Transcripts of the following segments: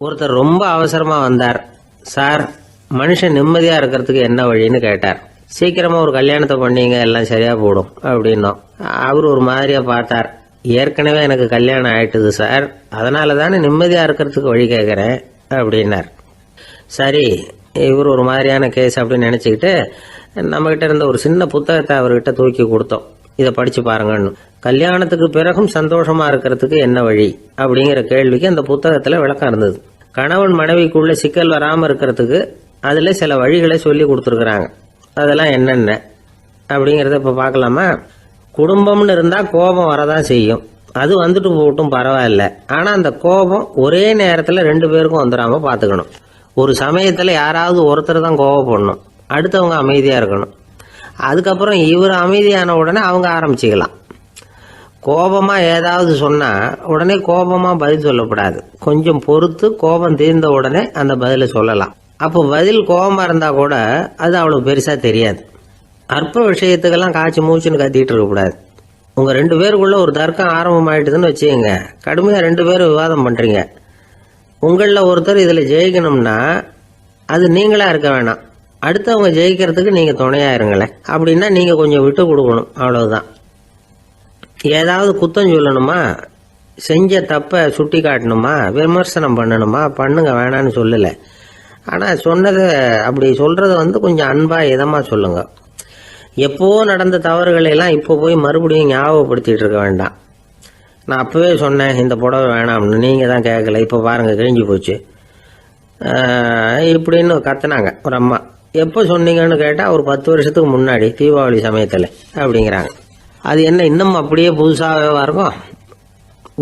ஒருத்தர் ரொம்ப அவசரமா வந்தார். சார், மனுஷன் நிம்மதியா இருக்கிறதுக்கு என்ன வழின்னு கேட்டார். சீக்கிரமா ஒரு கல்யாணத்தை பண்ணீங்க, எல்லாம் சரியா போடும் அப்படின்னோம். அவர் ஒரு மாதிரியா பார்த்தார். ஏற்கனவே எனக்கு கல்யாணம் ஆயிட்டுது சார், அதனால தானே நிம்மதியா இருக்கிறதுக்கு வழி கேட்கறேன் அப்படின்னார். சரி, இவர் ஒரு மாதிரியான கேஸ் அப்படின்னு நினைச்சுக்கிட்டு நம்மகிட்ட இருந்த ஒரு சின்ன புத்தகத்தை அவர்கிட்ட தூக்கி கொடுத்தோம். இதை படிச்சு பாருங்கன்னு. கல்யாணத்துக்கு பிறகும் சந்தோஷமா இருக்கிறதுக்கு என்ன வழி அப்படிங்கிற கேள்விக்கு அந்த புத்தகத்துல விளக்கம் இருந்தது. கணவன் மனைவிக்குள்ள சிக்கல் வராம இருக்கிறதுக்கு அதுல சில வழிகளை சொல்லி கொடுத்துருக்குறாங்க. அதெல்லாம் என்னென்ன அப்படிங்கறத இப்ப பார்க்கலாமா? குடும்பம்னு இருந்தா கோபம் வரதான் செய்யும். அது வந்துட்டு போட்டும் பரவாயில்ல. ஆனா அந்த கோபம் ஒரே நேரத்துல ரெண்டு பேருக்கும் வந்துடாம பாத்துக்கணும். ஒரு சமயத்துல யாராவது ஒருத்தர் தான் கோபப்படணும், அடுத்தவங்க அமைதியா இருக்கணும். அதுக்கப்புறம் இவர் அமைதியான உடனே அவங்க ஆரம்பிச்சுக்கலாம். கோபமா ஏதாவது சொன்னா உடனே கோபமா பதில் சொல்லக்கூடாது. கொஞ்சம் பொறுத்து கோபம் தீர்ந்த உடனே அந்த பதில சொல்லலாம். அப்போ பதில் கோபமா இருந்தா கூட அது அவ்வளவு பெருசா தெரியாது. அற்ப விஷயத்துக்கெல்லாம் காய்ச்சி மூச்சுன்னு கத்திட்டு இருக்கக்கூடாது. உங்க ரெண்டு பேருக்குள்ள ஒரு தர்க்கம் ஆரம்பமாயிட்டுதுன்னு வச்சுக்கோங்க. கடுமையா ரெண்டு பேரும் விவாதம் பண்றீங்க. உங்கள ஒருத்தர் இதுல ஜெயிக்கணும்னா அது நீங்களா இருக்க வேணாம், அடுத்தவங்க ஜெயிக்கிறதுக்கு நீங்க துணையா இருங்களேன். அப்படின்னா நீங்க கொஞ்சம் விட்டு கொடுக்கணும், அவ்வளவுதான். ஏதாவது குத்தம் சொல்லணுமா, செஞ்ச தப்ப சுட்டி காட்டணுமா, விமர்சனம் பண்ணணுமா, பண்ணுங்க, வேணான்னு சொல்லல. ஆனா சொன்னதை அப்படி சொல்றத கொஞ்சம் அன்பா இதமா சொல்லுங்க. எப்போ நடந்த தவறுகளை எல்லாம் இப்போ போய் மறுபடியும் ஞாபகப்படுத்திட்டு இருக்க வேண்டாம். நான் அப்பவே சொன்னேன் இந்த புடவை வேணாம்னு, நீங்க தான் கேட்கல, இப்போ பாருங்க கிழிஞ்சு போச்சு இப்படின்னு கத்துனாங்க ஒரு அம்மா. எப்போ சொன்னீங்கன்னு கேட்டா ஒரு 10 வருஷத்துக்கு முன்னாடி தீபாவளி சமயத்துல அப்படிங்கிறாங்க. அது என்ன இன்னும் அப்படியே புதுசாகவே இருக்கும்?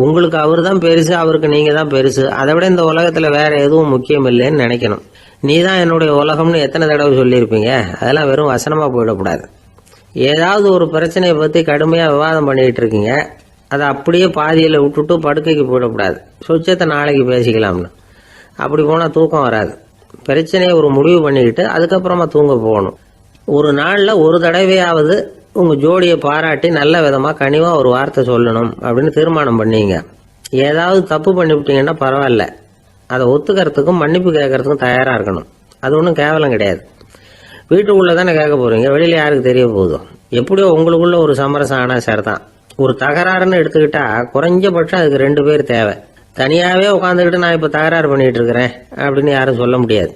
உங்களுக்கு அவர் தான் பெருசு, அவருக்கு நீங்க தான் பெருசு. அதை விட இந்த உலகத்துல வேற எதுவும் முக்கியம் இல்லைன்னு நினைக்கணும். நீ தான் என்னுடைய உலகம்னு எத்தனை தடவை சொல்லியிருப்பீங்க? அதெல்லாம் வெறும் வசனமா போயிடக்கூடாது. ஏதாவது ஒரு பிரச்சனையை பத்தி கடுமையா விவாதம் பண்ணிட்டு இருக்கீங்க, அதை அப்படியே பாதியில விட்டுட்டு படுக்கைக்கு போயிடக்கூடாது. சொச்சத்தை நாளைக்கு பேசிக்கலாம்னு. அப்படி போனா தூக்கம் வராது. பிரச்சனையை ஒரு முடிவு பண்ணிக்கிட்டு அதுக்கப்புறமா தூங்க போகணும். ஒரு நாள்ல ஒரு தடவையாவது உங்க ஜோடியை பாராட்டி நல்ல விதமா கனிவா ஒரு வார்த்தை சொல்லணும் அப்படின்னு தீர்மானம் பண்ணீங்க. ஏதாவது தப்பு பண்ணிவிட்டீங்கன்னா பரவாயில்ல, அதை ஒத்துக்கிறதுக்கும் மன்னிப்பு கேட்கறதுக்கும் தயாரா இருக்கணும். அது ஒன்றும் கேவலம் கிடையாது. வீட்டுக்குள்ள தானே கேட்க போறீங்க, வெளியில யாருக்கு தெரிய போதும்? எப்படியோ உங்களுக்குள்ள ஒரு சமரசம் ஆனா சரிதான். ஒரு தகராறுன்னு எடுத்துக்கிட்டா குறைஞ்சபட்சம் அதுக்கு 2 பேர் தேவை. தனியாவே உட்காந்துக்கிட்டு நான் இப்ப தகராறு பண்ணிட்டு இருக்கிறேன் அப்படின்னு யாரும் சொல்ல முடியாது.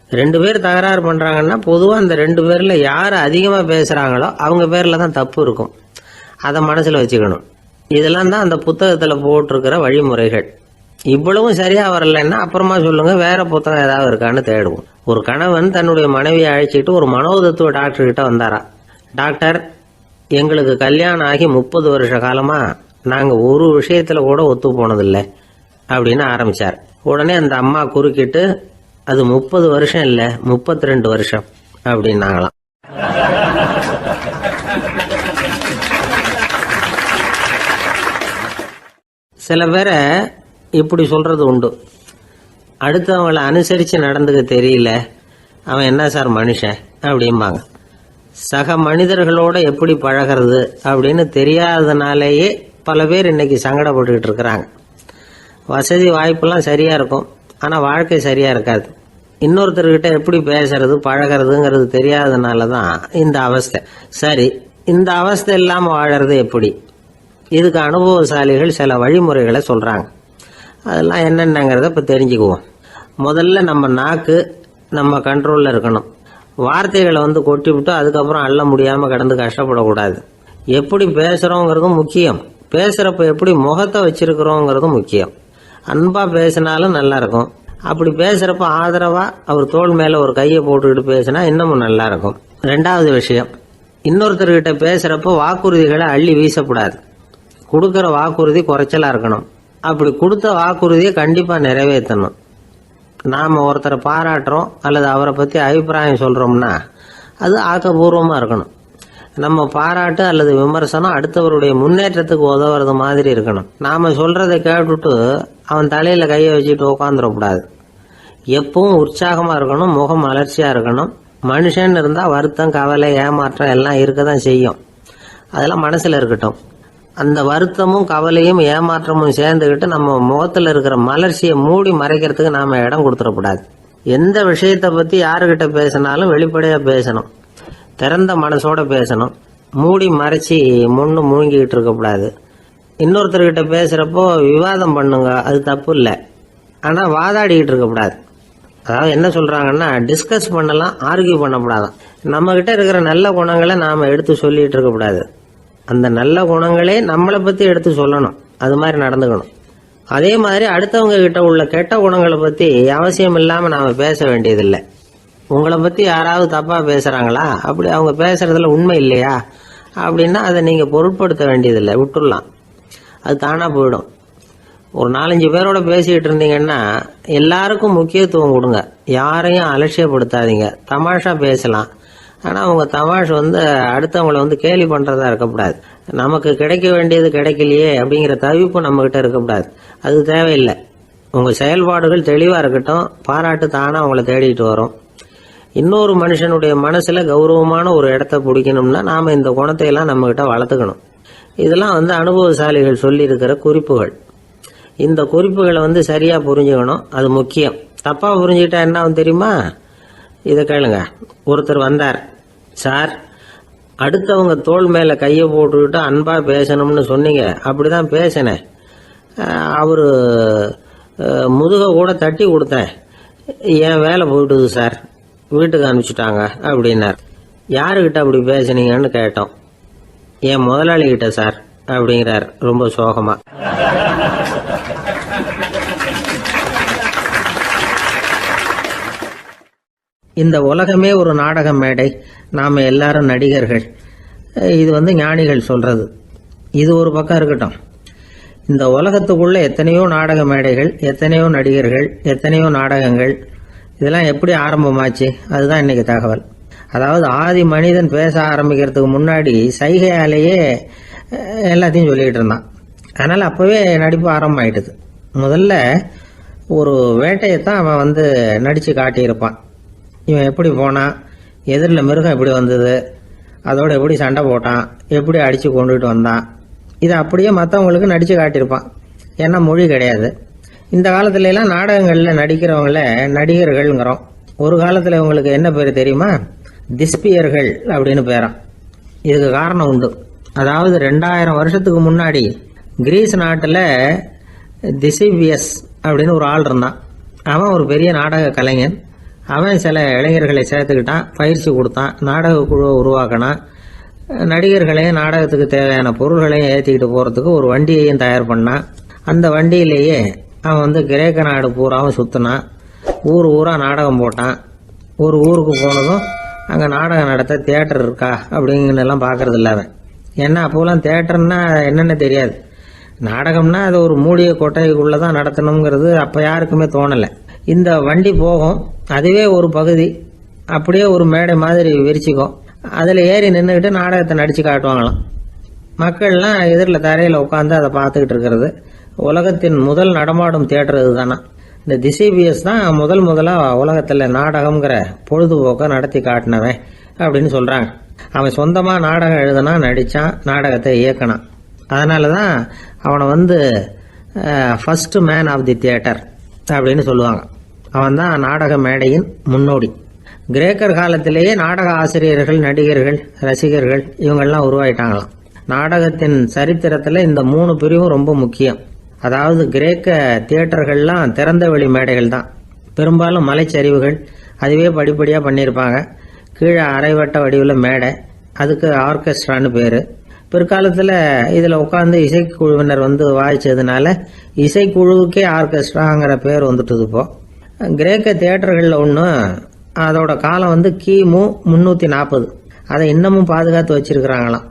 2 பேர் தகராறு பண்றாங்கன்னா பொதுவா அந்த 2 பேர்ல யாரு அதிகமா பேசுறாங்களோ அவங்க பேர்ல தான் தப்பு இருக்கும். அதை மனசுல வச்சுக்கணும். இதெல்லாம் தான் அந்த புத்தகத்துல போட்டிருக்கிற வழிமுறைகள். இவ்வளவும் சரியா வரலன்னா அப்புறமா சொல்லுங்க, வேற புத்தகம் ஏதாவது இருக்கான்னு தேடுவோம். ஒரு கணவன் தன்னுடைய மனைவியை அழைச்சிட்டு ஒரு மனோதத்துவ டாக்டர் கிட்ட வந்தாரா. டாக்டர், எங்களுக்கு கல்யாணம் ஆகி 30 வருஷ காலமா நாங்க ஒரு விஷயத்துல கூட ஒத்து போனதில்லை அப்படின்னு ஆரம்பிச்சார். உடனே அந்த அம்மா குறுக்கிட்டு, அது 30 வருஷம் இல்ல 32 வருஷம் அப்படின்னாங்களாம். சில பேரை இப்படி சொல்றது உண்டு. அடுத்தவங்களை அனுசரிச்சு நடந்துக்க தெரியல, அவன் என்ன சார் மனுஷன் அப்படிம்பாங்க. சக மனிதர்களோட எப்படி பழகிறது அப்படின்னு தெரியாததுனாலேயே பல பேர் இன்னைக்கு சங்கடப்பட்டுக்கிட்டு இருக்கிறாங்க. வசதி வாய்ப்பெல்லாம் சரியா இருக்கும், ஆனா வாழ்க்கை சரியா இருக்காது. இன்னொருத்தர்கிட்ட எப்படி பேசுறது பழகிறதுங்கிறது தெரியாததுனாலதான் இந்த அவஸ்தை. சரி, இந்த அவஸ்தை இல்லாம வாழறது எப்படி? இதுக்கு அனுபவசாலிகள் சில வழிமுறைகளை சொல்றாங்க. அதெல்லாம் என்னென்னங்கிறத இப்ப தெரிஞ்சுக்குவோம். முதல்ல நம்ம நாக்கு நம்ம கண்ட்ரோல்ல இருக்கணும். வார்த்தைகளை கொட்டி விட்டு அதுக்கப்புறம் அள்ள முடியாம கிடந்து கஷ்டப்படக்கூடாது. எப்படி பேசுறோங்கிறதும் முக்கியம், பேசுறப்ப எப்படி முகத்தை வச்சிருக்கிறோங்கிறதும் முக்கியம். அன்பா பேசினாலும் நல்லா இருக்கும். அப்படி பேசுறப்ப ஆதரவா அவர் தோள் மேல ஒரு கையை போட்டுக்கிட்டு பேசினா இன்னமும் நல்லா இருக்கும். 2வது விஷயம், இன்னொருத்தர்கிட்ட பேசுறப்ப வாக்குறுதிகளை அள்ளி வீசக்கூடாது. கொடுக்கற வாக்குறுதி குறைச்சலா இருக்கணும். அப்படி கொடுத்த வாக்குறுதியை கண்டிப்பா நிறைவேற்றணும். நாம ஒருத்தரை பாராட்டுறோம் அல்லது அவரை பத்தி அபிப்பிராயம் சொல்றோம்னா அது ஆக்கப்பூர்வமா இருக்கணும். நம்ம பாராட்டு அல்லது விமர்சனம் அடுத்தவருடைய முன்னேற்றத்துக்கு உதவுறது மாதிரி இருக்கணும். நாம சொல்றதை கேட்டுட்டு அவன் தலையில கையை வச்சுட்டு உட்காந்துடக்கூடாது. எப்பவும் உற்சாகமா இருக்கணும், முகம் மலர்ச்சியா இருக்கணும். மனுஷன் இருந்தா வருத்தம், கவலை, ஏமாற்றம் எல்லாம் இருக்கதான் செய்யும். அதெல்லாம் மனசுல இருக்கட்டும். அந்த வருத்தமும் கவலையும் ஏமாற்றமும் சேர்ந்துக்கிட்டு நம்ம முகத்துல இருக்கிற மலர்ச்சியை மூடி மறைக்கிறதுக்கு நாம இடம் கொடுத்துடக்கூடாது. எந்த விஷயத்தை பத்தி யாருக்கிட்ட பேசினாலும் வெளிப்படையா பேசணும், திறந்த மனசோட பேசணும். மூடி மறைச்சி முன்னு முழுங்கிக்கிட்டு இருக்கக்கூடாது. இன்னொருத்தர்கிட்ட பேசுறப்போ விவாதம் பண்ணுங்க, அது தப்பு இல்லை. ஆனா வாதாடிக்கிட்டு இருக்கக்கூடாது. அதாவது என்ன சொல்றாங்கன்னா, டிஸ்கஸ் பண்ணலாம், ஆர்கியூ பண்ணக்கூடாதான். நம்ம கிட்ட இருக்கிற நல்ல குணங்களை நாம எடுத்து சொல்லிட்டு இருக்கக்கூடாது. அந்த நல்ல குணங்களே நம்மளை பத்தி எடுத்து சொல்லணும், அது மாதிரி நடந்துக்கணும். அதே மாதிரி அடுத்தவங்க கிட்ட உள்ள கெட்ட குணங்களை பத்தி அவசியம் இல்லாம நாம பேச வேண்டியதில்லை. உங்களை பத்தி யாராவது தப்பா பேசுறாங்களா, அப்படி அவங்க பேசுறதுல உண்மை இல்லையா அப்படின்னா அதை நீங்க பொருட்படுத்த வேண்டியதில்லை, விட்டுடலாம். அது தானா போயிடும். ஒரு 4-5 பேரோட பேசிக்கிட்டு இருந்தீங்கன்னா எல்லாருக்கும் முக்கியத்துவம் கொடுங்க, யாரையும் அலட்சியப்படுத்தாதீங்க. தமாஷா பேசலாம், ஆனா அவங்க தமாஷ் அடுத்தவங்களை கேலி பண்றதா இருக்கக்கூடாது. நமக்கு கிடைக்க வேண்டியது கிடைக்கலையே அப்படிங்கிற தவிப்பு நம்ம கிட்ட இருக்கக்கூடாது, அது தேவையில்லை. உங்க செயல்பாடுகள் தெளிவா இருக்கட்டும், பாராட்டு தானா அவங்களை தேடிட்டு வரும். இன்னொரு மனுஷனுடைய மனசுல கௌரவமான ஒரு இடத்த பிடிக்கணும்னா நாம இந்த குணத்தை எல்லாம் நம்ம கிட்ட வளர்த்துக்கணும். இதெல்லாம் அனுபவசாலிகள் சொல்லி இருக்கிற குறிப்புகள். இந்த குறிப்புகளை சரியா புரிஞ்சுக்கணும், அது முக்கியம். தப்பா புரிஞ்சுக்கிட்டா என்ன ஆகும் தெரியுமா? இதை கேளுங்க. ஒருத்தர் வந்தார், சார் அடுத்தவங்க தோள் மேல கையை போட்டுக்கிட்டு அன்பா பேசணும்னு சொன்னீங்க, அப்படிதான் பேசினேன். அவரு முதுக கூட தட்டி கொடுத்தேன், என் வேலை போயிட்டுது சார், வீட்டுக்கு அனுப்பிச்சுட்டாங்க அப்படின்னார். யாருக்கிட்ட அப்படி பேசுனீங்கன்னு கேட்டோம். என் முதலாளி கிட்ட சார் அப்படிங்கிறார் ரொம்ப சோகமா. இந்த உலகமே ஒரு நாடக மேடை, நாம எல்லாரும் நடிகர்கள். இது ஞானிகள் சொல்றது. இது ஒரு பக்கம் இருக்கட்டும். இந்த உலகத்துக்குள்ள எத்தனையோ நாடக மேடைகள், எத்தனையோ நடிகர்கள், எத்தனையோ நாடகங்கள், இதெல்லாம் எப்படி ஆரம்பமாச்சு, அதுதான் இன்னைக்கு தகவல். அதாவது ஆதி மனிதன் பேச ஆரம்பிக்கிறதுக்கு முன்னாடி சைகையாலேயே எல்லாத்தையும் சொல்லிக்கிட்டு இருந்தான். அதனால அப்பவே நடிப்பு ஆரம்பமாயிட்டுது. முதல்ல ஒரு வேட்டையத்தான் அவன் நடிச்சு காட்டியிருப்பான். இவன் எப்படி போனான், எதிரில் மிருகம் எப்படி வந்தது, அதோட எப்படி சண்டை போட்டான், எப்படி அடிச்சு கொண்டுகிட்டு வந்தான், இதை அப்படியே மற்றவங்களுக்கு நடிச்சு காட்டியிருப்பான். ஏன்னா மொழி கிடையாது. இந்த காலத்துல எல்லாம் நாடகங்கள்ல நடிக்கிறவங்கள நடிகர்கள்ங்கிறோம். ஒரு காலத்துல இவங்களுக்கு என்ன பேரு தெரியுமா? திஸ்பியர்கள் அப்படின்னு பேராம். இதுக்கு காரணம் உண்டு. அதாவது 2000 வருஷத்துக்கு முன்னாடி கிரீஸ் நாட்டுல திசிபியஸ் அப்படின்னு ஒரு ஆள் இருந்தான். அவன் ஒரு பெரிய நாடக கலைஞன். அவன் சில இளைஞர்களை சேர்த்துக்கிட்டான், பயிற்சி கொடுத்தான், நாடக குழுவை உருவாக்கினான். நடிகர்களையும் நாடகத்துக்கு தேவையான பொருள்களையும் ஏற்றிக்கிட்டு போறதுக்கு ஒரு வண்டியையும் தயார் பண்ணான். அந்த வண்டியிலேயே அவன் கிரேக்க நாடு பூராவும் சுத்தினான். ஊர் ஊரா நாடகம் போட்டான். ஒரு ஊருக்கு போனதும் அங்க நாடகம் நடத்த தியேட்டர் இருக்கா அப்படிங்கன்னு எல்லாம் பாக்குறது இல்ல அவன். ஏன்னா அப்போலாம் தியேட்டர்னா என்னன்னு தெரியாது. நாடகம்னா அது ஒரு மூடிய கொட்டைக்குள்ளதான் நடத்தணுங்கிறது அப்ப யாருக்குமே தோணல. இந்த வண்டி போகும், அதுவே ஒரு பகுதி அப்படியே ஒரு மேடை மாதிரி விரிச்சுக்கும். அதுல ஏறி நின்றுகிட்டு நாடகத்தை நடிச்சு காட்டுவாங்களாம். மக்கள்லாம் எதிரில் தரையில உட்காந்து அதை பார்த்துக்கிட்டு இருக்கிறது. உலகத்தின் முதல் நடமாடும் தியேட்டர் இதுதானா. இந்த திசிபியஸ் தான் முதலா உலகத்துல நாடகம்ங்கிற பொழுதுபோக்க நடத்தி காட்டினவன் அப்படின்னு சொல்றாங்க. அவன் சொந்தமா நாடகம் எழுதுனா, நடிச்சான், நாடகத்தை இயக்கினான். அதனாலதான் அவனை first man of the theatre அப்படின்னு சொல்லுவாங்க. அவன் தான் நாடக மேடையின் முன்னோடி. கிரேக்கர் காலத்திலேயே நாடக ஆசிரியர்கள், நடிகர்கள், ரசிகர்கள் இவங்கெல்லாம் உருவாயிட்டாங்களாம். நாடகத்தின் சரித்திரத்துல இந்த 3 பிரிவும் ரொம்ப முக்கியம். அதாவது கிரேக்க தியேட்டர்கள்லாம் திறந்த வெளி மேடைகள் தான். பெரும்பாலும் மலைச்சரிவுகள், அதுவே படிப்படியா பண்ணியிருப்பாங்க. கீழே அரைவட்ட வடிவில் மேடை, அதுக்கு ஆர்கெஸ்ட்ரான்னு பேரு. பிற்காலத்தில் இதில் உட்காந்து இசைக்குழுவினர் வாய்ச்சதுனால இசைக்குழுவுக்கே ஆர்கெஸ்ட்ராங்கிற பேர் வந்துட்டுது. இப்போ கிரேக்க தியேட்டர்களில் ஒன்று, அதோட காலம் கிமு 340. அதை இன்னமும் பாதுகாத்து வச்சிருக்கிறாங்களாம்.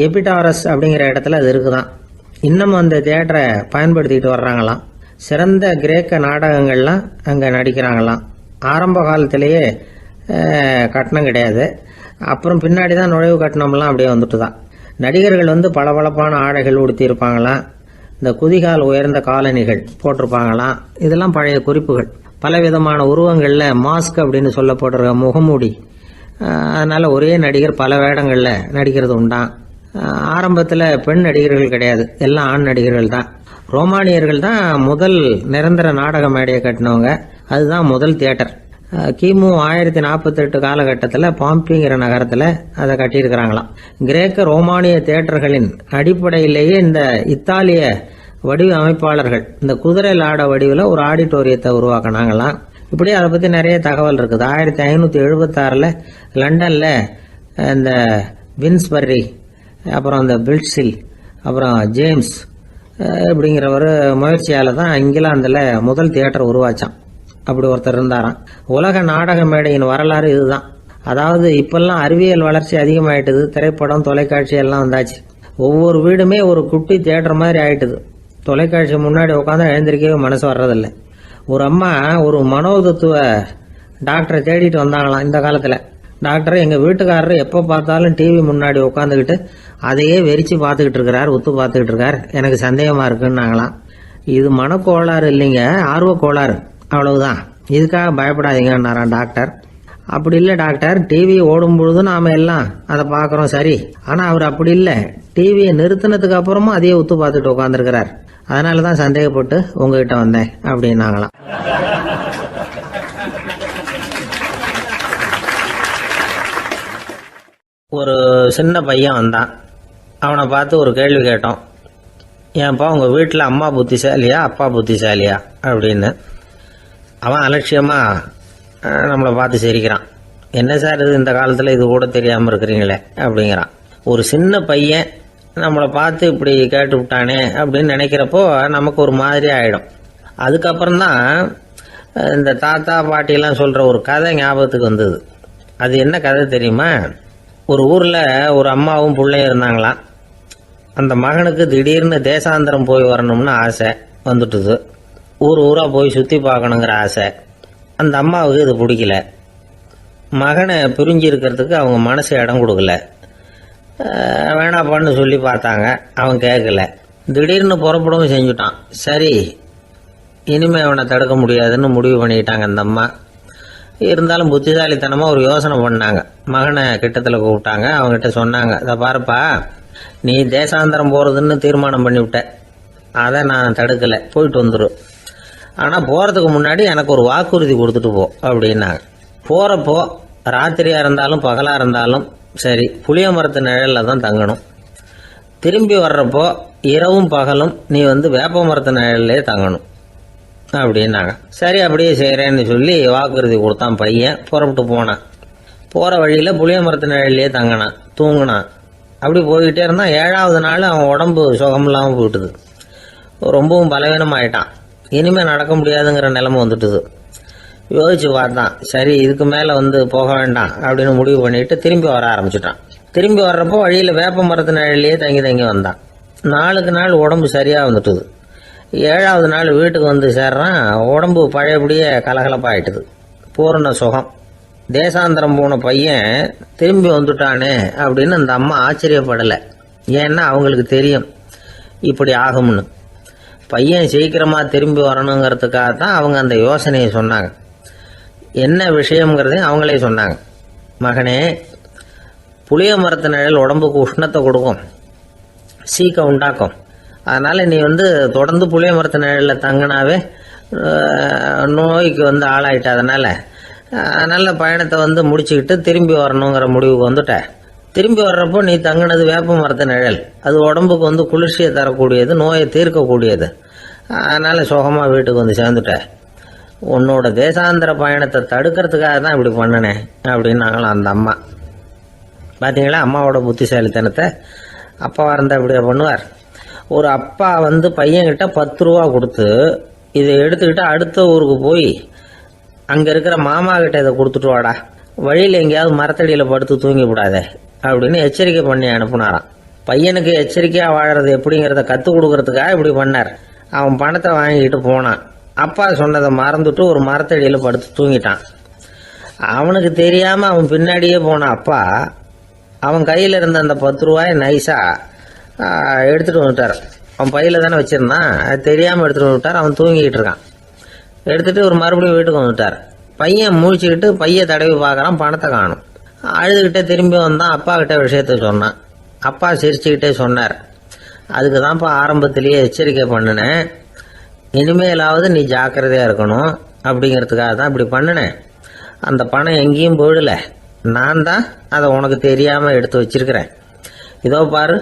எபிடாரஸ் அப்படிங்கிற இடத்துல அது இருக்குதான். இன்னமும் அந்த தியேட்டரை பயன்படுத்திட்டு வர்றாங்களாம். சிறந்த கிரேக்க நாடகங்கள்லாம் அங்கே நடிக்கிறாங்களாம். ஆரம்ப காலத்திலேயே கட்டணம் கிடையாது. அப்புறம் பின்னாடி தான் நுழைவு கட்டணம்லாம் அப்படியே வந்துட்டு தான். நடிகர்கள் பளபளப்பான ஆடைகள் உடுத்தி இருப்பாங்களாம். இந்த குதிகால் உயர்ந்த காலணிகள் போட்டிருப்பாங்களாம். இதெல்லாம் பழைய குறிப்புகள். பலவிதமான உருவங்களில் மாஸ்க் அப்படின்னு சொல்லப்படுற முகமூடி. அதனால ஒரே நடிகர் பல வேடங்களில் நடிக்கிறது உண்டாம். ஆரம்பத்தில் பெண் நடிகர்கள் கிடையாது, எல்லாம் ஆண் நடிகர்கள் தான். ரோமானியர்கள் தான் முதல் நிரந்தர நாடக மேடையை கட்டினவங்க. அதுதான் முதல் தியேட்டர். கிமு 1048 காலகட்டத்தில் பாம்பிங்கிற நகரத்தில் அதை கட்டியிருக்கிறாங்களாம். கிரேக்க ரோமானிய தியேட்டர்களின் அடிப்படையிலேயே இந்த இத்தாலிய வடிவ அமைப்பாளர்கள் இந்த குதிரை லாட வடிவில் ஒரு ஆடிட்டோரியத்தை உருவாக்கினாங்களாம். இப்படி அதை பற்றி நிறைய தகவல் இருக்குது. 1576 லண்டனில் இந்த வின்ஸ்பர்ரி, அப்புறம் இந்த பில்ட்ஸில், அப்புறம் ஜேம்ஸ் இப்படிங்கிற ஒரு முயற்சியால் தான் இங்கிலாந்தில் முதல் தியேட்டர் உருவாச்சான். அப்படி ஒருத்தர் இருந்தாராம். உலக நாடக மேடையின் வரலாறு இதுதான். அதாவது இப்பெல்லாம் அறிவியல் வளர்ச்சி அதிகமாயிட்டுது, திரைப்படம் தொலைக்காட்சி எல்லாம் வந்தாச்சு. ஒவ்வொரு வீடுமே ஒரு குட்டி தியேட்டர் மாதிரி ஆயிட்டுது. தொலைக்காட்சி முன்னாடி உட்காந்து எழுந்திருக்கவே மனசு வர்றதில்லை. ஒரு அம்மா ஒரு மனோதத்துவ டாக்டரை தேடிட்டு வந்தாங்களாம் இந்த காலத்தில். டாக்டர், எங்கள் வீட்டுக்காரர் எப்போ பார்த்தாலும் டிவி முன்னாடி உட்காந்துக்கிட்டு அதையே வெறிச்சு பார்த்துக்கிட்டு இருக்கிறார், ஒத்து பார்த்துக்கிட்டு இருக்கார், எனக்கு சந்தேகமாக இருக்குன்னாங்களாம். இது மனக்கோளாறு இல்லைங்க, ஆர்வ கோளாறு, அவ்வளவுதான், இதுக்காக பயப்படாதீங்கன்னாராம் டாக்டர். அப்படி இல்லை டாக்டர், டிவி ஓடும் பொழுது நாம எல்லாம் அதை பார்க்குறோம் சரி, ஆனால் அவர் அப்படி இல்லை, டிவியை நிறுத்தினதுக்கு அப்புறமும் அதையே ஒத்து பார்த்துட்டு உட்காந்துருக்கிறார், அதனால தான் சந்தேகப்பட்டு உங்ககிட்ட வந்தேன் அப்படின்னாங்களாம். ஒரு சின்ன பையன் வந்தான். அவனை பார்த்து ஒரு கேள்வி கேட்டோம். ஏன்ப்பா உங்கள் வீட்டில் அம்மா புத்திசாலியா அப்பா புத்திசாலியா அப்படின்னு. அவன் அலட்சியமாக நம்மளை பார்த்து சிரிக்கிறான். என்ன சார் இது, இந்த காலத்தில் இது கூட தெரியாமல் இருக்கிறீங்களே அப்படிங்கிறான். ஒரு சின்ன பையன் நம்மளை பார்த்து இப்படி கேட்டு விட்டானே அப்படின்னு நினைக்கிறப்போ நமக்கு ஒரு மாதிரி ஆகிடும். அதுக்கப்புறம்தான் இந்த தாத்தா பாட்டிலாம் சொல்கிற ஒரு கதை ஞாபகத்துக்கு வந்தது. அது என்ன கதை தெரியுமா? ஒரு ஊரில் ஒரு அம்மாவும் பிள்ளையும் இருந்தாங்களாம். அந்த மகனுக்கு திடீர்னு தேசாந்திரம் போய் வரணும்னு ஆசை வந்துட்டுது. ஊராக போய் சுற்றி பார்க்கணுங்கிற ஆசை. அந்த அம்மாவுக்கு இது பிடிக்கல. மகனை பிரிஞ்சு இருக்கிறதுக்கு அவங்க மனசு இடம் கொடுக்கல. வேணாப்பான்னு சொல்லி பார்த்தாங்க, அவன் கேட்கல. திடீர்னு புறப்படவும் செஞ்சுட்டான். சரி, இனிமேல் அவனை தடுக்க முடியாதுன்னு முடிவு பண்ணிக்கிட்டாங்க அந்த அம்மா. இருந்தாலும் புத்திசாலித்தனமாக ஒரு யோசனை பண்ணாங்க. மகனை கிட்டத்தில் கூப்பிட்டாங்க. அவங்ககிட்ட சொன்னாங்க, அதை பாருப்பா, நீ தேசாந்திரம் போகிறதுன்னு தீர்மானம் பண்ணிவிட்ட, அதை நான் தடுக்கலை, போயிட்டு வந்துடும். ஆனால் போகிறதுக்கு முன்னாடி எனக்கு ஒரு வாக்குறுதி கொடுத்துட்டு போ அப்படின்னாங்க. போகிறப்போ ராத்திரியாக இருந்தாலும் பகலாக இருந்தாலும் சரி, புளிய மரத்து நிழலில் தான் தங்கணும். திரும்பி வர்றப்போ இரவும் பகலும் நீ வேப்ப மரத்து நிழல்லே தங்கணும் அப்படின்னாங்க. சரி, அப்படியே செய்கிறேன்னு சொல்லி வாக்குறுதி கொடுத்தான் பையன். புறப்பட்டு போனான். போகிற வழியில் புளிய மரத்து நிழல்லையே தங்கினான், தூங்கினான். அப்படி போய்கிட்டே இருந்தான். 7வது நாள் அவன் உடம்பு சுகமில்லாமல் போயிட்டுது. ரொம்பவும் பலவீனமாயிட்டான். இனிமேல் நடக்க முடியாதுங்கிற நிலைமை வந்துட்டுது. யோசிச்சு பார்த்தான். சரி, இதுக்கு மேலே போக வேண்டாம் அப்படின்னு முடிவு பண்ணிட்டு திரும்பி வர ஆரம்பிச்சிட்டான். திரும்பி வர்றப்போ வழியில் வேப்ப மரத்து நிழல்லையே தங்கி தங்கி வந்தான். நாளுக்கு நாள் உடம்பு சரியாக வந்துட்டுது. 7வது நாள் வீட்டுக்கு சேர்றான். உடம்பு பழையபடியே கலகலப்பாயிட்டுது. பூரண சுகம். தேசாந்திரம் போன பையன் திரும்பி வந்துட்டானே அப்படின்னு அந்த அம்மா ஆச்சரியப்படலை. ஏன்னா அவங்களுக்கு தெரியும் இப்படி ஆகும்னு. பையன் சீக்கிரமாக திரும்பி வரணுங்கிறதுக்காக தான் அவங்க அந்த யோசனையை சொன்னாங்க. என்ன விஷயங்கிறதையும் அவங்களே சொன்னாங்க. மகனே, புளிய மரத்து நிழல் உடம்புக்கு உஷ்ணத்தை கொடுக்கும், சீக்கம் உண்டாக்கும். அதனால் நீ தொடர்ந்து புளிய மரத்து நிழலில் தங்கினாவே நோய்க்கு ஆளாயிட்ட. அதனால் பயணத்தை முடிச்சுக்கிட்டு திரும்பி வரணுங்கிற முடிவுக்கு வந்துட்ட. திரும்பி வர்றப்போ நீ தங்கினது வேப்ப மரத்து நிழல். அது உடம்புக்கு குளிர்ச்சியை தரக்கூடியது, நோயை தீர்க்கக்கூடியது. அதனால் சுகமாக வீட்டுக்கு சேர்ந்துட்ட. உன்னோட தேசாந்திர பயணத்தை தடுக்கிறதுக்காக தான் இப்படி பண்ணினேன் அப்படின்னாங்களாம் அந்த அம்மா. பார்த்தீங்களா அம்மாவோட புத்திசாலித்தனத்தை? அப்பாவாக இருந்தால் இப்படியா பண்ணுவார்? ஒரு அப்பா பையன்கிட்ட 10 ரூபா கொடுத்து இதை எடுத்துக்கிட்டு அடுத்த ஊருக்கு போய் அங்கே இருக்கிற மாமா கிட்ட இதை கொடுத்துட்டு வாடா, வழியில் எங்கேயாவது மரத்தடியில் படுத்து தூங்கி விடாதே அப்படின்னு எச்சரிக்கை பண்ணி அனுப்புனாராம். பையனுக்கு எச்சரிக்கையாக வாழறது எப்படிங்கிறத கற்றுக் கொடுக்கறதுக்காக இப்படி பண்ணார். அவன் பணத்தை வாங்கிட்டு போனான். அப்பா சொன்னதை மறந்துட்டு ஒரு மரத்தடியில் படுத்து தூங்கிட்டான். அவனுக்கு தெரியாமல் அவன் பின்னாடியே போன அப்பா அவன் கையில் இருந்த அந்த 10 ரூபாயை நைஸாக எடுத்துகிட்டு வந்துட்டார். அவன் பையில் தானே வச்சுருந்தான், அது தெரியாமல் எடுத்துகிட்டு வந்துட்டார். அவன் தூங்கிக்கிட்டு இருக்கான். எடுத்துகிட்டு ஒரு மறுபடியும் வீட்டுக்கு வந்துட்டார். பையன் முழிச்சுக்கிட்டு பையை தடவி பார்க்குறான், பணத்தை காணும். அழுதுகிட்டே திரும்பி வந்தான். அப்பா கிட்ட விஷயத்த சொன்னான். அப்பா சிரிச்சுக்கிட்டே சொன்னார், அதுக்கு தான்ப்பா ஆரம்பத்திலேயே எச்சரிக்கை பண்ணினேன், இனிமேலாவது நீ ஜாக்கிரதையாக இருக்கணும் அப்படிங்கிறதுக்காக தான் இப்படி பண்ணினேன். அந்த பணம் எங்கேயும் போயிடல, நான் தான் அதை உனக்கு தெரியாமல் எடுத்து வச்சிருக்கிறேன். இதோ பாரு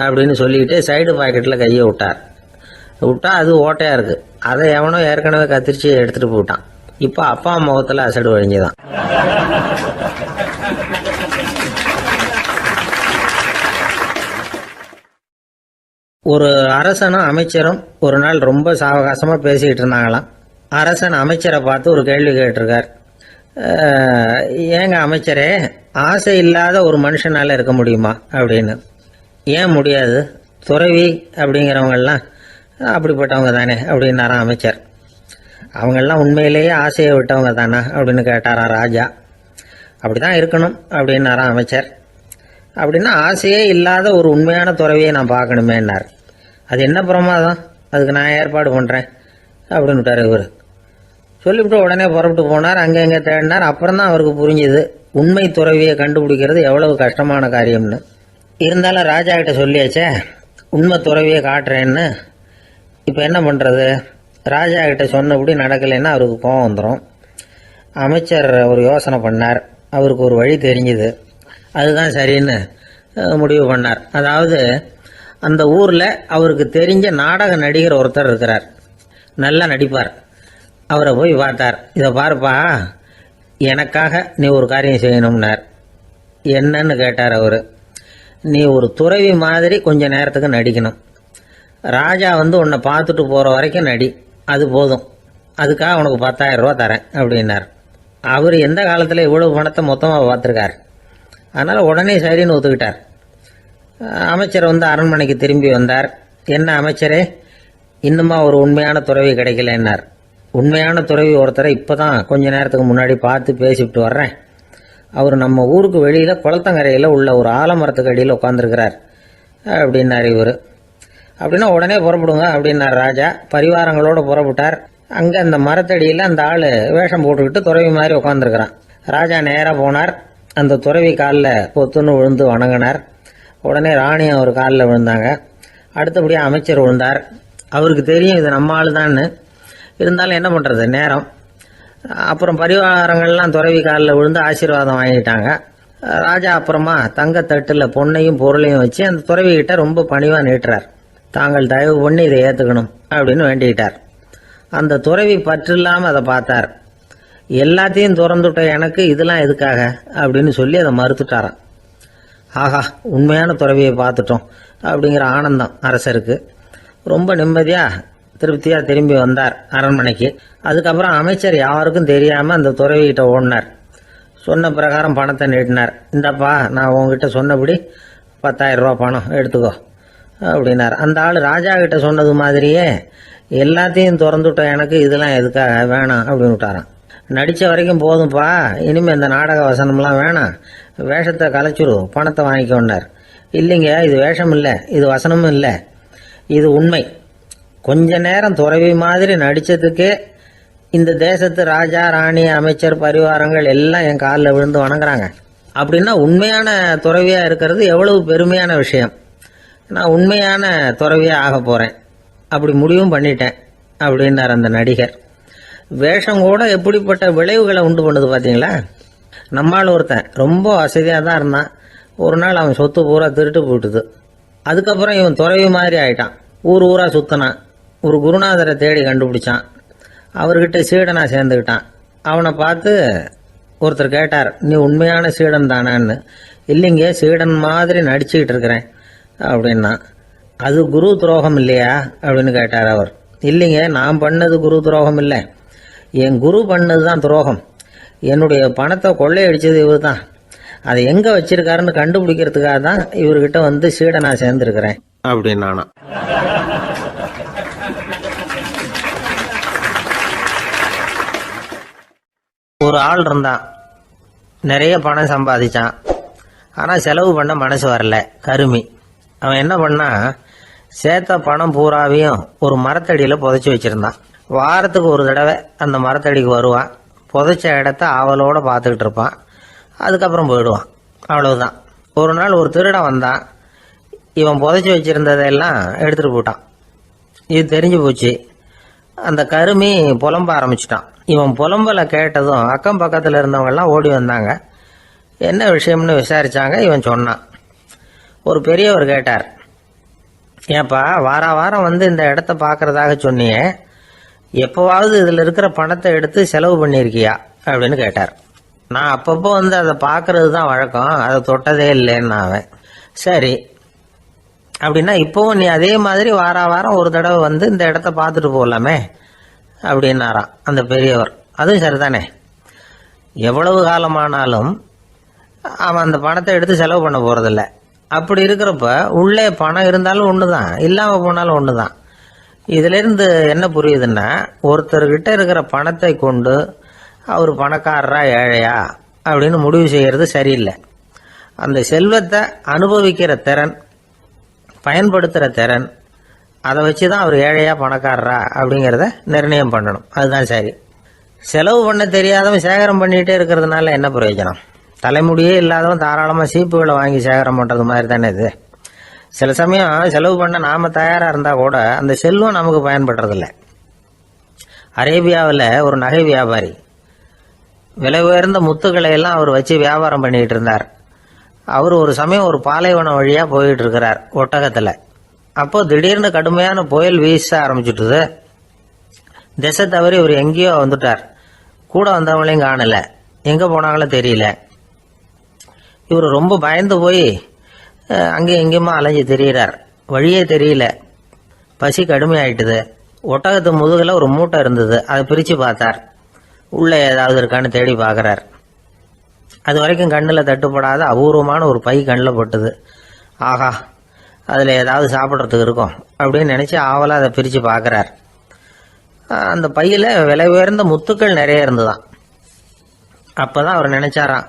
அப்படின்னு சொல்லிக்கிட்டு சைடு பாக்கெட்டில் கையை விட்டா அது ஓட்டையாக இருக்குது. அதை எவனோ ஏற்கனவே கத்திரிச்சு எடுத்துகிட்டு போட்டான். இப்போ அப்பா முகத்தில் அசடு வழிஞ்சுதான். ஒரு அரசனும் அமைச்சரும் ஒரு நாள் ரொம்ப சாவகாசமாக பேசிக்கிட்டு இருந்தாங்களாம். அரசன் அமைச்சரை பார்த்து ஒரு கேள்வி கேட்டிருக்கார். ஏங்க அமைச்சரே, ஆசை இல்லாத ஒரு மனுஷனால இருக்க முடியுமா அப்படின்னு. ஏன் முடியாது, துறவி அப்படிங்கிறவங்கெல்லாம் அப்படிப்பட்டவங்க தானே அப்படின்னாராம் அமைச்சர். அவங்கெல்லாம் உண்மையிலேயே ஆசையை விட்டவங்க தானா அப்படின்னு கேட்டாராம் ராஜா. அப்படி தான் இருக்கணும் அப்படின்னாராம் அமைச்சர். அப்படின்னா ஆசையே இல்லாத ஒரு உண்மையான துறவியை நான் பார்க்கணுமேன்னார். அது என்ன பிரமாதம், அதுக்கு நான் ஏற்பாடு பண்ணுறேன் அப்படின்னு விட்டார் இவர். சொல்லிவிட்டு உடனே புறப்பட்டு போனார். அங்கே எங்கே தேடினார். அப்புறம் தான் அவருக்கு புரிஞ்சுது உண்மை துறவியை கண்டுபிடிக்கிறது எவ்வளவு கஷ்டமான காரியம்னு. இருந்தாலும் ராஜா கிட்ட சொல்லியாச்சே, உண்மை துறவியை காட்டுறேன்னு. இப்போ என்ன பண்ணுறது? ராஜா கிட்ட சொன்னபடி நடக்கலைன்னா அவருக்கு கோபம் வந்துடும். அமைச்சர் ஒரு யோசனை பண்ணார். அவருக்கு ஒரு வழி தெரிஞ்சுது. அதுதான் சரின்னு முடிவு பண்ணார். அதாவது அந்த ஊரில் அவருக்கு தெரிஞ்ச நாடக நடிகர் ஒருத்தர் இருக்கிறார், நல்லா நடிப்பார். அவரை போய் பார்த்தார். இதை பாருப்பா, எனக்காக நீ ஒரு காரியம் செய்யணும்னார். என்னன்னு கேட்டார் அவர். நீ ஒரு துறவி மாதிரி கொஞ்ச நேரத்துக்கு நடிக்கணும். ராஜா உன்னை பார்த்துட்டு போகிற வரைக்கும் நடி, அது போதும். அதுக்காக உனக்கு 10,000 ரூபா தரேன் அப்படின்னார். அவர் எந்த காலத்தில் இவ்வளவு பணத்தை மொத்தமாக பார்த்துருக்கார். அதனால் உடனே சரின்னு ஒத்துக்கிட்டார். அமைச்சர் அரண்மனைக்கு திரும்பி வந்தார். என்ன அமைச்சரே, இன்னுமா ஒரு உண்மையான துறவி கிடைக்கலன்னார். உண்மையான துறவி ஒருத்தரை இப்போ தான் கொஞ்ச நேரத்துக்கு முன்னாடி பார்த்து பேசிவிட்டு வர்றேன். அவர் நம்ம ஊருக்கு வெளியில் குளத்தங்கரையில் உள்ள ஒரு ஆலமரத்துக்கு அடியில் உட்காந்துருக்கிறார் அப்படின்னார் இவர். அப்படின்னா உடனே புறப்படுங்க அப்படின்னார் ராஜா. பரிவாரங்களோடு புறப்பட்டார். அங்கே அந்த மரத்தடியில் அந்த ஆள் வேஷம் போட்டுக்கிட்டு துறவி மாதிரி உட்காந்துருக்கிறான். ராஜா நேராக போனார். அந்த துறவி காலில் பொத்துன்னு விழுந்து வணங்கினார். உடனே ராணி அவர் காலில் விழுந்தாங்க. அடுத்தபடியாக அமைச்சர் விழுந்தார். அவருக்கு தெரியும் இது நம்ம ஆள் தான்னு. இருந்தாலும் என்ன பண்ணுறது, நேரம். அப்புறம் பரிவாரங்கள்லாம் துறவி காலில் விழுந்து ஆசீர்வாதம் வாங்கிட்டாங்க. ராஜா அப்புறமா தங்கத்தட்டில் பொண்ணையும் பொருளையும் வச்சு அந்த துறவிகிட்ட ரொம்ப பணிவாக நீட்டுறார். தாங்கள் தயவு பண்ணி இதை ஏற்றுக்கணும் அப்படின்னு வேண்டிக்கிட்டார். அந்த துறவி பற்று இல்லாமல் அதை பார்த்தார். எல்லாத்தையும் திறந்துட்ட எனக்கு இதெல்லாம் எதுக்காக அப்படின்னு சொல்லி அதை மறுத்துட்டாராம். ஆஹா, உண்மையான துறவியை பார்த்துட்டோம் அப்படிங்கிற ஆனந்தம் அரசருக்கு. ரொம்ப நிம்மதியாக திருப்தியாக திரும்பி வந்தார் அரண்மனைக்கு. அதுக்கப்புறம் அமைச்சர் யாருக்கும் தெரியாமல் அந்த துறவிகிட்ட ஓடினார். சொன்ன பிரகாரம் பணத்தை நீட்டினார். இந்தப்பா, நான் உங்ககிட்ட சொன்னபடி 10,000 ரூபா பணம் எடுத்துக்கோ அப்படின்னார். அந்த ஆள் ராஜா கிட்ட சொன்னது மாதிரியே எல்லாத்தையும் திறந்துவிட்ட எனக்கு இதெல்லாம் எதுக்காக வேணாம் அப்படின்னு விட்டாரான். நடித்த வரைக்கும் போதும்ப்பா, இனிமேல் இந்த நாடக வசனம்லாம் வேணாம், வேஷத்தை கலைச்சிரு, பணத்தை வாங்கிக்கோன்னார். இல்லைங்க, இது வேஷம் இல்லை, இது வசனமும் இல்லை, இது உண்மை. கொஞ்ச நேரம் துறவி மாதிரி நடித்ததுக்கே இந்த தேசத்து ராஜா, ராணி, அமைச்சர், பரிவாரங்கள் எல்லாம் என் காலில் விழுந்து வணங்குறாங்க. அப்படின்னா உண்மையான துறவியாக இருக்கிறது எவ்வளவு பெருமையான விஷயம். நான் உண்மையான துறவியாக ஆக போகிறேன், அப்படி முடிவும் பண்ணிட்டேன் அப்படின்னார் அந்த நடிகர். வேஷம் கூட எப்படிப்பட்ட விளைவுகளை உண்டு பண்ணுது பார்த்தீங்களா. நம்மால் ஒருத்தன் ரொம்ப வசதியாக தான் இருந்தான். ஒரு நாள் அவன் சொத்து பூரா திருட்டு போட்டுது. அதுக்கப்புறம் இவன் துறவி மாதிரி ஆயிட்டான். ஊர் ஊராக சுற்றினான். ஒரு குருநாதரை தேடி கண்டுபிடிச்சான். அவர்கிட்ட சீடனாக சேர்ந்துக்கிட்டான். அவனை பார்த்து ஒருத்தர் கேட்டார், நீ உண்மையான சீடன் தானான்னு. இல்லைங்க, சீடன் மாதிரி நடிச்சுக்கிட்டு இருக்கிறேன் அப்படின்னா. அது குரு துரோகம் இல்லையா அப்படின்னு கேட்டார் அவர். இல்லைங்க, நான் பண்ணது குரு துரோகம் இல்லை, என் குரு பண்ணது தான் துரோகம். என்னுடைய பணத்தை கொள்ளையடிச்சது இவர் தான். அதை எங்கே வச்சிருக்காருன்னு கண்டுபிடிக்கிறதுக்காக தான் இவர்கிட்ட சீடனா சேர்ந்துருக்கிறேன் அப்படின்னானா. ஒரு ஆள் இருந்தான், நிறைய பணம் சம்பாதிச்சான். ஆனால் செலவு பண்ண மனசு வரல, கருமி. அவன் என்ன பண்ணா, சேர்த்த பணம் பூராவையும் ஒரு மரத்தடியில் புதைச்சி வச்சிருந்தான். வாரத்துக்கு ஒரு தடவை அந்த மரத்தடிக்கு வருவான். புதைச்ச இடத்த ஆவலோடு பார்த்துக்கிட்டு இருப்பான். அதுக்கப்புறம் போயிடுவான். அவ்வளவுதான். ஒரு நாள் ஒரு திருடன் வந்தான். இவன் புதைச்சி வச்சிருந்ததெல்லாம் எடுத்துட்டு போட்டான். இது தெரிஞ்சு போச்சு. அந்த கருமி புலம்ப ஆரம்பிச்சிட்டான். இவன் புலம்பலை கேட்டதும் அக்கம் பக்கத்தில் இருந்தவங்கெல்லாம் ஓடி வந்தாங்க. என்ன விஷயம்னு விசாரிச்சாங்க. இவன் சொன்னான். ஒரு பெரியவர் கேட்டார், ஏப்பா வாரம் வந்து இந்த இடத்த பார்க்கறதாக சொன்னியே, எப்போவாவது இதில் இருக்கிற பணத்தை எடுத்து செலவு பண்ணியிருக்கியா அப்படின்னு கேட்டார். நான் அப்பப்போ வந்து அதை பார்க்கறது தான் வழக்கம், அதை தொட்டதே இல்லைன்னு அவன். சரி அப்படின்னா இப்போவும் நீ அதே மாதிரி வாரம் ஒரு தடவை வந்து இந்த இடத்த பார்த்துட்டு போகலாமே அப்படின்னாராம் அந்த பெரியவர். அதுவும் சரிதானே, எவ்வளவு காலமானாலும் அவன் அந்த பணத்தை எடுத்து செலவு பண்ண போறதில்ல. அப்படி இருக்கிறப்ப உள்ளே பணம் இருந்தாலும் ஒன்று தான், இல்லாமல் போனாலும் ஒன்று தான். இதிலிருந்து என்ன புரியுதுன்னா, ஒருத்தர்கிட்ட இருக்கிற பணத்தை கொண்டு அவர் பணக்காரரா ஏழையா அப்படின்னு முடிவு செய்கிறது சரியில்லை. அந்த செல்வத்தை அனுபவிக்கிற திறன், பயன்படுத்துகிற திறன், அதை வச்சு தான் அவர் ஏழையா பணக்காரரா அப்படிங்கிறத நிர்ணயம் பண்ணணும். அதுதான் சரி. செலவு பண்ண தெரியாதவன் சேகரம் பண்ணிகிட்டே இருக்கிறதுனால என்ன பிரயோஜனம்? தலைமுடியே இல்லாதவன் தாராளமாக சீப்புகளை வாங்கி சேகரம் பண்ணுறது மாதிரி தானே இது. சில சமயம் செலவு பண்ண நாம் தயாராக இருந்தால் கூட அந்த செல்வம் நமக்கு பயன்படுறதில்ல. அரேபியாவில் ஒரு நகை வியாபாரி விலை உயர்ந்த முத்துக்களை எல்லாம் அவர் வச்சு வியாபாரம் பண்ணிகிட்டு இருந்தார். அவர் ஒரு சமயம் ஒரு பாலைவனம் வழியாக போயிட்டு இருக்கிறார் ஒட்டகத்தில். அப்போ திடீர்னு கடுமையான புயல் வீச ஆரம்பிச்சுட்டுது. திசை தவறி இவர் எங்கேயோ வந்துட்டார். கூட வந்தவங்களையும் காணலை, எங்கே போனாங்களோ தெரியல. இவர் ரொம்ப பயந்து போய் அங்கேயும் எங்கேயுமா அலைஞ்சு தெரிகிறார். வழியே தெரியல. பசி கடுமையாயிட்டுது. ஒட்டகத்து முதுகில் ஒரு மூட்டை இருந்தது. அதை பிரித்து பார்த்தார். உள்ளே ஏதாவது இருக்கான்னு தேடி பார்க்குறார். அது வரைக்கும் கண்ணில் தட்டுப்படாத அபூர்வமான ஒரு பை கண்ணில் பட்டுது. ஆஹா, அதில் ஏதாவது சாப்பிட்றதுக்கு இருக்கும் அப்படின்னு நினச்சி ஆவலாக அதை பிரித்து பார்க்குறார். அந்த பையில் விலை உயர்ந்த முத்துக்கள் நிறைய இருந்துதான். அப்போ தான் அவர் நினச்சாராம்,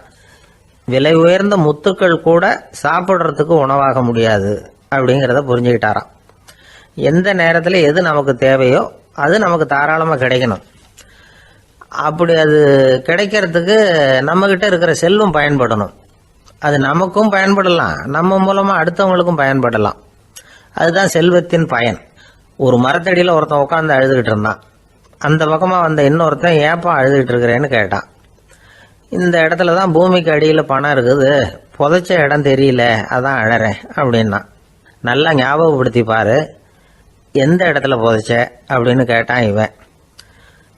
விலை உயர்ந்த முத்துக்கள் கூட சாப்பிட்றதுக்கு உணவாக முடியாது அப்படிங்கிறத புரிஞ்சுக்கிட்டாராம். எந்த நேரத்தில் எது நமக்கு தேவையோ அது நமக்கு தாராளமாக கிடைக்கணும். அப்படி அது கிடைக்கிறதுக்கு நம்மக்கிட்ட இருக்கிற செல்வம் பயன்படணும். அது நமக்கும் பயன்படலாம், நம்ம மூலமாக அடுத்தவங்களுக்கும் பயன்படலாம். அதுதான் செல்வத்தின் பயன். ஒரு மரத்தடியில் ஒருத்தன் உட்காந்து அழுதுகிட்டு இருந்தான். அந்த பக்கமாக வந்த இன்னொருத்தன் ஏப்பா அழுதுகிட்டு இருக்கிறேன்னு கேட்டான். இந்த இடத்துல தான் பூமிக்கு அடியில் பணம் இருக்குது, புதைச்ச இடம் தெரியல, அதான் அழறேன் அப்படின்னா. நல்லா ஞாபகப்படுத்தி பாரு, எந்த இடத்துல புதைச்ச அப்படின்னு கேட்டான் இவன்.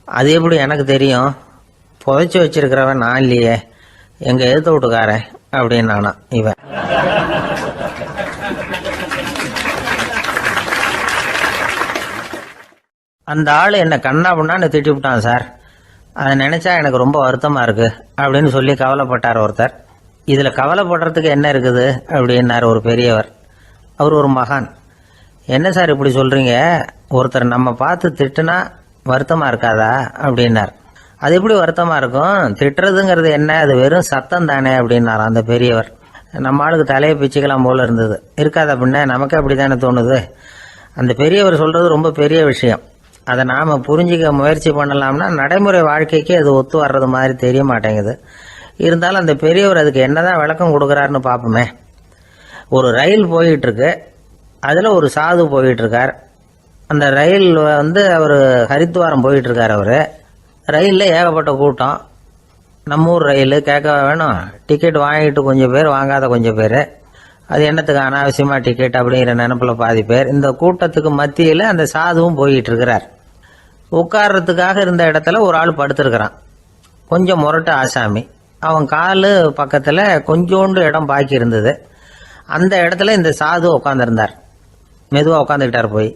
அது எப்படி எனக்கு தெரியும், புதைச்சி வச்சிருக்கிறவன் நான் இல்லையே, எங்க எதிர்த்து வீட்டுக்காரன் அப்படின்னானா இவன். அந்த ஆள் என்ன கண்ணா பண்ணான்னு திட்டி விட்டான் சார், அதை நினைச்சா எனக்கு ரொம்ப வருத்தமா இருக்கு அப்படின்னு சொல்லி கவலைப்பட்டார் ஒருத்தர். இதுல கவலைப்படுறதுக்கு என்ன இருக்குது அப்படின்னாரு ஒரு பெரியவர். அவர் ஒரு மகான். என்ன சார் இப்படி சொல்றீங்க, ஒருத்தர் நம்ம பார்த்து திட்டுனா வருத்தமா இருக்காதா அப்படின்னார். அது எப்படி வருத்தமா இருக்கும், திட்டுறதுங்கிறது என்ன, அது வெறும் சத்தம் தானே அப்படின்னார் அந்த பெரியவர். நம்ம ஆளுக்கு தலையை பிச்சுக்கலாம் போல இருந்தது. இருக்காது அப்படின்னா நமக்கு அப்படித்தானே தோணுது. அந்த பெரியவர் சொல்றது ரொம்ப பெரிய விஷயம். அதை நாம் புரிஞ்சிக்க முயற்சி பண்ணலாம்னா நடைமுறை வாழ்க்கைக்கு அது ஒத்து வர்றது மாதிரி தெரிய மாட்டேங்குது. இருந்தாலும் அந்த பெரியவர் அதுக்கு என்னதான் விளக்கம் கொடுக்குறாருன்னு பார்ப்போமே. ஒரு ரயில் போயிட்டு இருக்கு, அதில் ஒரு சாது போயிட்டு இருக்கார். அந்த ரயில் வந்து அவர் ஹரித்வாரம் போயிட்டு இருக்கார். அவர் ரயிலில் ஏகப்பட்ட கூட்டம். நம்ம ஊர் ரயில் கேட்க வேணும், டிக்கெட் வாங்கிட்டு கொஞ்சம் பேர், வாங்காத கொஞ்சம் பேர். அது என்னத்துக்கு அனாவசியமாக டிக்கெட் அப்படிங்கிற நினைப்பில் பாதி பேர். இந்த கூட்டத்துக்கு மத்தியில் அந்த சாதுவும் போயிட்டு இருக்கிறார். உட்கார்றதுக்காக இருந்த இடத்துல ஒரு ஆள் படுத்திருக்கிறான். கொஞ்சம் முரட்டு ஆசாமி. அவன் காலு பக்கத்தில் கொஞ்சோண்டு இடம் பாக்கி இருந்தது. அந்த இடத்துல இந்த சாது உட்காந்துருந்தார். மெதுவாக உட்காந்துக்கிட்டார் போய்.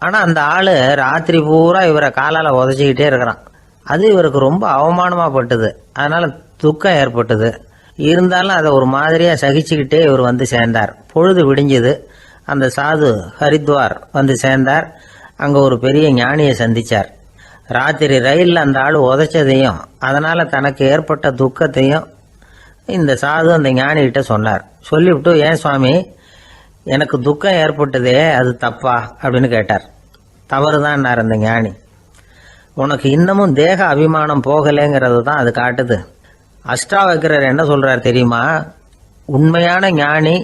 ஆனால் அந்த ஆள் ராத்திரி பூரா இவரை காலால் உதச்சிக்கிட்டே இருக்கிறான். அது இவருக்கு ரொம்ப அவமானமாக பட்டுது. அதனால் துக்கம் ஏற்பட்டது. இருந்தாலும் அதை ஒரு மாதிரியாக சகிச்சுக்கிட்டே இவர் வந்து சேர்ந்தார். பொழுது விடிஞ்சது. அந்த சாது ஹரித்வார் வந்து சேர்ந்தார். அங்கே ஒரு பெரிய ஞானியை சந்திச்சார். ராத்திரி ரயிலில் அந்த ஆள் உதைச்சதையும் அதனால் தனக்கு ஏற்பட்ட துக்கத்தையும் இந்த சாது அந்த ஞானிகிட்ட சொன்னார். சொல்லிவிட்டு, ஏன் சுவாமி, எனக்கு துக்கம் ஏற்பட்டதே அது தப்பா அப்படின்னு கேட்டார். தவறுதான்னார் அந்த ஞானி. உனக்கு இன்னமும் தேக அபிமானம் போகலைங்கிறது தான் அது காட்டுது. அஷ்டாவக்கிரர் என்ன சொல்றார் தெரியுமா, உண்மையான ஞானி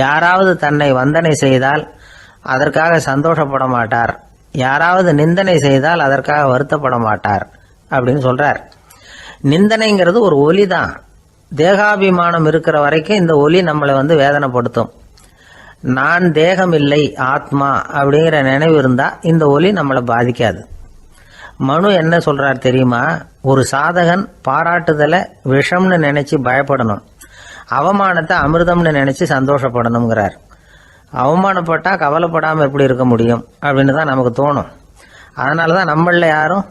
யாராவது தன்னை வந்தனை செய்தால் அதற்காக சந்தோஷப்பட மாட்டார், யாராவது நிந்தனை செய்தால் அதற்காக வருத்தப்பட மாட்டார் அப்படின்னு சொல்றார். நிந்தனைங்கிறது ஒரு ஒலி தான். தேகாபிமானம் இருக்கிற வரைக்கும் இந்த ஒலி நம்மளை வேதனைப்படுத்தும். நான் தேகம் இல்லை ஆத்மா அப்படிங்கிற நினைவு இருந்தா இந்த ஒலி நம்மளை பாதிக்காது. மனு என்ன சொல்றார் தெரியுமா? ஒரு சாதகன் பாராட்டுதலை விஷம்னு நினைச்சு பயப்படணும், அவமானத்தை அமிர்தம்னு நினைச்சு சந்தோஷப்படணுங்கிறார். அவமானப்பட்டா கவலைப்படாம எப்படி இருக்க முடியும் அப்படின்னு தான் நமக்கு தோணும். அதனாலதான் நம்மள யாரும்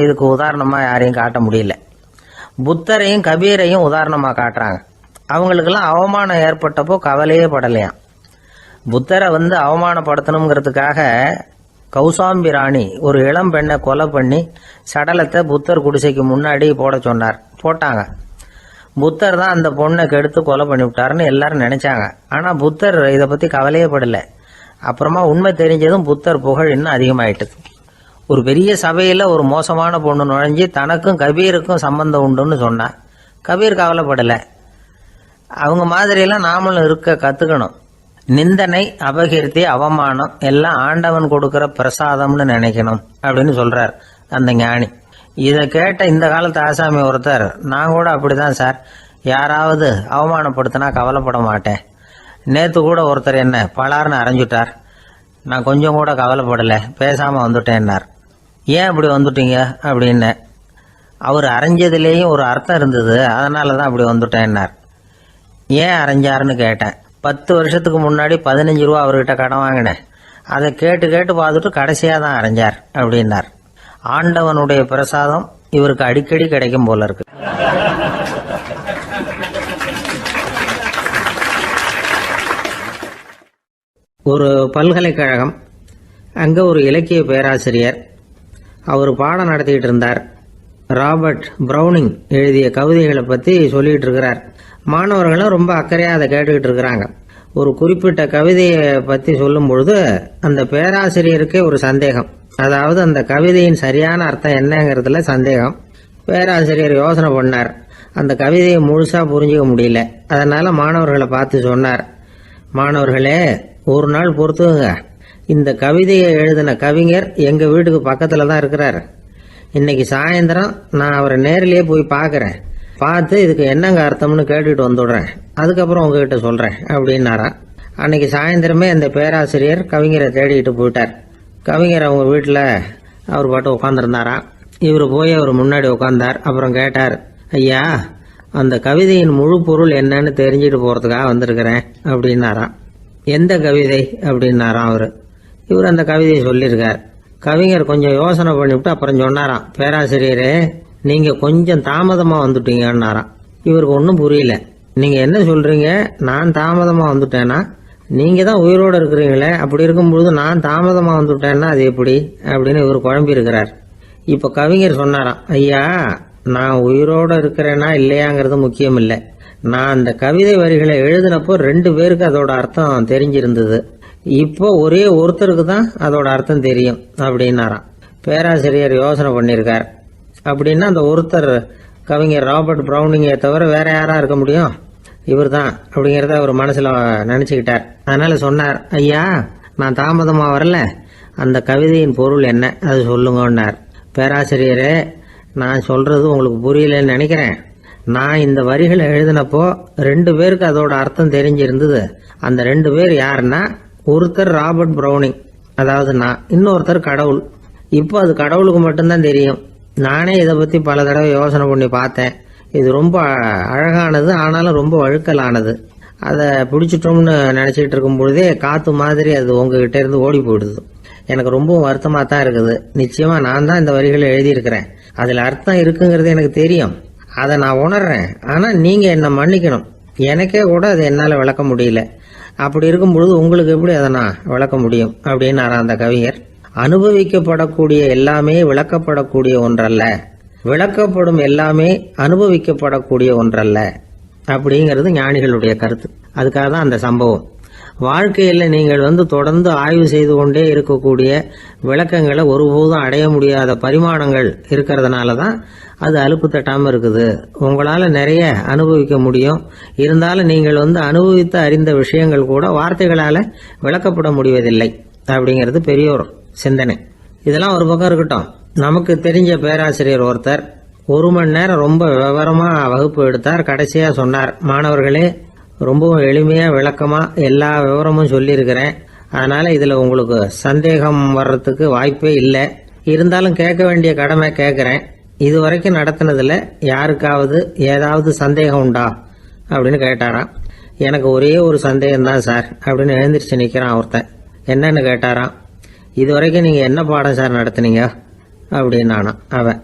இதுக்கு உதாரணமா யாரையும் காட்ட முடியல. புத்தரையும் கபீரையும் உதாரணமா காட்டுறாங்க. அவங்களுக்கெல்லாம் அவமானம் ஏற்பட்டப்போ கவலையே படலையாம். புத்தரை அவமானப்படுத்தணுங்கிறதுக்காக கௌசாம்பி ராணி ஒரு இளம் பெண்ணை கொலை பண்ணி சடலத்தை புத்தர் குடிசைக்கு முன்னாடி போட சொன்னார். போட்டாங்க. புத்தர் தான் அந்த பொண்ணை கெடுத்து கொலை பண்ணி விட்டாருன்னு எல்லாரும் நினைச்சாங்க. ஆனா புத்தர் இதை பத்தி கவலையே படல. அப்புறமா உண்மை தெரிஞ்சதும் புத்தர் புகழ் இன்னும் அதிகமாயிட்டது. ஒரு பெரிய சபையில ஒரு மோசமான பொண்ணு நுழைஞ்சு தனக்கும் கபீருக்கும் சம்பந்தம் உண்டுன்னு சொன்னா கபீர் கவலைப்படல. அவங்க மாதிரியெல்லாம் நாமளும் இருக்க கத்துக்கணும். நிந்தனை, அபகீர்த்தி, அவமானம் எல்லாம் ஆண்டவன் கொடுக்கிற பிரசாதம்னு நினைக்கணும் அப்படின்னு சொல்றார் அந்த ஞானி. இதை கேட்ட இந்த காலத்து ஆசாமி ஒருத்தர், நான் கூட அப்படிதான் சார், யாராவது அவமானப்படுத்தினா கவலைப்பட மாட்டேன். நேத்து கூட ஒருத்தர் என்ன பலார்னு அரைஞ்சுட்டார், நான் கொஞ்சம் கூட கவலைப்படல, பேசாம வந்துட்டேன்னார். ஏன் அப்படி வந்துட்டீங்க அப்படின்னு. அவர் அரைஞ்சதுலேயும் ஒரு அர்த்தம் இருந்தது, அதனாலதான் அப்படி வந்துட்டேன்னார். ஏன் அரைஞ்சாருன்னு கேட்டேன். 10 வருஷத்துக்கு முன்னாடி 15 ரூபா அவர்கிட்ட கடன் வாங்கினேன், அதை கேட்டு கேட்டு பார்த்துட்டு கடைசியா தான் அரைஞ்சார் அப்படின்னார். ஆண்டவனுடைய பிரசாதம் இவருக்கு அடிக்கடி கிடைக்கும் போல இருக்கு. ஒரு பல்கலைக்கழகம், அங்க ஒரு இலக்கிய பேராசிரியர், அவர் பாடம் நடத்திட்டு இருந்தார். ராபர்ட் பிரவுனிங் எழுதிய கவிதைகளை பத்தி சொல்லிட்டு இருக்கிறார். மாணவர்களும் ரொம்ப அக்கறையா அதை கேட்டுக்கிட்டு இருக்கிறாங்க. ஒரு குறிப்பிட்ட கவிதையை பத்தி சொல்லும் பொழுது அந்த பேராசிரியருக்கே ஒரு சந்தேகம். அதாவது அந்த கவிதையின் சரியான அர்த்தம் என்னங்கிறதுல சந்தேகம். பேராசிரியர் யோசனை பண்ணார். அந்த கவிதையை முழுசா புரிஞ்சுக்க முடியல. அதனால மாணவர்களை பார்த்து சொன்னார், மாணவர்களே, ஒரு நாள் பொறுத்துங்க, இந்த கவிதையை எழுதின கவிஞர் எங்க வீட்டுக்கு பக்கத்துல தான் இருக்கிறாரு. இன்னைக்கு சாயந்தரம் நான் அவரை நேரிலேயே போய் பார்க்கறேன், பார்த்து இதுக்கு என்னங்க அர்த்தம்னு கேட்டுட்டு வந்துடுறேன், அதுக்கப்புறம் உங்ககிட்ட சொல்றேன் அப்படின்னாராம். அன்னைக்கு சாயந்தரமே அந்த பேராசிரியர் கவிஞரை தேடிட்டு போயிட்டார். கவிஞர் அவங்க வீட்டுல அவர் பாட்டு உட்காந்துருந்தாராம். இவர் போய் அவர் முன்னாடி உட்கார்ந்தார். அப்புறம் கேட்டார், ஐயா, அந்த கவிதையின் முழு பொருள் என்னன்னு தெரிஞ்சுட்டு போறதுக்காக வந்திருக்கிறேன் அப்படின்னாராம். எந்த கவிதை அப்படின்னாராம் அவரு. இவர் அந்த கவிதையை சொல்லியிருக்கார். கவிஞர் கொஞ்சம் யோசனை பண்ணிவிட்டு அப்புறம் சொன்னாராம், பேராசிரியரே, நீங்க கொஞ்சம் தாமதமா வந்துட்டீங்கன்னாராம். இவருக்கு ஒன்றும் புரியல. நீங்க என்ன சொல்றீங்க? நான் தாமதமா வந்துட்டேன்னா? நீங்க தான் உயிரோட இருக்கிறீங்களே, அப்படி இருக்கும்பொழுது நான் தாமதமா வந்துட்டேன்னா அது எப்படி அப்படின்னு இவர் குழம்பி இருக்கிறார். இப்ப கவிஞர் சொன்னாராம், ஐயா, நான் உயிரோட இருக்கிறேன்னா இல்லையாங்கிறது முக்கியம் இல்லை. நான் அந்த கவிதை வரிகளை எழுதினப்போ 2 பேருக்கு அதோட அர்த்தம் தெரிஞ்சிருந்தது. இப்போ ஒரே ஒருத்தருக்கு தான் அதோட அர்த்தம் தெரியும் அப்படின்னாராம். பேராசிரியர் யோசனை பண்ணியிருக்கார். அப்படின்னா அந்த ஒருத்தர் கவிஞர் ராபர்ட் பிரவுனிங்கை தவிர வேற யாரா இருக்க முடியும்? இவர் தான் அப்படிங்கிறத அவர் மனசுல நினைச்சுக்கிட்டார். அதனால சொன்னார், ஐயா, நான் தாமதமா வரல, அந்த கவிதையின் பொருள் என்ன அது சொல்லுங்கன்னார். பேராசிரியரே, நான் சொல்றது உங்களுக்கு புரியலன்னு நினைக்கிறேன். நான் இந்த வரிகளை எழுதினப்போ 2 பேருக்கு அதோட அர்த்தம் தெரிஞ்சிருந்தது. அந்த 2 பேர் யாருன்னா, ஒருத்தர் ராபர்ட் பிரவுனிங், அதாவது நான், இன்னொருத்தர் கடவுள். இப்போ அது கடவுளுக்கு மட்டும்தான் தெரியும். நானே இதை பத்தி பல தடவை யோசனை பண்ணி பார்த்தேன். இது ரொம்ப அழகானது, ஆனாலும் ரொம்ப வழுக்கலானது. அதை பிடிச்சிட்டோம்னு நினைச்சிட்டு இருக்கும் பொழுதே காத்து மாதிரி அது உங்ககிட்ட இருந்து ஓடி போயிடுது. எனக்கு ரொம்பவும் வருத்தமா தான் இருக்குது. நிச்சயமா நான் தான் இந்த வரிகளை எழுதியிருக்கிறேன். அதுல அர்த்தம் இருக்குங்கிறது எனக்கு தெரியும், அதை நான் உணர்றேன். ஆனா நீங்க என்ன மன்னிக்கணும், எனக்கே கூட அதை என்னால விளக்க முடியல. அப்படி இருக்கும் பொழுது உங்களுக்கு எப்படி அதை நான் விளக்க முடியும் அப்படின்னாரா அந்த கவிஞர். அனுபவிக்கப்படக்கூடிய எல்லாமே விளக்கப்படக்கூடிய ஒன்றல்ல, விளக்கப்படும் எல்லாமே அனுபவிக்கப்படக்கூடிய ஒன்றல்ல அப்படிங்கிறது ஞானிகளுடைய கருத்து. அதுக்காக தான் அந்த சம்பவம். வாழ்க்கையில் நீங்கள் தொடர்ந்து ஆய்வு செய்து கொண்டே இருக்கக்கூடிய விளக்கங்களை ஒருபோதும் அடைய முடியாத பரிமாணங்கள் இருக்கிறதுனால தான் அது அலுப்பு தட்டாமல் இருக்குது. உங்களால் நிறைய அனுபவிக்க முடியும். இருந்தாலும் நீங்கள் அனுபவித்து அறிந்த விஷயங்கள் கூட வார்த்தைகளால் விளக்கப்பட முடிவதில்லை அப்படிங்கிறது பெரிய ஒரு சிந்தனை. இதெல்லாம் ஒரு பக்கம் இருக்கட்டும். நமக்கு தெரிஞ்ச பேராசிரியர் ஒருத்தர் 1 மணி நேரம் ரொம்ப விவரமாக வகுப்பு எடுத்தார். கடைசியாக சொன்னார், மாணவர்களே, ரொம்பவும் எளிமையாக விளக்கமாக எல்லா விவரமும் சொல்லியிருக்கிறேன். அதனால் இதில் உங்களுக்கு சந்தேகம் வர்றதுக்கு வாய்ப்பே இல்லை. இருந்தாலும் கேட்க வேண்டிய கடமை கேட்குறேன். இது வரைக்கும் நடத்தினதில் யாருக்காவது ஏதாவது சந்தேகம் உண்டா அப்படின்னு கேட்டாராம். எனக்கு ஒரே ஒரு சந்தேகம்தான் சார் அப்படின்னு எழுந்திரிச்சு நிற்கிறான் ஒருத்தன். என்னன்னு கேட்டாராம். இது வரைக்கும் நீங்கள் என்ன பாடம் சார் நடத்துனீங்க அப்படின்னானா அவன்.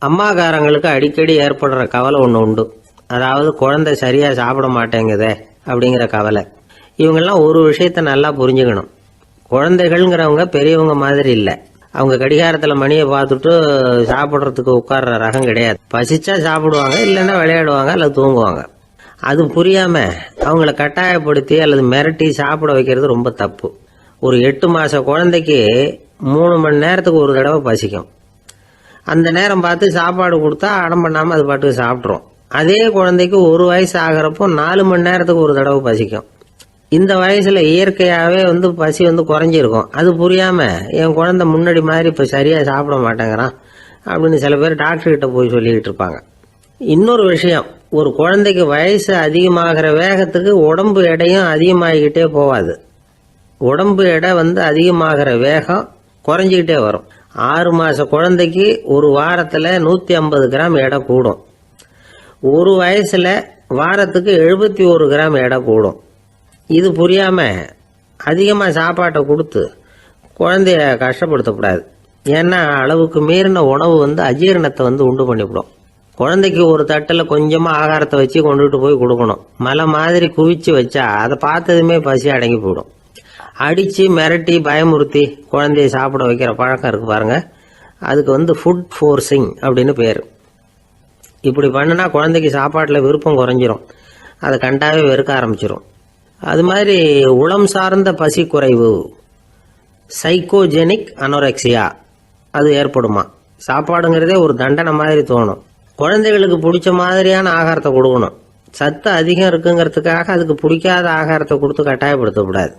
அம்மாக்காரங்களுக்கு அடிக்கடி ஏற்படுற கவலை ஒன்று உண்டு. அதாவது குழந்தை சரியாக சாப்பிட மாட்டேங்குதே அப்படிங்கிற கவலை. இவங்கெல்லாம் ஒரு விஷயத்த நல்லா புரிஞ்சுக்கணும். குழந்தைகள்ங்கிறவங்க பெரியவங்க மாதிரி இல்லை. அவங்க கடிகாரத்தில் மணியை பார்த்துட்டு சாப்பிட்றதுக்கு உட்கார்ற ரகம் கிடையாது. பசிச்சா சாப்பிடுவாங்க, இல்லைன்னா விளையாடுவாங்க அல்லது தூங்குவாங்க. அது புரியாமல் அவங்கள கட்டாயப்படுத்தி அல்லது மிரட்டி சாப்பிட வைக்கிறது ரொம்ப தப்பு. ஒரு 8 மாத குழந்தைக்கு 3 மணி நேரத்துக்கு ஒரு தடவை பசிக்கும். அந்த நேரம் பார்த்து சாப்பாடு கொடுத்தா அடம் பண்ணாமல் அது பாட்டுக்கு சாப்பிட்றோம். அதே குழந்தைக்கு 1 வயசு ஆகிறப்போ 4 மணி நேரத்துக்கு ஒரு தடவை பசிக்கும். இந்த வயசுல இயற்கையாகவே பசி குறைஞ்சிருக்கும். அது புரியாமல் என் குழந்தை முன்னாடி மாதிரி இப்போ சரியாக சாப்பிட மாட்டேங்கிறான் அப்படின்னு சில பேர் டாக்டர்கிட்ட போய் சொல்லிக்கிட்டு இருப்பாங்க. இன்னொரு விஷயம், ஒரு குழந்தைக்கு வயசு அதிகமாகிற வேகத்துக்கு உடம்பு எடையும் அதிகமாகிக்கிட்டே போகாது. உடம்பு எடை அதிகமாகிற வேகம் குறைஞ்சிக்கிட்டே வரும். 6 மாத குழந்தைக்கு ஒரு வாரத்தில் 150 கிராம் எடை கூடும். ஒரு வயசில் வாரத்துக்கு 71 கிராம் எடை கூடும். இது புரியாமல் அதிகமாக சாப்பாட்டை கொடுத்து குழந்தைய கஷ்டப்படுத்தக்கூடாது. ஏன்னா அளவுக்கு மீறின உணவு அஜீரணத்தை உண்டு பண்ணிவிடும். குழந்தைக்கு ஒரு தட்டில் கொஞ்சமாக ஆகாரத்தை வச்சு கொண்டுட்டு போய் கொடுக்கணும். மலை மாதிரி குவிச்சு வச்சா அதை பார்த்ததுமே பசி அடங்கி போயிடும். அடித்து மிரட்டி பயமுறுத்தி குழந்தைய சாப்பிட வைக்கிற பழக்கம் இருக்குது பாருங்க. அதுக்கு ஃபுட் ஃபோர்ஸிங் அப்படின்னு பேர். இப்படி பண்ணினா குழந்தைக்கு சாப்பாட்டில் விருப்பம் குறைஞ்சிரும். அதை கண்டாவே வெறுக்க ஆரம்பிச்சிடும். அது மாதிரி உளம் சார்ந்த பசி குறைவு, சைக்கோஜெனிக் அனோரெக்சியா, அது ஏற்படுமா. சாப்பாடுங்கிறதே ஒரு தண்டனை மாதிரி தோணும். குழந்தைகளுக்கு பிடிச்ச மாதிரியான ஆகாரத்தை கொடுக்கணும். சத்து அதிகம் இருக்குங்கிறதுக்காக அதுக்கு பிடிக்காத ஆகாரத்தை கொடுத்து கட்டாயப்படுத்தக்கூடாது.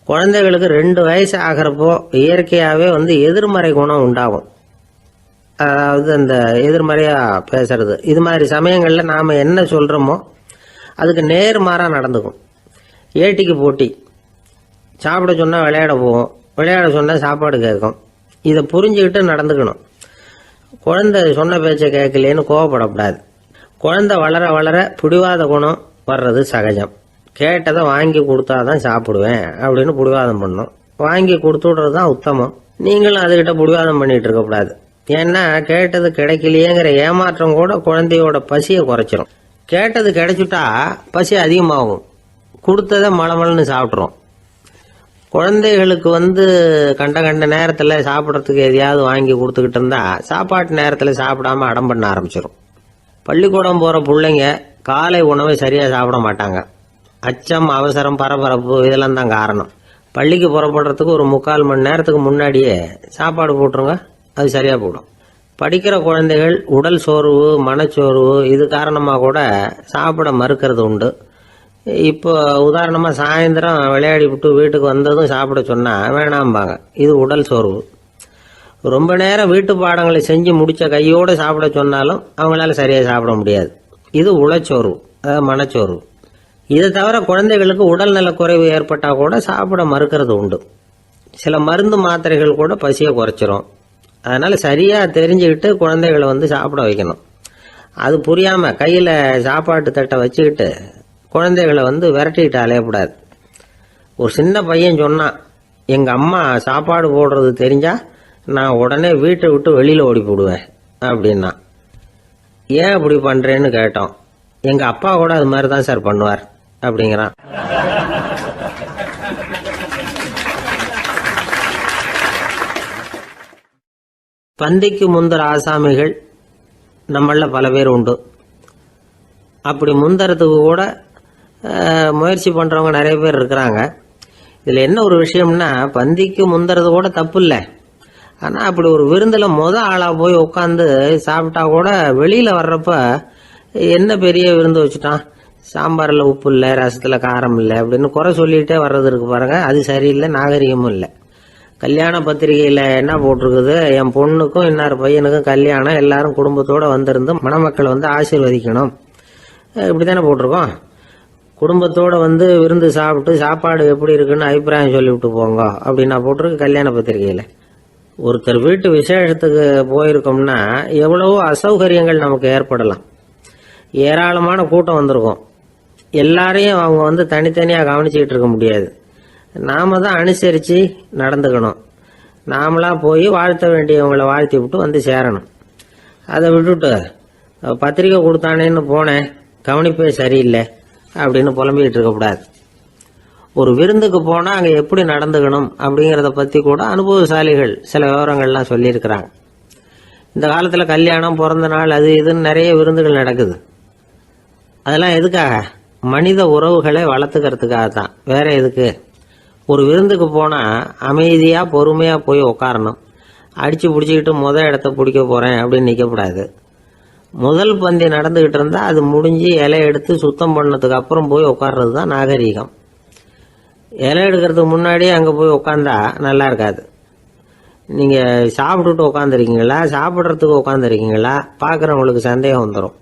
குழந்தைகளுக்கு 2 வயசு ஆகிறப்போ இயற்கையாகவே எதிர்மறை குணம் உண்டாகும். அதாவது அந்த எதிர்மறையாக பேசுறது. இது மாதிரி சமயங்களில் நாம் என்ன சொல்கிறோமோ அதுக்கு நேர்மாறாக நடந்துக்கும். ஏட்டிக்கு போட்டி. சாப்பிட சொன்னால் விளையாட போகும், விளையாட சொன்னால் சாப்பாடு கேட்கும். இதை புரிஞ்சுக்கிட்டு நடந்துக்கணும். குழந்தை சொன்ன பேச்சை கேட்கலேன்னு கோவப்படக்கூடாது. குழந்தை வளர வளர பிடிவாத குணம் வர்றது சகஜம். கேட்டதை வாங்கி கொடுத்தாதான் சாப்பிடுவேன் அப்படின்னு பிடிவாதம் பண்ணும். வாங்கி கொடுத்து விடுறது தான் உத்தமம். நீங்களும் அதுகிட்ட பிடிவாதம் பண்ணிட்டு இருக்கக்கூடாது. ஏன்னா கேட்டது கிடைக்கலையேங்கிற ஏமாற்றம் கூட குழந்தையோட பசியை குறைச்சிரும். கேட்டது கிடைச்சிட்டா பசி அதிகமாகும். கொடுத்ததை மளமளன்னு சாப்பிட்றோம். குழந்தைகளுக்கு கண்ட நேரத்தில் சாப்பிட்றதுக்கு எதையாவது வாங்கி கொடுத்துக்கிட்டு இருந்தா சாப்பாட்டு நேரத்தில் சாப்பிடாம அடம் பண்ண ஆரம்பிச்சிடும். பள்ளிக்கூடம் போகிற பிள்ளைங்க காலை உணவை சரியாக சாப்பிட மாட்டாங்க. அச்சம், அவசரம், பரபரப்பு இதெல்லாம் தான் காரணம். பள்ளிக்கு புறப்படுறதுக்கு ஒரு 3/4 மணி நேரத்துக்கு முன்னாடியே சாப்பாடு போட்டுருங்க, அது சரியாக போடும். படிக்கிற குழந்தைகள் உடல் சோர்வு, மனச்சோர்வு இது காரணமாக கூட சாப்பிட மறுக்கிறது உண்டு. இப்போ உதாரணமாக சாயந்தரம் விளையாடி விட்டு வீட்டுக்கு வந்ததும் சாப்பிட சொன்னால் வேணாம்பாங்க. இது உடல் சோர்வு. ரொம்ப நேரம் வீட்டு பாடங்களை செஞ்சு முடித்த கையோடு சாப்பிட சொன்னாலும் அவங்களால சரியாக சாப்பிட முடியாது. இது உளச்சோர்வு, அதாவது மனச்சோர்வு. இதை தவிர குழந்தைகளுக்கு உடல் நலக்குறைவு ஏற்பட்டால் கூட சாப்பிட மறுக்கிறது உண்டு. சில மருந்து மாத்திரைகள் கூட பசியை குறைச்சிரும். அதனால் சரியாக தெரிஞ்சுக்கிட்டு குழந்தைகளை சாப்பிட வைக்கணும். அது புரியாமல் கையில் சாப்பாட்டு தட்டை வச்சுக்கிட்டு குழந்தைகளை விரட்டிக்கிட்டு அலையக்கூடாது. ஒரு சின்ன பையன் சொன்னான், எங்கள் அம்மா சாப்பாடு போடுறது தெரிஞ்சால் நான் உடனே வீட்டை விட்டு வெளியில் ஓடி போடுவேன் அப்படின்னா. ஏன் அப்படி பண்ணுறேன்னு கேட்டோம். எங்கள் அப்பா கூட அது மாதிரி தான் சார் பண்ணுவார் அப்படிங்கிறான். பந்திக்கு முந்தர ஆசாமிகள் நம்மள பல பேர் உண்டு. அப்படி முந்தறதுக்கு கூட முயற்சி பண்ணுறவங்க நிறைய பேர் இருக்கிறாங்க. இதில் என்ன ஒரு விஷயம்னா, பந்திக்கு முந்துறது கூட தப்பு இல்லை. ஆனால் அப்படி ஒரு விருந்தில் ஆளாக போய் உட்காந்து சாப்பிட்டா கூட வெளியில் வர்றப்ப என்ன பெரிய விருந்து வச்சுட்டான், சாம்பாரில் உப்பு இல்லை, ரசத்தில் காரம் இல்லை அப்படின்னு குறை சொல்லிகிட்டே வர்றது இருக்கு பாருங்க, அது சரியில்லை, நாகரிகமும் இல்லை. கல்யாண பத்திரிகையில் என்ன போட்டிருக்குது, என் பொண்ணுக்கும் இன்னார் பையனுக்கும் கல்யாணம், எல்லாரும் குடும்பத்தோடு வந்திருந்து மணமக்கள் ஆசீர்வதிக்கணும், இப்படி தானே போட்டிருக்கோம். குடும்பத்தோடு விருந்து சாப்பிட்டு சாப்பாடு எப்படி இருக்குன்னு அபிப்பிராயம் சொல்லிவிட்டு போங்க அப்படின்னா போட்டிருக்கு கல்யாண பத்திரிகையில். ஒருத்தர் வீட்டு விசேஷத்துக்கு போயிருக்கோம்னா எவ்வளவோ அசௌகரியங்கள் நமக்கு ஏற்படலாம். ஏராளமான கூட்டம் வந்திருக்கும். எல்லாரையும் அவங்க தனித்தனியாக கவனிச்சுக்கிட்டு இருக்க முடியாது. நாம தான் அனுசரித்து நடந்துக்கணும். நாமளா போய் வாழ்த்த வேண்டியவங்களை வாழ்த்தி விட்டு சேரணும். அதை விட்டுட்டு பத்திரிக்கை கொடுத்தானேன்னு போனேன், கவனிப்பே சரியில்லை அப்படின்னு புலம்பிக்கிட்டு இருக்கக்கூடாது. ஒரு விருந்துக்கு போனால் அங்கே எப்படி நடந்துக்கணும் அப்படிங்கிறத பற்றி கூட அனுபவசாலிகள் சில விவரங்கள்லாம் சொல்லியிருக்கிறாங்க. இந்த காலத்தில் கல்யாணம், பிறந்த நாள், அது இதுன்னு நிறைய விருந்துகள் நடக்குது. அதெல்லாம் எதுக்காக? மனித உறவுகளை வளர்த்துக்கிறதுக்காக தான், வேற எதுக்கு? ஒரு விருந்துக்கு போனால் அமைதியாக பொறுமையாக போய் உட்காரணும். அடித்து பிடிச்சிக்கிட்டு இடத்த பிடிக்க போகிறேன் அப்படின்னு நிற்கக்கூடாது. முதல் பந்தி நடந்துக்கிட்டு இருந்தால் அது முடிஞ்சு இலை எடுத்து சுத்தம் பண்ணதுக்கு அப்புறம் போய் உட்கார்றது தான் நாகரீகம். இலை எடுக்கிறதுக்கு முன்னாடியே அங்கே போய் உட்காந்தா நல்லா இருக்காது. நீங்கள் சாப்பிட்டுட்டு உட்காந்துருக்கீங்களா, சாப்பிட்றதுக்கு உட்காந்துருக்கீங்களா, பார்க்குறவங்களுக்கு சந்தேகம் வந்துடும்.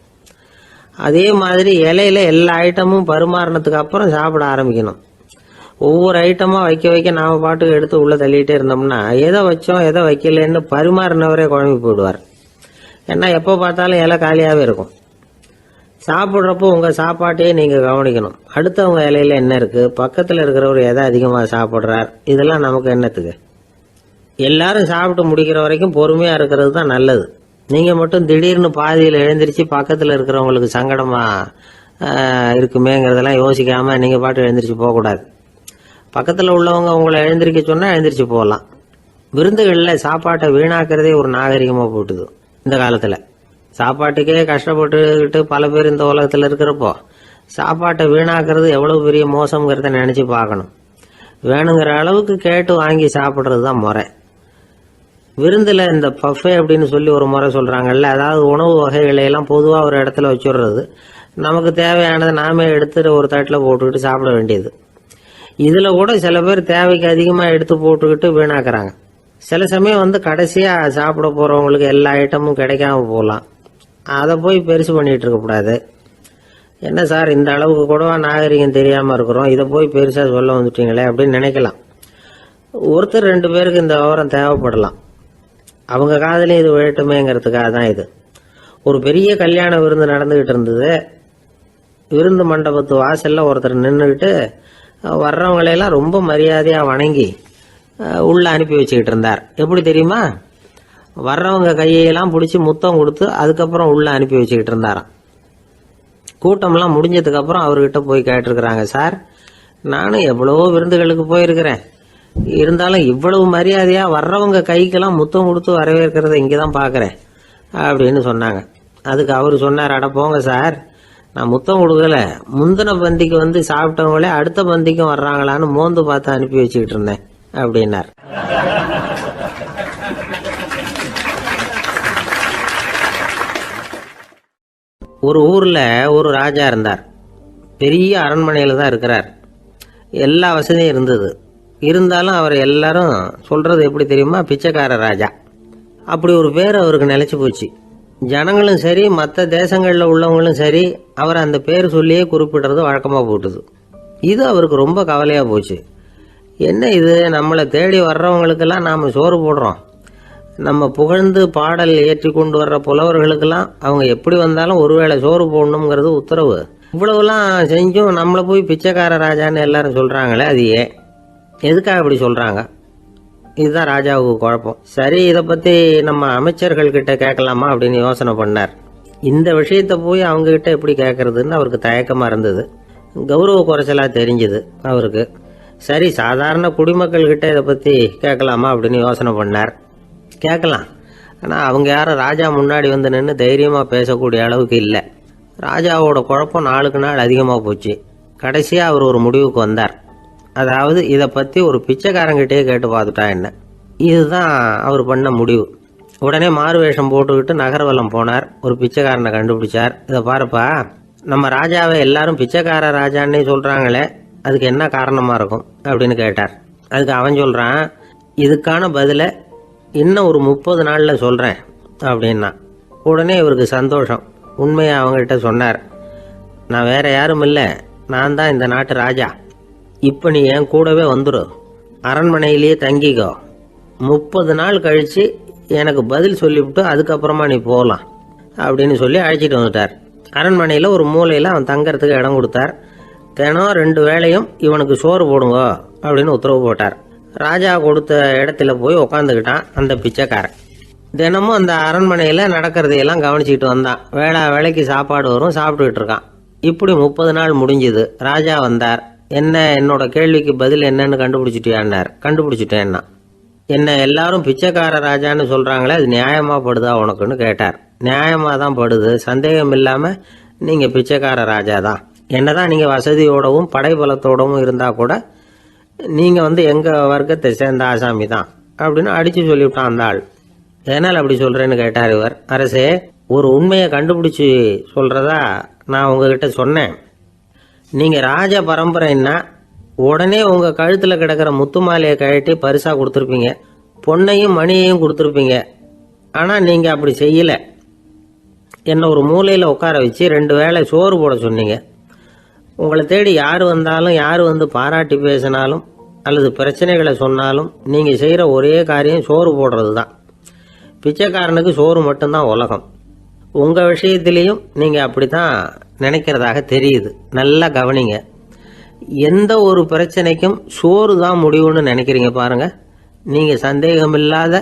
அதே மாதிரி இலையில எல்லா ஐட்டமும் பரிமாறினதுக்கு அப்புறம் சாப்பிட ஆரம்பிக்கணும். ஒவ்வொரு ஐட்டமாக வைக்க வைக்க நாம் பாட்டுக்கு எடுத்து உள்ளே தள்ளிகிட்டே இருந்தோம்னா எதை வச்சோம் எதை வைக்கலன்னு பரிமாறினவரே குழம்பி போயிடுவார். ஏன்னா எப்போ பார்த்தாலும் இலை காலியாகவே இருக்கும். சாப்பிட்றப்போ உங்கள் சாப்பாட்டையே நீங்கள் கவனிக்கணும். அடுத்தவங்க இலையில என்ன இருக்குது, பக்கத்தில் இருக்கிறவர் எதை அதிகமாக சாப்பிட்றார், இதெல்லாம் நமக்கு என்னத்துக்கு? எல்லாரும் சாப்பிட்டு முடிக்கிற வரைக்கும் பொறுமையாக இருக்கிறது தான் நல்லது. நீங்கள் மட்டும் திடீர்னு பாதியில் எழுந்திரிச்சு பக்கத்தில் இருக்கிறவங்களுக்கு சங்கடமாக இருக்குமேங்கிறதெல்லாம் யோசிக்காமல் நீங்கள் பாட்டு எழுந்திரிச்சு போகக்கூடாது. பக்கத்தில் உள்ளவங்க உங்களை எழுந்திரிக்க சொன்னால் எழுந்திரிச்சு போகலாம். விருந்துகளில் சாப்பாட்டை வீணாக்கிறதே ஒரு நாகரிகமாக போட்டுது இந்த காலத்தில். சாப்பாட்டுக்கே கஷ்டப்பட்டுக்கிட்டு பல பேர் இந்த உலகத்தில் இருக்கிறப்போ சாப்பாட்டை வீணாக்கிறது எவ்வளவு பெரிய மோசங்கிறத நினச்சி பார்க்கணும். வேணுங்கிற அளவுக்கு கேட்டு வாங்கி சாப்பிட்றது தான் முறை. விருந்தில் இந்த பஃபே அப்படின்னு சொல்லி ஒரு முறை சொல்கிறாங்கல்ல, அதாவது உணவு வகைகளையெல்லாம் பொதுவாக ஒரு இடத்துல வச்சுடுறது, நமக்கு தேவையானதை நாமே எடுத்துட்டு ஒரு தட்டில் போட்டுக்கிட்டு சாப்பிட வேண்டியது. இதில் கூட சில பேர் தேவைக்கு அதிகமாக எடுத்து போட்டுக்கிட்டு வீணாக்குறாங்க. சில சமயம் கடைசியாக சாப்பிட போகிறவங்களுக்கு எல்லா ஐட்டமும் கிடைக்காம போகலாம். அதை போய் பெருசு பண்ணிகிட்டு இருக்கக்கூடாது. என்ன சார் இந்த அளவுக்கு கூடவா நாகரிகம் தெரியாமல் இருக்கிறோம், இதை போய் பெருசாக சொல்ல வந்துட்டீங்களே அப்படின்னு நினைக்கலாம். ஒருத்தர் 2 பேருக்கு இந்த விவரம் தேவைப்படலாம். அவங்க காதலையும் இது விழட்டுமேங்கிறதுக்காக தான் இது. ஒரு பெரிய கல்யாண விருந்து நடந்துக்கிட்டு இருந்தது. விருந்து மண்டபத்து வாசலில் ஒருத்தர் நின்றுக்கிட்டு வர்றவங்களையெல்லாம் ரொம்ப மரியாதையாக வணங்கி உள்ளே அனுப்பி வச்சுக்கிட்டு இருந்தார். எப்படி தெரியுமா? வர்றவங்க கையெல்லாம் பிடிச்சி முத்தம் கொடுத்து அதுக்கப்புறம் உள்ளே அனுப்பி வச்சுக்கிட்டு இருந்தாராம். கூட்டம்லாம் முடிஞ்சதுக்கப்புறம் அவர்கிட்ட போய் கேட்டிருக்கிறாங்க, சார் நானும் எவ்வளவோ விருந்துகளுக்கு போயிருக்கிறேன், இருந்தாலும் இவ்வளவு மரியாதையாக வர்றவங்க கைக்கெல்லாம் முத்தம் கொடுத்து வரவேற்கிறத இங்கே தான் பார்க்குறேன் அப்படின்னு சொன்னாங்க. அதுக்கு அவர் சொன்னார், அட போங்க சார், நான் முத்தம் கொடுக்கல, முந்தின பந்திக்கு சாப்பிட்டவங்களே அடுத்த பந்திக்கும் வர்றாங்களான்னு மோந்து பார்த்து அனுப்பி வச்சுக்கிட்டு இருந்தேன் அப்படின்னார். ஒரு ஊரில் ஒரு ராஜா இருந்தார். பெரிய அரண்மனையில் தான் இருக்கிறார். எல்லா வசதியும் இருந்தது. இருந்தாலும் அவர் எல்லாரும் சொல்கிறது எப்படி தெரியுமா? பிச்சைக்கார ராஜா. அப்படி ஒரு பேர் அவருக்கு நிலைச்சி போச்சு. ஜனங்களும் சரி மற்ற தேசங்களில் உள்ளவங்களும் சரி அவர் அந்த பேர் சொல்லியே குறிப்பிடுறது வழக்கமாக போட்டுது. இது அவருக்கு ரொம்ப கவலையாக போச்சு. என்ன இது, நம்மளை தேடி வர்றவங்களுக்கெல்லாம் நாம் சோறு போடுறோம், நம்ம புகழ்ந்து பாடல் ஏற்றி கொண்டு வர்ற புலவர்களுக்கெல்லாம் அவங்க எப்படி வந்தாலும் ஒருவேளை சோறு போடணுங்கிறது உத்தரவு. இவ்வளவுலாம் செஞ்சும் நம்மளை போய் பிச்சைக்கார ராஜான்னு எல்லாரும் சொல்கிறாங்களே, அது எதுக்காக அப்படி சொல்கிறாங்க? இதுதான் ராஜாவுக்கு குழப்பம். சரி, இதை பற்றி நம்ம அமைச்சர்கள்கிட்ட கேட்கலாமா அப்படின்னு யோசனை பண்ணார். இந்த விஷயத்தை போய் அவங்ககிட்ட எப்படி கேட்கறதுன்னு அவருக்கு தயக்கமாக இருந்தது. கௌரவ குறைச்சலாக தெரிஞ்சுது அவருக்கு. சரி, சாதாரண குடிமக்கள்கிட்ட இதை பற்றி கேட்கலாமா அப்படின்னு யோசனை பண்ணார். கேட்கலாம், ஆனால் அவங்க யாரும் ராஜா முன்னாடி வந்து நின்று தைரியமாக பேசக்கூடிய அளவுக்கு இல்லை. ராஜாவோட குழப்பம் நாளுக்கு நாள் அதிகமாக போச்சு. கடைசியாக அவர் ஒரு முடிவுக்கு வந்தார். அதாவது இதை பற்றி ஒரு பிச்சைக்காரங்கிட்டே கேட்டு பார்த்துட்டா என்ன. இதுதான் அவர் பண்ண முடிவு. உடனே மாறு வேஷம் போட்டுக்கிட்டு நகர்வலம் போனார். ஒரு பிச்சைக்காரனை கண்டுபிடிச்சார். இதை பாருப்பா, நம்ம ராஜாவை எல்லாரும் பிச்சைக்கார ராஜான்னே சொல்கிறாங்களே, அதுக்கு என்ன காரணமாக இருக்கும் அப்படின்னு கேட்டார். அதுக்கு அவன் சொல்கிறான், இதுக்கான பதிலை இன்னும் ஒரு 30 நாளில் சொல்கிறேன் அப்படின்னா. உடனே இவருக்கு சந்தோஷம். உண்மையை அவங்ககிட்ட சொன்னார். நான் வேற யாரும் இல்லை, நான் தான் இந்த நாட்டு ராஜா. இப்போ நீ என் கூடவே வந்துடு, அரண்மனையிலேயே தங்கிக்கோ. 30 நாள் கழித்து எனக்கு பதில் சொல்லிவிட்டு அதுக்கப்புறமா நீ போகலாம் அப்படின்னு சொல்லி அழைச்சிட்டு வந்துட்டார். அரண்மனையில் ஒரு மூலையில் அவன் தங்கறதுக்கு இடம் கொடுத்தார். தினம் 2 வேளையும் இவனுக்கு சோறு போடுங்க அப்படின்னு உத்தரவு போட்டார். ராஜா கொடுத்த இடத்துல போய் உக்காந்துக்கிட்டான் அந்த பிச்சைக்காரன். தினமும் அந்த அரண்மனையில் நடக்கிறதையெல்லாம் கவனிச்சிக்கிட்டு வந்தான். வேளைக்கு சாப்பாடு வரும், சாப்பிட்டுக்கிட்டு இருக்கான். இப்படி 30 நாள் முடிஞ்சுது. ராஜா வந்தார். என்ன, என்னோட கேள்விக்கு பதில் என்னன்னு கண்டுபிடிச்சிட்டியான்னார். கண்டுபிடிச்சிட்டேன்னா. என்ன எல்லாரும் பிச்சைக்கார ராஜான்னு சொல்கிறாங்களே, அது நியாயமாக படுதா உனக்குன்னு கேட்டார். நியாயமாக தான் படுது, சந்தேகம் இல்லாமல் நீங்கள் பிச்சைக்கார ராஜா தான். என்னதான் நீங்கள் வசதியோடவும் படைபலத்தோடவும் இருந்தால் கூட நீங்கள் எங்கள் வர்க்கத்தை சேர்ந்த ஆசாமி தான் அப்படின்னு அடித்து சொல்லிவிட்டான் அந்த ஆள். எதனால் அப்படி சொல்கிறேன்னு கேட்டார் இவர். அரசே, ஒரு உண்மையை கண்டுபிடிச்சி சொல்கிறதா நான் உங்ககிட்ட சொன்னேன். நீங்கள் ராஜ பரம்பரைன்னா உடனே உங்கள் கழுத்தில் கிடக்கிற முத்து மாலையை கழட்டி பரிசாக கொடுத்துருப்பீங்க, பொண்ணையும் மணியையும் கொடுத்துருப்பீங்க. ஆனால் நீங்கள் அப்படி செய்யலை. என்னை ஒரு மூலையில் உட்கார வச்சு 2 வேளை சோறு போட சொன்னீங்க. உங்களை தேடி யார் வந்தாலும், யார் பாராட்டி பேசினாலும் அல்லது பிரச்சனைகளை சொன்னாலும் நீங்கள் செய்கிற ஒரே காரியம் சோறு போடுறது தான். பிச்சைக்காரனுக்கு சோறு மட்டும்தான் உலகம். உங்கள் விஷயத்திலையும் நீங்கள் அப்படி தான் நினைக்கிறதாக தெரியுது. நல்லா கவனிங்க. எந்த ஒரு பிரச்சனைக்கும் சோறு தான் முடிவுன்னு நினைக்கிறீங்க பாருங்கள். நீங்கள் சந்தேகமில்லாத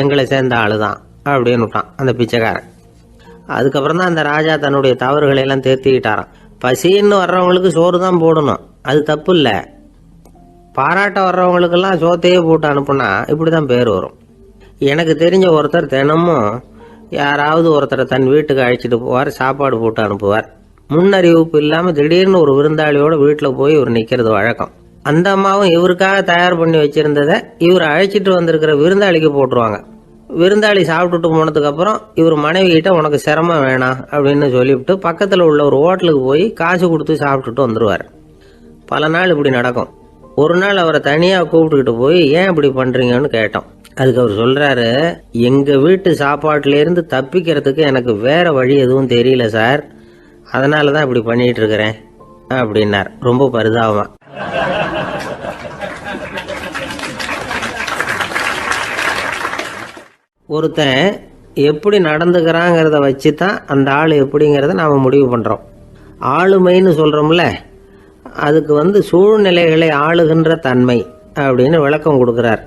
எங்களை சேர்ந்த ஆளு தான் அப்படின்னு விட்டான் அந்த பிச்சைக்காரன். அதுக்கப்புறம் தான் அந்த ராஜா தன்னுடைய தவறுகளை எல்லாம் தேர்த்திக்கிட்டாராம். பசின்னு வர்றவங்களுக்கு சோறு தான் போடணும், அது தப்பு இல்லை. பாராட்ட வர்றவங்களுக்கெல்லாம் சோத்தையே போட்டு அனுப்புனா இப்படி தான் பேர் வரும். எனக்கு தெரிஞ்ச ஒருத்தர் தினமும் யாராவது ஒருத்தரை தன் வீட்டுக்கு அழைச்சிட்டு போவார், சாப்பாடு போட்டு அனுப்புவார். முன்னறிவிப்பு இல்லாமல் திடீர்னு ஒரு விருந்தாளியோட வீட்டில் போய் இவர் நிற்கிறது வழக்கம். அந்த அம்மாவும் இவருக்காக தயார் பண்ணி வச்சிருந்ததை இவர் அழைச்சிட்டு வந்திருக்கிற விருந்தாளிக்கு போட்டுருவாங்க. விருந்தாளி சாப்பிட்டுட்டு போனதுக்கப்புறம் இவர் மனைவி கிட்ட உனக்கு சிரமம் வேணாம் அப்படின்னு சொல்லிவிட்டு பக்கத்தில் உள்ள ஒரு ஹோட்டலுக்கு போய் காசு கொடுத்து சாப்பிட்டுட்டு வந்துடுவார். பல நாள் இப்படி நடக்கும். ஒரு நாள் அவரை தனியாக கூப்பிட்டுக்கிட்டு போய் ஏன் இப்படி பண்ணுறீங்கன்னு கேட்டோம். அதுக்கு அவர் சொல்கிறாரு, எங்கள் வீட்டு சாப்பாட்டிலேருந்து தப்பிக்கிறதுக்கு எனக்கு வேற வழி எதுவும் தெரியல சார், அதனால தான் இப்படி பண்ணிகிட்டு இருக்கிறேன் அப்படின்னார் ரொம்ப பரிதாபமாக. ஒருத்தன் எப்படி நடந்துக்கிறாங்கிறத வச்சு தான் அந்த ஆள் எப்படிங்கிறத நாம் முடிவு பண்ணுறோம். ஆளுமைன்னு சொல்கிறோம்ல, அதுக்கு சூழ்நிலைகளை ஆளுகின்ற தன்மை அப்படின்னு விளக்கம் கொடுக்குறார்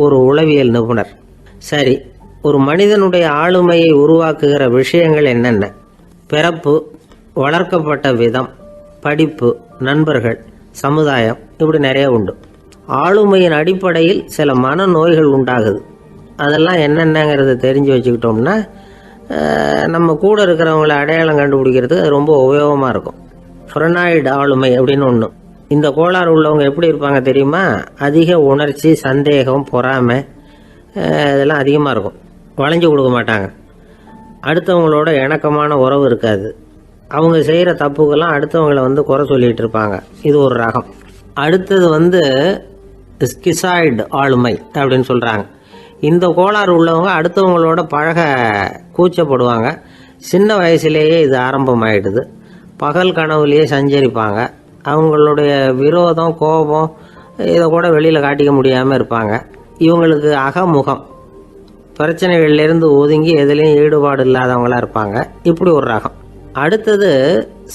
ஒரு உளவியல் நிபுணர். சரி, ஒரு மனிதனுடைய ஆளுமையை உருவாக்குகிற விஷயங்கள் என்னென்ன? பிறப்பு, வளர்க்கப்பட்ட விதம், படிப்பு, நண்பர்கள், சமுதாயம், இப்படி நிறைய உண்டு. ஆளுமையின் அடிப்படையில் சில மனநோய்கள் உண்டாகுது. அதெல்லாம் என்னென்னங்கிறத தெரிஞ்சு வச்சுக்கிட்டோம்னா நம்ம கூட இருக்கிறவங்கள அடையாளம் கண்டுபிடிக்கிறதுக்கு அது ரொம்ப உபயோகமாக இருக்கும். ஃப்ரெனாய்டு ஆளுமை அப்படின்னு ஒன்று. இந்த கோளாறு உள்ளவங்க எப்படி இருப்பாங்க தெரியுமா? அதிக உணர்ச்சி, சந்தேகம், பொறாமை இதெல்லாம் அதிகமாக இருக்கும். வளைஞ்சு கொடுக்க மாட்டாங்க. அடுத்தவங்களோட இணக்கமான உறவு இருக்காது. அவங்க செய்கிற தப்புக்கெல்லாம் அடுத்தவங்களை குறை சொல்லிகிட்டு இருப்பாங்க. இது ஒரு ரகம். அடுத்தது ஸ்கிசாய்டு ஆளுமை அப்படின்னு சொல்கிறாங்க. இந்த கோளாறு உள்ளவங்க அடுத்தவங்களோட பழக கூச்சப்படுவாங்க. சின்ன வயசுலேயே இது ஆரம்பமாயிடுது. பகல் கனவுலேயே சஞ்சரிப்பாங்க. அவங்களுடைய விரோதம், கோபம் இதை கூட வெளியில் காட்டிக்க முடியாமல் இருப்பாங்க. இவங்களுக்கு அகமுகம், பிரச்சனைகள்லேருந்து ஒதுங்கி எதுலேயும் ஈடுபாடு இல்லாதவங்களாக இருப்பாங்க. இப்படி ஒரு ரகம். அடுத்தது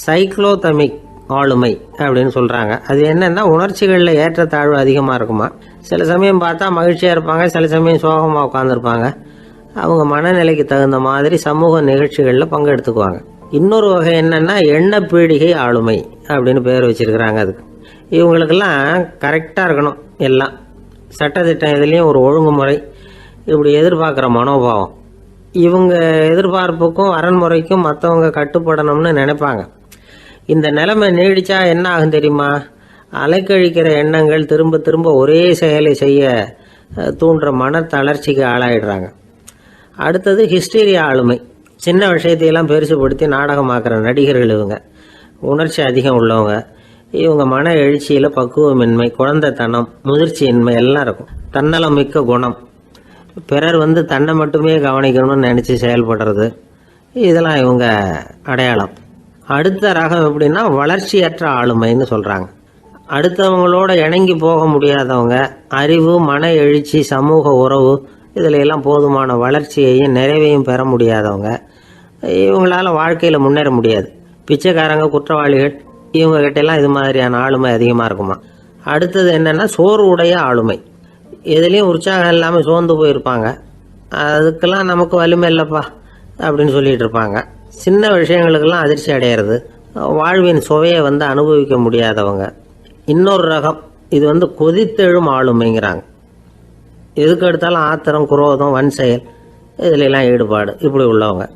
சைக்ளோதமிக் ஆளுமை அப்படின்னு சொல்கிறாங்க. அது என்னென்னா உணர்ச்சிகளில் ஏற்றத்தாழ்வு அதிகமாக இருக்குமா. சில சமயம் பார்த்தா மகிழ்ச்சியாக இருப்பாங்க, சில சமயம் சோகமாக உட்காந்துருப்பாங்க. அவங்க மனநிலைக்கு தகுந்த மாதிரி சமூக நிகழ்ச்சிகளில் பங்கெடுத்துக்குவாங்க. இன்னொரு வகை என்னென்னா எண்ணப்பீடிகை ஆளுமை அப்படின்னு பேர் வச்சிருக்கிறாங்க. அதுக்கு இவங்களுக்கெல்லாம் கரெக்டாக இருக்கணும், எல்லாம் சட்டத்திட்டம், இதுலேயும் ஒரு ஒழுங்குமுறை, இப்படி எதிர்பார்க்குற மனோபாவம். இவங்க எதிர்பார்ப்புக்கும் அரண்முறைக்கும் மற்றவங்க கட்டுப்படணும்னு நினைப்பாங்க. இந்த நிலைமை நீடிச்சா என்ன ஆகும் தெரியுமா? அலைக்கழிக்கிற எண்ணங்கள் திரும்ப திரும்ப ஒரே செயலை செய்ய தூண்டுற மன தளர்ச்சிக்கு ஆளாயிடுறாங்க. அடுத்தது ஹிஸ்டீரியா ஆளுமை. சின்ன விஷயத்தையெல்லாம் பெருசுபடுத்தி நாடகமாக்குற நடிகர்கள் இவங்க. உணர்ச்சி அதிகம் உள்ளவங்க. இவங்க மன எழுச்சியில் பக்குவமின்மை, குழந்தைத்தனம், முதிர்ச்சியின்மை எல்லாம் இருக்கும். தன்னலம் மிக்க குணம். பிறர் தன்னை மட்டுமே கவனிக்கணும்னு நினச்சி செயல்படுறது, இதெல்லாம் இவங்க அடையாளம். அடுத்த ரகம் எப்படின்னா வளர்ச்சியற்ற ஆளுமைன்னு சொல்கிறாங்க. அடுத்தவங்களோட இணங்கி போக முடியாதவங்க, அறிவு, மன எழுச்சி, சமூக உறவு இதில் எல்லாம் போதுமான வளர்ச்சியையும் நிறைவையும் பெற முடியாதவங்க. இவங்களால வாழ்க்கையில் முன்னேற முடியாது. பிச்சைக்காரங்க, குற்றவாளிகள் இவங்ககிட்டெல்லாம் இது மாதிரியான ஆளுமை அதிகமாக இருக்குமா. அடுத்தது என்னென்னா சோர்வுடைய ஆளுமை. எதுலேயும் உற்சாகம் இல்லாமல் சோர்ந்து போயிருப்பாங்க. அதுக்கெல்லாம் நமக்கு வலிமை இல்லைப்பா அப்படின்னு சொல்லிட்டு இருப்பாங்க. சின்ன விஷயங்களுக்கெல்லாம் அதிர்ச்சி அடையிறது, வாழ்வின் சுவையை அனுபவிக்க முடியாதவங்க. இன்னொரு ரகம் இது கொதித்தெழும் ஆளுமைங்கிறாங்க. எதுக்கு எடுத்தாலும் ஆத்திரம், குரோதம், வன் செயல் இதிலெல்லாம் ஈடுபாடு இப்படி உள்ளவங்க.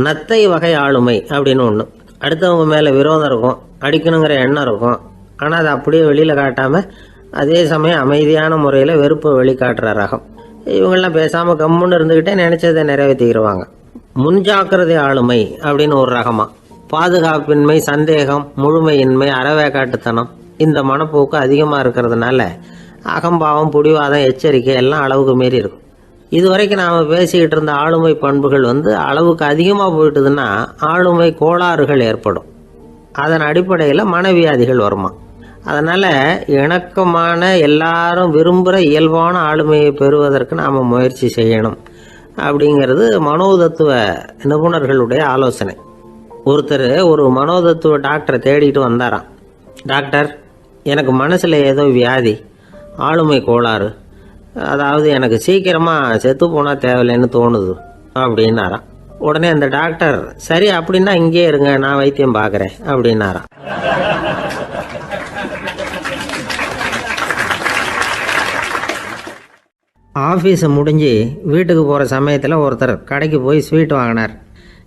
நத்தை வகை ஆளுமை அப்படின்னு ஒன்று. அடுத்தவங்க மேலே விரோதம் இருக்கும், அடிக்கணுங்கிற எண்ணம் இருக்கும். ஆனால் அதை அப்படியே வெளியில் காட்டாமல் அதே சமயம் அமைதியான முறையில் வெறுப்பை வெளிக்காட்டுற ரகம். இவங்கெல்லாம் பேசாமல் கம்முன்னு இருந்துக்கிட்டே நினச்சதை நிறைவேற்றிக்கிடுவாங்க. முன்ஜாக்கிரதை ஆளுமை அப்படின்னு ஒரு ரகமா. பாதுகாப்பின்மை, சந்தேகம், முழுமையின்மை, அறவேக்காட்டுத்தனம் இந்த மனப்போக்கு அதிகமாக இருக்கிறதுனால அகம்பாவம், புடிவாதம், எச்சரிக்கை எல்லாம் அளவுக்கு மீறி இருக்கும். இதுவரைக்கும் நாம் பேசிக்கிட்டு இருந்த ஆளுமை பண்புகள் அளவுக்கு அதிகமாக போயிட்டுதுன்னா ஆளுமை கோளாறுகள் ஏற்படும். அதன் அடிப்படையில் மனவியாதிகள் வருமா. அதனால் இணக்கமான, எல்லாரும் விரும்புகிற இயல்பான ஆளுமையை பெறுவதற்கு நாம் முயற்சி செய்யணும் அப்படிங்கிறது மனோதத்துவ நிபுணர்களுடைய ஆலோசனை. ஒருத்தர் ஒரு மனோதத்துவ டாக்டரை தேடிட்டு வந்தாராம். டாக்டர், எனக்கு மனசில் ஏதோ வியாதி, ஆளுமை கோளாறு, அதாவது எனக்கு சீக்கிரமாக செத்து போனால் தேவையில்லைன்னு தோணுது அப்படின்னாராம். உடனே அந்த டாக்டர், சரி அப்படின்னா இங்கே இருங்க, நான் வைத்தியம் பார்க்குறேன் அப்படின்னாராம். ஆஃபீஸை முடிஞ்சு வீட்டுக்கு போகிற சமயத்தில் ஒருத்தர் கடைக்கு போய் ஸ்வீட் வாங்கினார்.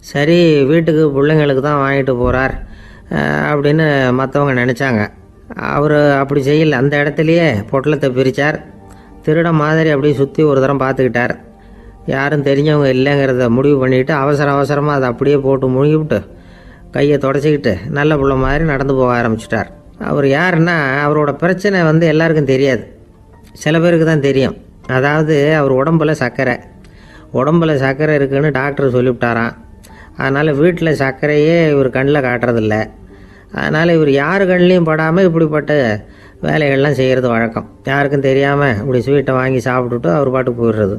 சரி, வீட்டுக்கு பிள்ளைங்களுக்கு தான் வாங்கிட்டு போகிறார் அப்படின்னு மற்றவங்க நினச்சாங்க. அவர் அப்படி செய்யல. அந்த இடத்துலையே பொட்டலத்தை பிரித்தார். திருட மாதிரி அப்படியே சுற்றி ஒரு தரம் பார்த்துக்கிட்டார். யாரும் தெரிஞ்சவங்க இல்லைங்கிறத முடிவு பண்ணிவிட்டு அவசரமாக அதை அப்படியே போட்டு முழுகிவிட்டு கையை தொடச்சிக்கிட்டு நல்ல பிள்ளை மாதிரி நடந்து போக ஆரம்பிச்சிட்டார். அவர் யாருன்னா, அவரோட பிரச்சனை எல்லாருக்கும் தெரியாது, சில பேருக்கு தான் தெரியும். அதாவது அவர் உடம்பில் சர்க்கரை இருக்குதுன்னு டாக்டர் சொல்லிவிட்டாராம். அதனால் வீட்டில் சர்க்கரையே இவர் கண்ணில் காட்டுறதில்ல. அதனால் இவர் யார் கண்ணிலையும் படாமல் இப்படிப்பட்ட வேலைகள்லாம் செய்கிறது வழக்கம். யாருக்கும் தெரியாமல் இப்படி ஸ்வீட்டை வாங்கி சாப்பிட்டுட்டு அவர் பாட்டுக்கு போயிடுறது.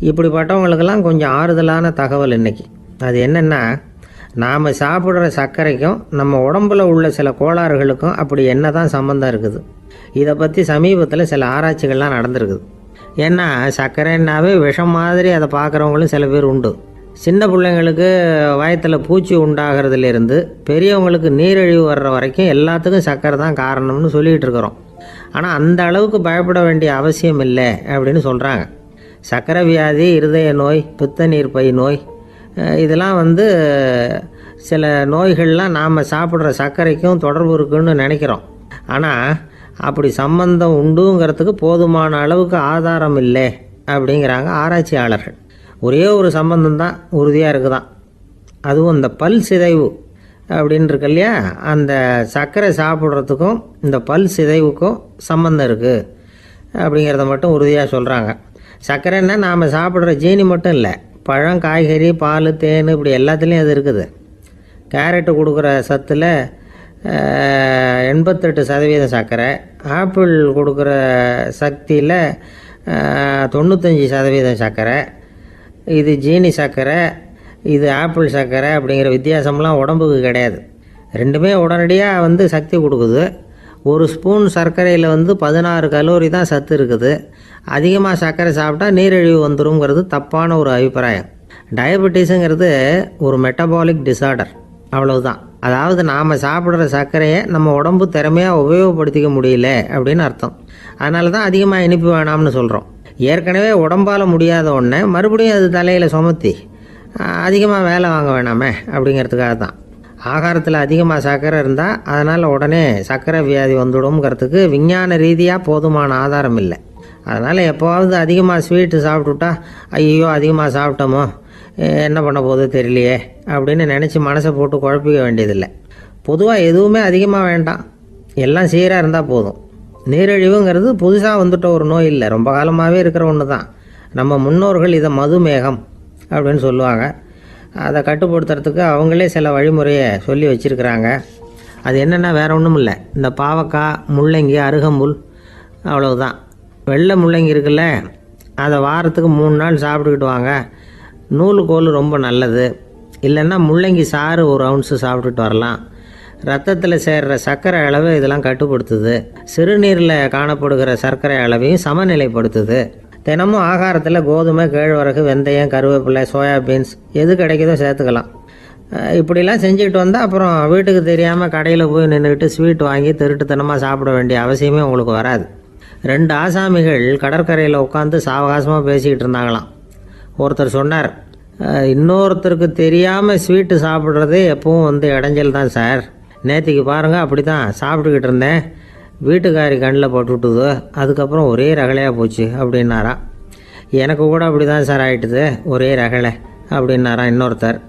இப்படிப்பட்டவங்களுக்கெல்லாம் கொஞ்சம் ஆறுதலான தகவல் இன்றைக்கி. அது என்னென்னா, நாம் சாப்பிட்ற சர்க்கரைக்கும் நம்ம உடம்பில் உள்ள சில கோளாறுகளுக்கும் அப்படி என்ன தான் சம்மந்தம் இருக்குது. இதை பற்றி சமீபத்தில் சில ஆராய்ச்சிகள்லாம் நடந்திருக்குது. ஏன்னா சர்க்கரைன்னாவே விஷம் மாதிரி அதை பார்க்குறவங்களும் சில பேர் உண்டு. சின்ன பிள்ளைங்களுக்கு வயத்தில் பூச்சி உண்டாகிறதுலேருந்து பெரியவங்களுக்கு நீரிழிவு வர்ற வரைக்கும் எல்லாத்துக்கும் சர்க்கரை தான் காரணம்னு சொல்லிகிட்டு இருக்கிறோம். ஆனால் அந்த அளவுக்கு பயப்பட வேண்டிய அவசியம் இல்லை அப்படின்னு சொல்கிறாங்க. சர்க்கரை வியாதி, இருதய நோய், பித்த நீர்ப்பை நோய் இதெல்லாம் சில நோய்கள்லாம் நாம் சாப்பிட்ற சர்க்கரைக்கும் தொடர்பு இருக்குன்னு நினைக்கிறோம். ஆனால் அப்படி சம்பந்தம் உண்டுங்கிறதுக்கு போதுமான அளவுக்கு ஆதாரம் இல்லை அப்படிங்கிறாங்க ஆராய்ச்சியாளர்கள். ஒரே ஒரு சம்பந்தம் தான் உறுதியாக இருக்குதான். அதுவும் இந்த பல் சிதைவு அப்படின்னு இருக்கு இல்லையா, அந்த சர்க்கரை சாப்பிட்றதுக்கும் இந்த பல் சிதைவுக்கும் சம்பந்தம் இருக்குது அப்படிங்கிறத மட்டும் உறுதியாக சொல்கிறாங்க. சர்க்கரைன்னா நாம் சாப்பிட்ற ஜீனி மட்டும் இல்லை, பழம், காய்கறி, பால், தேன் இப்படி எல்லாத்துலேயும் அது இருக்குது. கேரட்டு கொடுக்குற சத்தில் 88% சர்க்கரை, ஆப்பிள் கொடுக்குற சக்தியில் 95% சர்க்கரை. இது ஜீனி சர்க்கரை, இது ஆப்பிள் சர்க்கரை அப்படிங்கிற வித்தியாசம்லாம் உடம்புக்கு கிடையாது. ரெண்டுமே உடனடியாக சக்தி கொடுக்குது. ஒரு ஸ்பூன் சர்க்கரையில் 16 கலோரி தான் சத்து இருக்குது. அதிகமாக சர்க்கரை சாப்பிட்டா நீரிழிவு வந்துருங்கிறது தப்பான ஒரு அபிப்பிராயம். டயபெட்டிஸுங்கிறது ஒரு மெட்டபாலிக் டிஸார்டர், அவ்வளவுதான். அதாவது நாம் சாப்பிட்ற சர்க்கரையை நம்ம உடம்பு திறமையாக உபயோகப்படுத்திக்க முடியல அப்படின்னு அர்த்தம். அதனால தான் அதிகமாக இனிப்பு வேணாம்னு சொல்கிறோம். ஏற்கனவே உடம்பால் முடியாத ஒன்றை மறுபடியும் அது தலையில் சுமத்தி அதிகமாக வேலை வாங்க வேணாமே அப்படிங்கிறதுக்காக தான். ஆகாரத்தில் அதிகமாக சர்க்கரை இருந்தால் அதனால் உடனே சர்க்கரை வியாதி வந்துடும்ங்கிறதுக்கு விஞ்ஞான ரீதியாக போதுமான ஆதாரம் இல்லை. அதனால் எப்போவாவது அதிகமாக ஸ்வீட்டு சாப்பிட்டுட்டா ஐயோ அதிகமாக சாப்பிட்டோமோ என்ன பண்ண போகுது தெரியலையே அப்படின்னு நினச்சி மனசை போட்டு குழப்பிக்க வேண்டியதில்லை. பொதுவாக எதுவுமே அதிகமாக வேண்டாம், எல்லாம் சீராக இருந்தால் போதும். நீரிழிவுங்கிறது புதுசாக வந்துட்ட ஒரு நோய் இல்லை, ரொம்ப காலமாகவே இருக்கிற ஒன்று தான். நம்ம முன்னோர்கள் இதை மதுமேகம் அப்படின்னு சொல்லுவாங்க. அதை கட்டுப்படுத்துறதுக்கு அவங்களே சில வழிமுறையை சொல்லி வச்சுருக்கிறாங்க. அது என்னென்னா வேறு ஒன்றும் இல்லை, இந்த பாவக்காய், முள்ளங்கி, அருகம்புல், அவ்வளவுதான். வெள்ளை முள்ளங்கி இருக்குல்ல, அதை வாரத்துக்கு 3 நாள் சாப்பிட்டுக்கிட்டு வாங்க. நூலுக்கோல் ரொம்ப நல்லது. இல்லைன்னா முள்ளங்கி சாறு 1 ounce சாப்பிட்டுட்டு வரலாம். ரத்தத்தில் சேர்கிற சர்க்கரை அளவு இதெல்லாம் கட்டுப்படுத்துது. சிறுநீரில் காணப்படுகிற சர்க்கரை அளவையும் சமநிலைப்படுத்துது. தினமும் ஆகாரத்தில் கோதுமை, கேழ்வரகு, வெந்தயம், கருவேப்பிலை, சோயாபீன்ஸ் எது கிடைக்குதோ சேர்த்துக்கலாம். இப்படிலாம் செஞ்சுக்கிட்டு வந்தால் அப்புறம் வீட்டுக்கு தெரியாமல் கடையில் போய் நின்றுக்கிட்டு ஸ்வீட் வாங்கி திருட்டுத்தனமாக சாப்பிட வேண்டிய அவசியமே உங்களுக்கு வராது. 2 ஆசாமிகள் கடற்கரையில் உட்காந்து சாவகாசமாக பேசிக்கிட்டு இருந்தாங்களாம். ஒருத்தர் சொன்னார், இன்னொருத்தருக்கு தெரியாமல் ஸ்வீட்டு சாப்பிட்றதே எப்பவும் இடைஞ்சல் தான் சார். நேற்றுக்கு பாருங்கள் அப்படி தான் சாப்பிட்டுக்கிட்டு இருந்தேன், வீட்டுக்காரி கண்ணில் போட்டுவிட்டுது, அதுக்கப்புறம் ஒரே ரகலையாக போச்சு அப்படின்னாராம். எனக்கு கூட அப்படி தான் சார் ஆகிட்டுது, ஒரே ரகலை அப்படின்னாராம் இன்னொருத்தர்.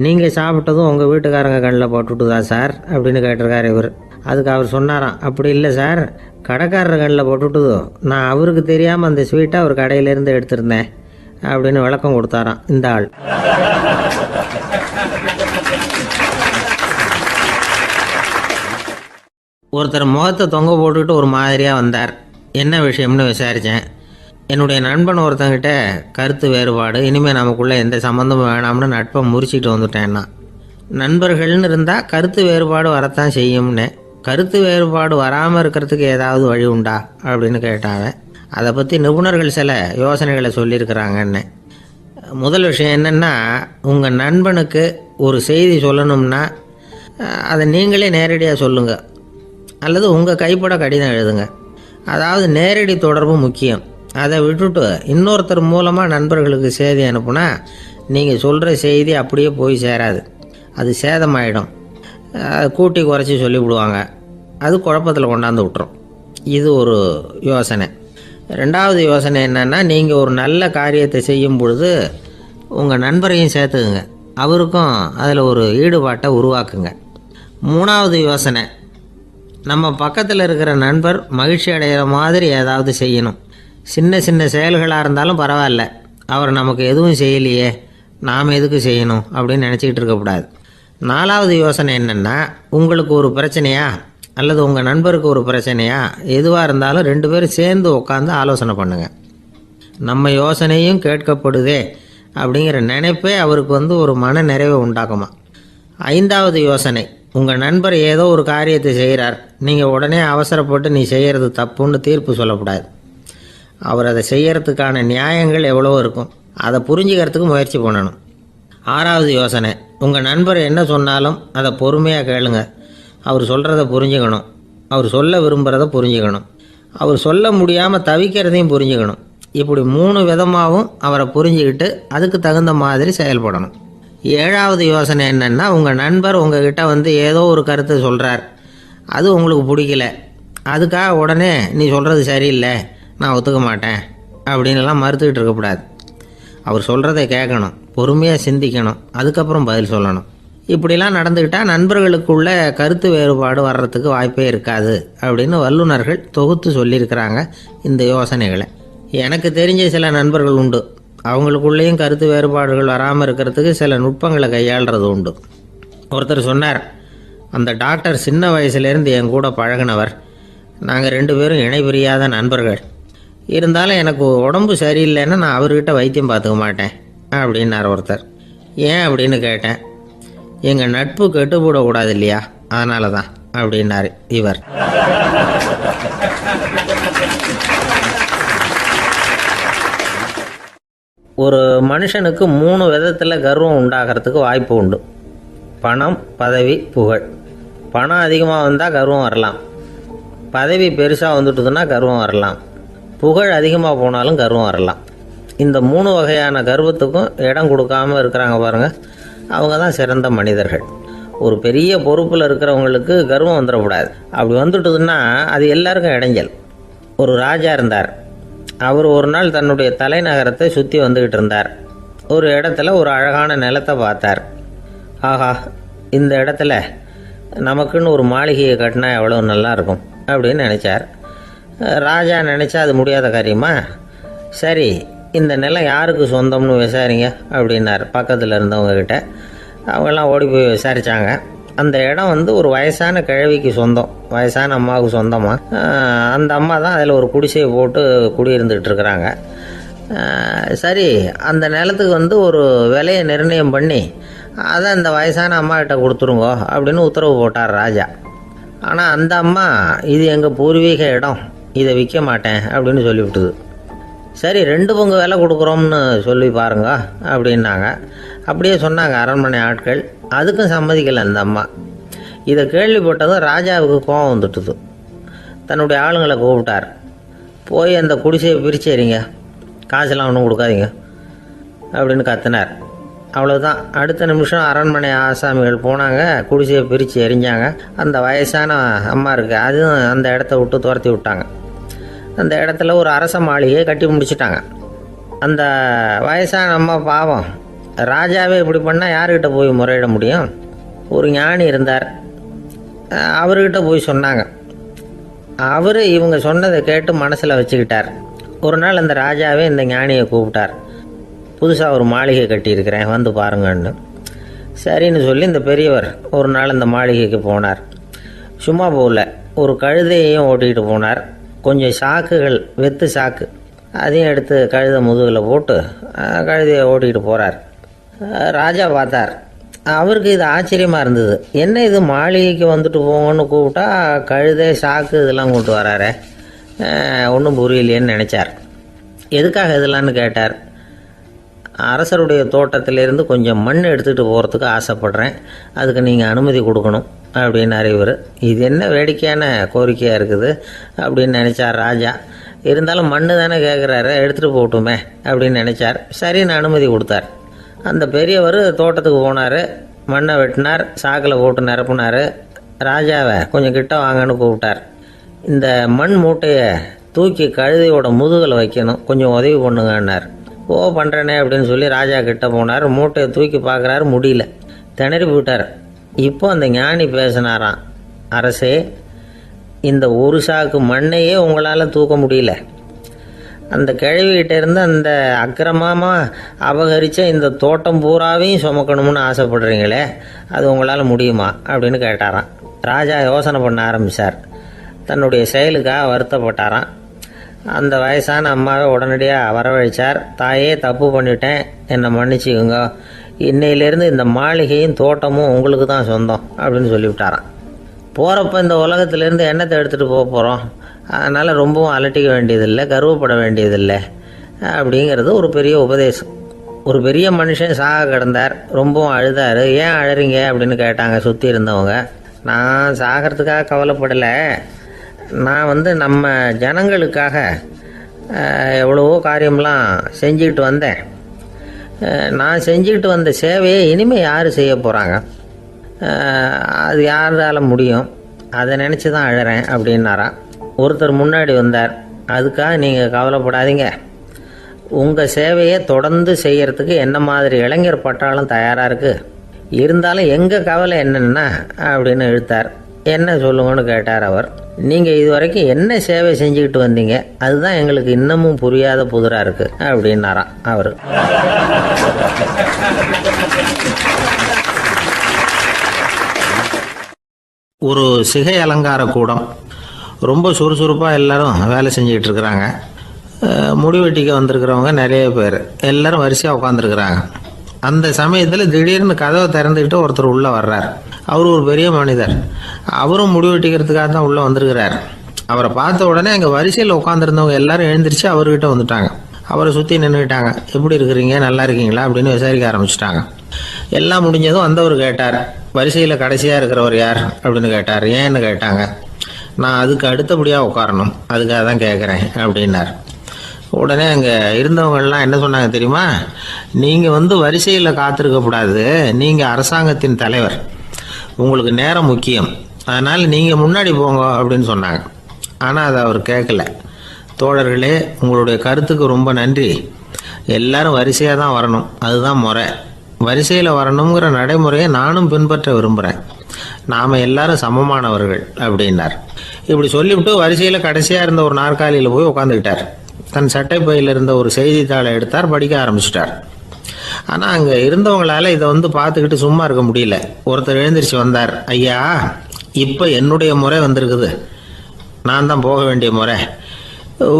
நீங்கள் சாப்பிட்டதும் உங்கள் வீட்டுக்காரங்க கண்ணில் போட்டுவிட்டுதா சார் அப்படின்னு கேட்டிருக்காரு இவர். அதுக்கு அவர் சொன்னாராம், அப்படி இல்லை சார், கடைக்காரர் கண்ணில் போட்டுவிட்டுதோ, நான் அவருக்கு தெரியாமல் அந்த ஸ்வீட்டை அவர் கடையிலேருந்து எடுத்திருந்தேன் அப்படின்னு விளக்கம் கொடுத்தாராம் இந்த ஆள். ஒருத்தர் முகத்தை தொங்க போட்டுக்கிட்டு ஒரு மாதிரியாக வந்தார். என்ன விஷயம்னு விசாரித்தேன். என்னுடைய நண்பன் ஒருத்தங்கிட்ட கருத்து வேறுபாடு, இனிமேல் நமக்குள்ளே எந்த சம்மந்தமும் வேணாம்னு நட்பை முறிச்சிட்டு வந்துட்டேன்னா. நண்பர்கள்னு இருந்தால் கருத்து வேறுபாடு வரத்தான் செய்யும்னு. கருத்து வேறுபாடு வராமல் இருக்கிறதுக்கு ஏதாவது வழி உண்டா அப்படின்னு கேட்டாங்க. அதை பற்றி நிபுணர்கள் சில யோசனைகளை சொல்லியிருக்கிறாங்கன்னு. முதல் விஷயம் என்னென்னா, உங்கள் நண்பனுக்கு ஒரு செய்தி சொல்லணும்னா அதை நீங்களே நேரடியாக சொல்லுங்கள், அல்லது உங்கள் கைப்பட கடிதம் எழுதுங்க. அதாவது நேரடி தொடர்பு முக்கியம். அதை விட்டுட்டு இன்னொருத்தர் மூலமாக நண்பர்களுக்கு செய்தி அனுப்புனா நீங்கள் சொல்கிற செய்தி அப்படியே போய் சேராது, அது சேதமாயிடும். கூட்டி குறைச்சி சொல்லிவிடுவாங்க, அது குழப்பத்தில் கொண்டாந்து விட்டுரும். இது ஒரு யோசனை. 2வது யோசனை என்னென்னா, நீங்கள் ஒரு நல்ல காரியத்தை செய்யும் பொழுது உங்கள் நண்பரையும் சேர்த்துக்குங்க, அவருக்கும் அதில் ஒரு ஈடுபாட்டை உருவாக்குங்க. 3வது யோசனை, நம்ம பக்கத்தில் இருக்கிற நண்பர் மகிழ்ச்சி அடைகிற மாதிரி ஏதாவது செய்யணும். சின்ன சின்ன செயல்களாக இருந்தாலும் பரவாயில்ல, அவர் நமக்கு எதுவும் செய்யலையே, நாம் எதுக்கு செய்யணும் அப்படின்னு நினச்சிக்கிட்டு இருக்கக்கூடாது. 4வது யோசனை என்னென்னா, உங்களுக்கு ஒரு பிரச்சனையா அல்லது உங்கள் நண்பருக்கு ஒரு பிரச்சனையா, எதுவாக இருந்தாலும் 2 பேரும் சேர்ந்து உட்காந்து ஆலோசனை பண்ணுங்கள். நம்ம யோசனையும் கேட்கப்படுதே அப்படிங்கிற நினைப்பே அவருக்கு ஒரு மன நிறைவை உண்டாக்குமா. 5வது யோசனை, உங்கள் நண்பர் ஏதோ ஒரு காரியத்தை செய்கிறார், நீங்கள் உடனே அவசரப்பட்டு நீ செய்கிறது தப்புன்னு தீர்ப்பு சொல்லக்கூடாது. அவர் அதை செய்யறதுக்கான நியாயங்கள் எவ்வளோ இருக்கும், அதை புரிஞ்சுக்கிறதுக்கு முயற்சி பண்ணணும். 6வது யோசனை, உங்கள் நண்பர் என்ன சொன்னாலும் அதை பொறுமையாக கேளுங்க. அவர் சொல்கிறத புரிஞ்சுக்கணும், அவர் சொல்ல விரும்புகிறத புரிஞ்சுக்கணும், அவர் சொல்ல முடியாமல் தவிக்கிறதையும் புரிஞ்சுக்கணும். இப்படி 3 விதமாகவும் அவரை புரிஞ்சுக்கிட்டு அதுக்கு தகுந்த மாதிரி செயல்படணும். 7வது யோசனை என்னென்னா, உங்கள் நண்பர் உங்ககிட்ட ஏதோ ஒரு கருத்தை சொல்கிறார், அது உங்களுக்கு பிடிக்கல, அதுக்காக உடனே நீ சொல்கிறது சரியில்லை, நான் ஒத்துக்க மாட்டேன் அப்படின்லாம் மறுத்துக்கிட்டு இருக்கக்கூடாது. அவர் சொல்கிறத கேட்கணும், பொறுமையாக சிந்திக்கணும், அதுக்கப்புறம் பதில் சொல்லணும். இப்படிலாம் நடந்துக்கிட்டால் நண்பர்களுக்குள்ள கருத்து வேறுபாடு வர்றதுக்கு வாய்ப்பே இருக்காது அப்படின்னு வல்லுநர்கள் தொகுத்து சொல்லியிருக்கிறாங்க இந்த யோசனைகளை. எனக்கு தெரிஞ்ச சில நண்பர்கள் உண்டு, அவங்களுக்குள்ளேயும் கருத்து வேறுபாடுகள் வராமல் இருக்கிறதுக்கு சில நுட்பங்களை கையாளுறது உண்டு. ஒருத்தர் சொன்னார், அந்த டாக்டர் சின்ன வயசுலேருந்து என் கூட பழகினவர், நாங்கள் 2 பேரும் இணை பிரியாத நண்பர்கள். இருந்தாலும் எனக்கு உடம்பு சரியில்லைன்னா நான் அவர்கிட்ட வைத்தியம் பார்த்துக்க மாட்டேன் அப்படின்னார் ஒருத்தர். ஏன் அப்படின்னு கேட்டேன். எங்கள் நட்பு கெட்டுப்படக்கூடாது இல்லையா, அதனால தான் அப்படின்னார் இவர். ஒரு மனுஷனுக்கு 3 விதத்தில் கர்வம் உண்டாகிறதுக்கு வாய்ப்பு உண்டு. பணம், பதவி, புகழ். பணம் அதிகமாக வந்தால் கர்வம் வரலாம், பதவி பெருசாக வந்துட்டுதுன்னா கர்வம் வரலாம், புகழ் அதிகமாக போனாலும் கர்வம் வரலாம். இந்த 3 வகையான கர்வத்துக்கும் இடம் கொடுக்காம இருக்கிறாங்க பாருங்க, அவங்க தான் சிறந்த மனிதர்கள். ஒரு பெரிய பொறுப்பில் இருக்கிறவங்களுக்கு கர்வம் வந்துடக்கூடாது. அப்படி வந்துட்டுதுன்னா அது எல்லாருக்கும் இடைஞ்சல். ஒரு ராஜா இருந்தார். அவர் ஒரு நாள் தன்னுடைய தலைநகரத்தை சுற்றி வந்துக்கிட்டு இருந்தார். ஒரு இடத்துல ஒரு அழகான நிலத்தை பார்த்தார். ஆஹா, இந்த இடத்துல நமக்குன்னு ஒரு மாளிகையை கட்டினா எவ்வளோ நல்லா இருக்கும் அப்படின்னு நினச்சார். ராஜா நினச்சா அது முடியாத காரியமா? சரி, இந்த நிலம் யாருக்கு சொந்தம்னு விசாரிங்க அப்படின்னார் பக்கத்தில் இருந்தவங்கக்கிட்ட. அவங்கெல்லாம் ஓடி போய் விசாரித்தாங்க. அந்த இடம் ஒரு வயசான கிழவிக்கு சொந்தம், வயசான அம்மாவுக்கு சொந்தமாக. அந்த அம்மா தான் அதில் ஒரு குடிசையை போட்டு குடியிருந்துக்கிட்டு இருக்கிறாங்க. சரி, அந்த நிலத்துக்கு ஒரு விலையை நிர்ணயம் பண்ணி அதை அந்த வயசான அம்மா கிட்ட கொடுத்துருங்கோ அப்படின்னு உத்தரவு போட்டார் ராஜா. ஆனால் அந்த அம்மா இது எங்கள் பூர்வீக இடம், இதை விற்க மாட்டேன் அப்படின்னு சொல்லிவிட்டுது. சரி, 2 பங்கு விலை கொடுக்குறோம்னு சொல்லி பாருங்க அப்படின்னாங்க. அப்படியே சொன்னாங்க அரண்மனை ஆட்கள். அதுக்கும் சம்மதிக்கலை அந்த அம்மா. இதை கேள்விப்பட்டதும் ராஜாவுக்கு கோபம் வந்துட்டுது. தன்னுடைய ஆளுங்களை கூப்பிட்டார். போய் அந்த குடிசையை பிரித்து எறிங்க, காசெல்லாம் ஒன்றும் கொடுக்காதீங்க அப்படின்னு கத்தினார். அவ்வளோதான். அடுத்த நிமிஷம் அரண்மனை ஆசாமிகள் போனாங்க, குடிசையை பிரித்து எரிஞ்சாங்க. அந்த வயசான அம்மா இருக்குது, அதுவும் அந்த இடத்த விட்டு துரத்தி விட்டாங்க. அந்த இடத்துல ஒரு அரச மாளிகையை கட்டி முடிச்சிட்டாங்க. அந்த வயசான அம்மா பாவம், ராஜாவே இப்படி பண்ணால் யார்கிட்ட போய் முறையிட முடியும்? ஒரு ஞானி இருந்தார், அவர்கிட்ட போய் சொன்னாங்க. அவர் இவங்க சொன்னதை கேட்டு மனசில் வச்சுக்கிட்டார். ஒரு நாள் அந்த ராஜாவே இந்த ஞானியை கூப்பிட்டார். புதுசாக ஒரு மாளிகை கட்டியிருக்கிறேன், வந்து பாருங்கன்னு. சரின்னு சொல்லி இந்த பெரியவர் ஒரு நாள் இந்த மாளிகைக்கு போனார். சும்மா போகல, ஒரு கழுதையையும் ஓட்டிகிட்டு போனார். கொஞ்சம் சாக்குகள், வெத்து சாக்கு, அதையும் எடுத்து கழுதை முதுகில் போட்டு கழுதையை ஓட்டிகிட்டு போகிறார். ராஜா பார்த்தார். அவருக்கு இது ஆச்சரியமாக இருந்தது. என்ன இது, மாளிகைக்கு வந்துட்டு போங்கன்னு கூப்பிட்டா கழுதை சாக்கு இதெல்லாம் கொண்டு வராரே, ஒன்றும் புரியலையேன்னு நினச்சார். எதுக்காக இதெல்லாம்னு கேட்டார். அரசருடைய தோட்டத்திலேருந்து கொஞ்சம் மண் எடுத்துகிட்டு போகிறதுக்கு ஆசைப்பட்றேன், அதுக்கு நீங்கள் அனுமதி கொடுக்கணும் அப்படின்னு இவர். இது என்ன வேடிக்கையான கோரிக்கையாக இருக்குது அப்படின்னு நினச்சார் ராஜா. இருந்தாலும் மண் தானே கேட்குறாரு, எடுத்துகிட்டு போகட்டுமே அப்படின்னு நினச்சார். சரின்னு அனுமதி கொடுத்தார். அந்த பெரியவர் தோட்டத்துக்கு போனார், மண்ணை வெட்டினார், சாக்கில் போட்டு நிரப்புனார். ராஜாவை கொஞ்சம் கிட்ட வாங்கன்னு கூப்பிட்டார். இந்த மண் மூட்டையை தூக்கி கழுதையோட முதுகில் வைக்கணும், கொஞ்சம் உதவி பண்ணுங்கன்னார். ஓ, பண்ணுறேனே அப்படின்னு சொல்லி ராஜா கிட்ட போனார். மூட்டையை தூக்கி பார்க்குறாரு, முடியல, திணறி போயிட்டார். இப்போ அந்த ஞானி பேசினாராம். அரசே, இந்த ஒரு சாக்கு மண்ணையே உங்களால் தூக்க முடியல, அந்த கிழவிகிட்ட இருந்து அந்த அக்கிரமமாக அபகரித்த இந்த தோட்டம் பூராவையும் சுமக்கணும்னு ஆசைப்படுறீங்களே, அது உங்களால் முடியுமா அப்படின்னு கேட்டாராம். ராஜா யோசனை பண்ண ஆரம்பித்தார். தன்னுடைய செயலுக்காக வருத்தப்பட்டாராம். அந்த வயசான அம்மாவை உடனடியாக வரவழைச்சார். தாயே, தப்பு பண்ணிட்டேன், என்னை மன்னிச்சுக்குங்க, இன்னையிலேருந்து இந்த மாளிகையும் தோட்டமும் உங்களுக்கு தான் சொந்தம் அப்படின்னு சொல்லிவிட்டாராம். போகிறப்ப இந்த உலகத்திலேருந்து எண்ணத்தை எடுத்துகிட்டு போக போகிறோம், அதனால் ரொம்பவும் அலட்டிக்க வேண்டியதில்லை, கர்வப்பட வேண்டியதில்லை அப்படிங்கிறது ஒரு பெரிய உபதேசம். ஒரு பெரிய மனுஷன் சாக கிடந்தார், ரொம்பவும் அழுதார். ஏன் அழறீங்க அப்படின்னு கேட்டாங்க சுற்றி இருந்தவங்க. நான் சாகிறதுக்காக கவலைப்படலை, நான் நம்ம ஜனங்களுக்காக எவ்வளவோ காரியம்லாம் செஞ்சுக்கிட்டு வந்தேன். நான் செஞ்சுக்கிட்டு வந்த சேவையை இனிமேல் யார் செய்ய போகிறாங்க, அது யாரால் முடியும், அதை நினச்சி தான் அழறேன் அப்படின்னாராம். ஒருத்தர் முன்னாடி வந்தார். அதுக்காக நீங்கள் கவலைப்படாதீங்க, உங்கள் சேவையை தொடர்ந்து செய்கிறதுக்கு என்ன மாதிரி இளைஞர் பட்டாலும் தயாராக இருக்குது, இருந்தாலும் எங்கள் கவலை என்னென்னா அப்படின்னு இழுத்தார். என்ன சொல்லுங்கன்னு கேட்டார் அவர். நீங்கள் இது வரைக்கும் என்ன சேவை செஞ்சுக்கிட்டு வந்தீங்க, அதுதான் எங்களுக்கு இன்னமும் புரியாத புதிராக இருக்குது அப்படின்னாராம் அவர். ஒரு சிகை அலங்கார கூடம், ரொம்ப சுறுசுறுப்பாக எல்லாரும் வேலை செஞ்சுக்கிட்டு இருக்கிறாங்க. முடிவெட்டிக்க வந்திருக்கிறவங்க நிறைய பேர், எல்லாரும் வரிசையாக உட்காந்துருக்குறாங்க. அந்த சமயத்தில் திடீர்னு கதவை திறந்துக்கிட்டு ஒருத்தர் உள்ளே வர்றார். அவர் ஒரு பெரிய மனிதர், அவரும் முடிவெட்டிக்கிறதுக்காக தான் உள்ளே வந்திருக்கிறார். அவரை பார்த்த உடனே அங்கே வரிசையில் உட்காந்துருந்தவங்க எல்லாரும் எழுந்திரிச்சு அவர்கிட்ட வந்துட்டாங்க. அவரை சுற்றி நின்றுக்கிட்டாங்க. எப்படி இருக்கிறீங்க, நல்லா இருக்கீங்களா அப்படின்னு விசாரிக்க ஆரம்பிச்சிட்டாங்க. எல்லாம் முடிஞ்சதும் வந்தவர் கேட்டார், வரிசையில் கடைசியாக இருக்கிறவர் யார் அப்படின்னு கேட்டார். ஏன்னு கேட்டாங்க. நான் அதுக்கு அடுத்தபடியாக உட்காரணும், அதுக்காக தான் கேட்குறேன் அப்படின்னார். உடனே அங்கே இருந்தவங்கெல்லாம் என்ன சொன்னாங்க தெரியுமா? நீங்கள் வரிசையில் காத்திருக்கக்கூடாது, நீங்கள் அரசாங்கத்தின் தலைவர், உங்களுக்கு நேரம் முக்கியம், அதனால் நீங்கள் முன்னாடி போங்க அப்படின்னு சொன்னாங்க. ஆனால் அதை அவர் கேட்கல. தோழர்களே, உங்களுடைய கருத்துக்கு ரொம்ப நன்றி. எல்லாரும் வரிசையாக தான் வரணும், அதுதான் முறை. வரிசையில் வரணுங்கிற நடைமுறையை நானும் பின்பற்ற விரும்புகிறேன். நாம் எல்லாரும் சமமானவர்கள் அப்படின்னார். இப்படி சொல்லிவிட்டு வரிசையில் கடைசியாக இருந்த ஒரு நாற்காலியில் போய் உட்காந்துக்கிட்டார். தன் சட்டை பையில் இருந்த ஒரு செய்தித்தாளை எடுத்தார், படிக்க ஆரம்பிச்சிட்டார். ஆனால் அங்கே இருந்தவங்களால இதை பார்த்துக்கிட்டு சும்மா இருக்க முடியல. ஒருத்தர் எழுந்திரிச்சு வந்தார். ஐயா, இப்போ என்னுடைய முறை வந்திருக்குது, நான் தான் போக வேண்டிய முறை.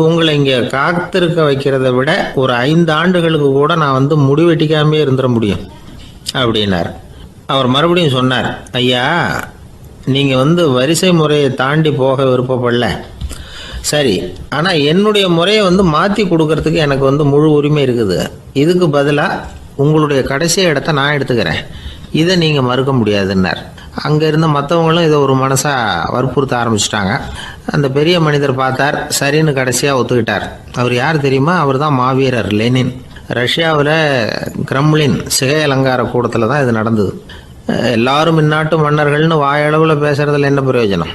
உங்களை இங்கே காத்திருக்க வைக்கிறத விட ஒரு 5 ஆண்டுகளுக்கு கூட நான் முடிவெட்டிக்காமே இருந்துட முடியும் அப்படின்னார். அவர் மறுபடியும் சொன்னார், ஐயா, நீங்கள் வரிசை முறையை தாண்டி போக விருப்பப்படல, சரி, ஆனால் என்னுடைய முறையை மாற்றி கொடுக்கறதுக்கு எனக்கு முழு உரிமை இருக்குது. இதுக்கு பதிலாக உங்களுடைய கடைசி இடத்த நான் எடுத்துக்கிறேன், இதை நீங்கள் மறுக்க முடியாதுன்னார். அங்கே இருந்த மற்றவங்களும் இதை ஒரு மனசாக வற்புறுத்த ஆரம்பிச்சிட்டாங்க. அந்த பெரிய மனிதர் பார்த்தார், சரின்னு கடைசியாக ஒத்துக்கிட்டார். அவர் யார் தெரியுமா? அவர் தான் மாவீரர் லெனின். ரஷ்யாவில் கிரெம்ளின் சிகை அலங்கார கூடத்தில் தான் இது நடந்தது. எல்லாரும் இந்நாட்டு மன்னர்கள்னு வாயளவில் பேசுகிறதுல என்ன பிரயோஜனம்?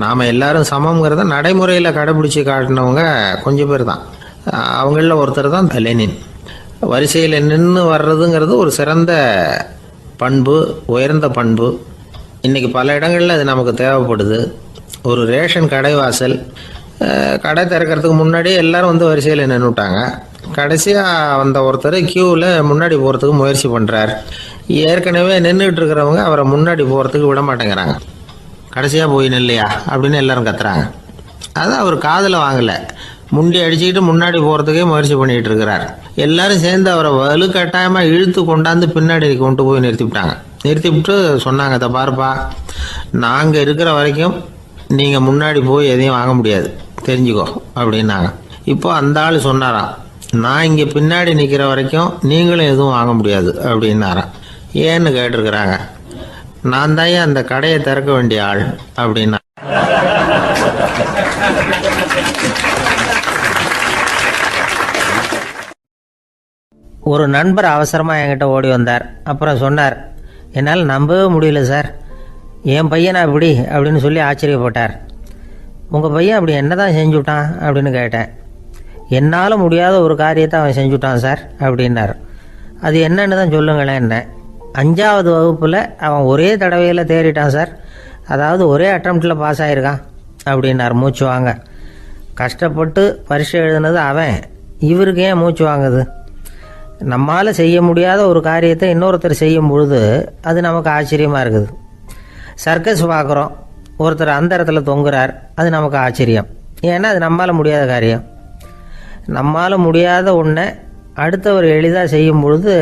நாம் எல்லாரும் சமங்கிறத நடைமுறையில் கடைபிடிச்சி காட்டினவங்க கொஞ்சம் பேர் தான். அவங்களில் ஒருத்தர் தான் லெனின். வரிசையில் நின்று வர்றதுங்கிறது ஒரு சிறந்த பண்பு, உயர்ந்த பண்பு. இன்றைக்கி பல இடங்களில் அது நமக்கு தேவைப்படுது. ஒரு ரேஷன் கடைவாசல், கடை திறக்கிறதுக்கு முன்னாடியே எல்லோரும் வரிசையில் நின்றுட்டாங்க. கடைசியாக வந்த ஒருத்தர் க்யூவில் முன்னாடி போகிறதுக்கு முயற்சி பண்ணுறார். ஏற்கனவே நின்றுட்டு இருக்கிறவங்க அவரை முன்னாடி போகிறதுக்கு விட மாட்டேங்கிறாங்க. கடைசியாக போய் நில்லையா அப்படின்னு எல்லாரும் கத்துறாங்க. அது அவர் காதில் வாங்கலை. முண்டி அடிச்சுக்கிட்டு முன்னாடி போகிறதுக்கே முயற்சி பண்ணிகிட்டு இருக்கிறார். எல்லாரும் சேர்ந்து அவரை வலுக்கட்டாயமாக இழுத்து கொண்டாந்து பின்னாடி கொண்டு போய் நிறுத்திவிட்டாங்க. நிறுத்திவிட்டு சொன்னாங்க, இதை பாருப்பா, நாங்கள் இருக்கிற வரைக்கும் நீங்கள் முன்னாடி போய் எதையும் வாங்க முடியாது, தெரிஞ்சுக்கோ அப்படின்னாங்க. இப்போ அந்த ஆள் சொன்னாராம், நான் இங்கே பின்னாடி நிற்கிற வரைக்கும் நீங்களும் எதுவும் வாங்க முடியாது அப்படின்னாராம். ஏன்னு கேட்டிருக்கிறாங்க. நான் தான் அந்த கடையை திறக்க வேண்டிய ஆள் அப்படின்னா. ஒரு நண்பர் அவசரமாக என்கிட்ட ஓடி வந்தார். அப்புறம் சொன்னார், என்னால் நம்பவே முடியல சார், என் பையனா இப்படி அப்படின்னு சொல்லி ஆச்சரியப்பட்டார். உங்கள் பையன் அப்படி என்ன தான் செஞ்சுட்டான் அப்படின்னு கேட்டேன். என்னால் முடியாத ஒரு காரியத்தை அவன் செஞ்சுட்டான் சார் அப்படின்னார். அது என்னன்னு தான் சொல்லுங்களேன். என்ன 5வது வகுப்பில் அவன் ஒரே தடவையில் தேறிட்டான் சார், அதாவது ஒரே அட்டம்ப்டில் பாஸ் ஆகிருக்கான் அப்படின்னார். மூச்சு வாங்க. கஷ்டப்பட்டு பரீட்சை எழுதுனது அவன், இவருக்கு ஏன் மூச்சு வாங்குது? நம்மால் செய்ய முடியாத ஒரு காரியத்தை இன்னொருத்தர் செய்யும் பொழுது அது நமக்கு ஆச்சரியமாக இருக்குது. சர்க்கஸ் பார்க்குறோம், ஒருத்தர் அந்த இடத்துல தொங்குறார், அது நமக்கு ஆச்சரியம். ஏன்னா அது நம்மால் முடியாத காரியம். நம்மால் முடியாத ஒன்றை அடுத்தவர் எளிதாக செய்யும் பொழுது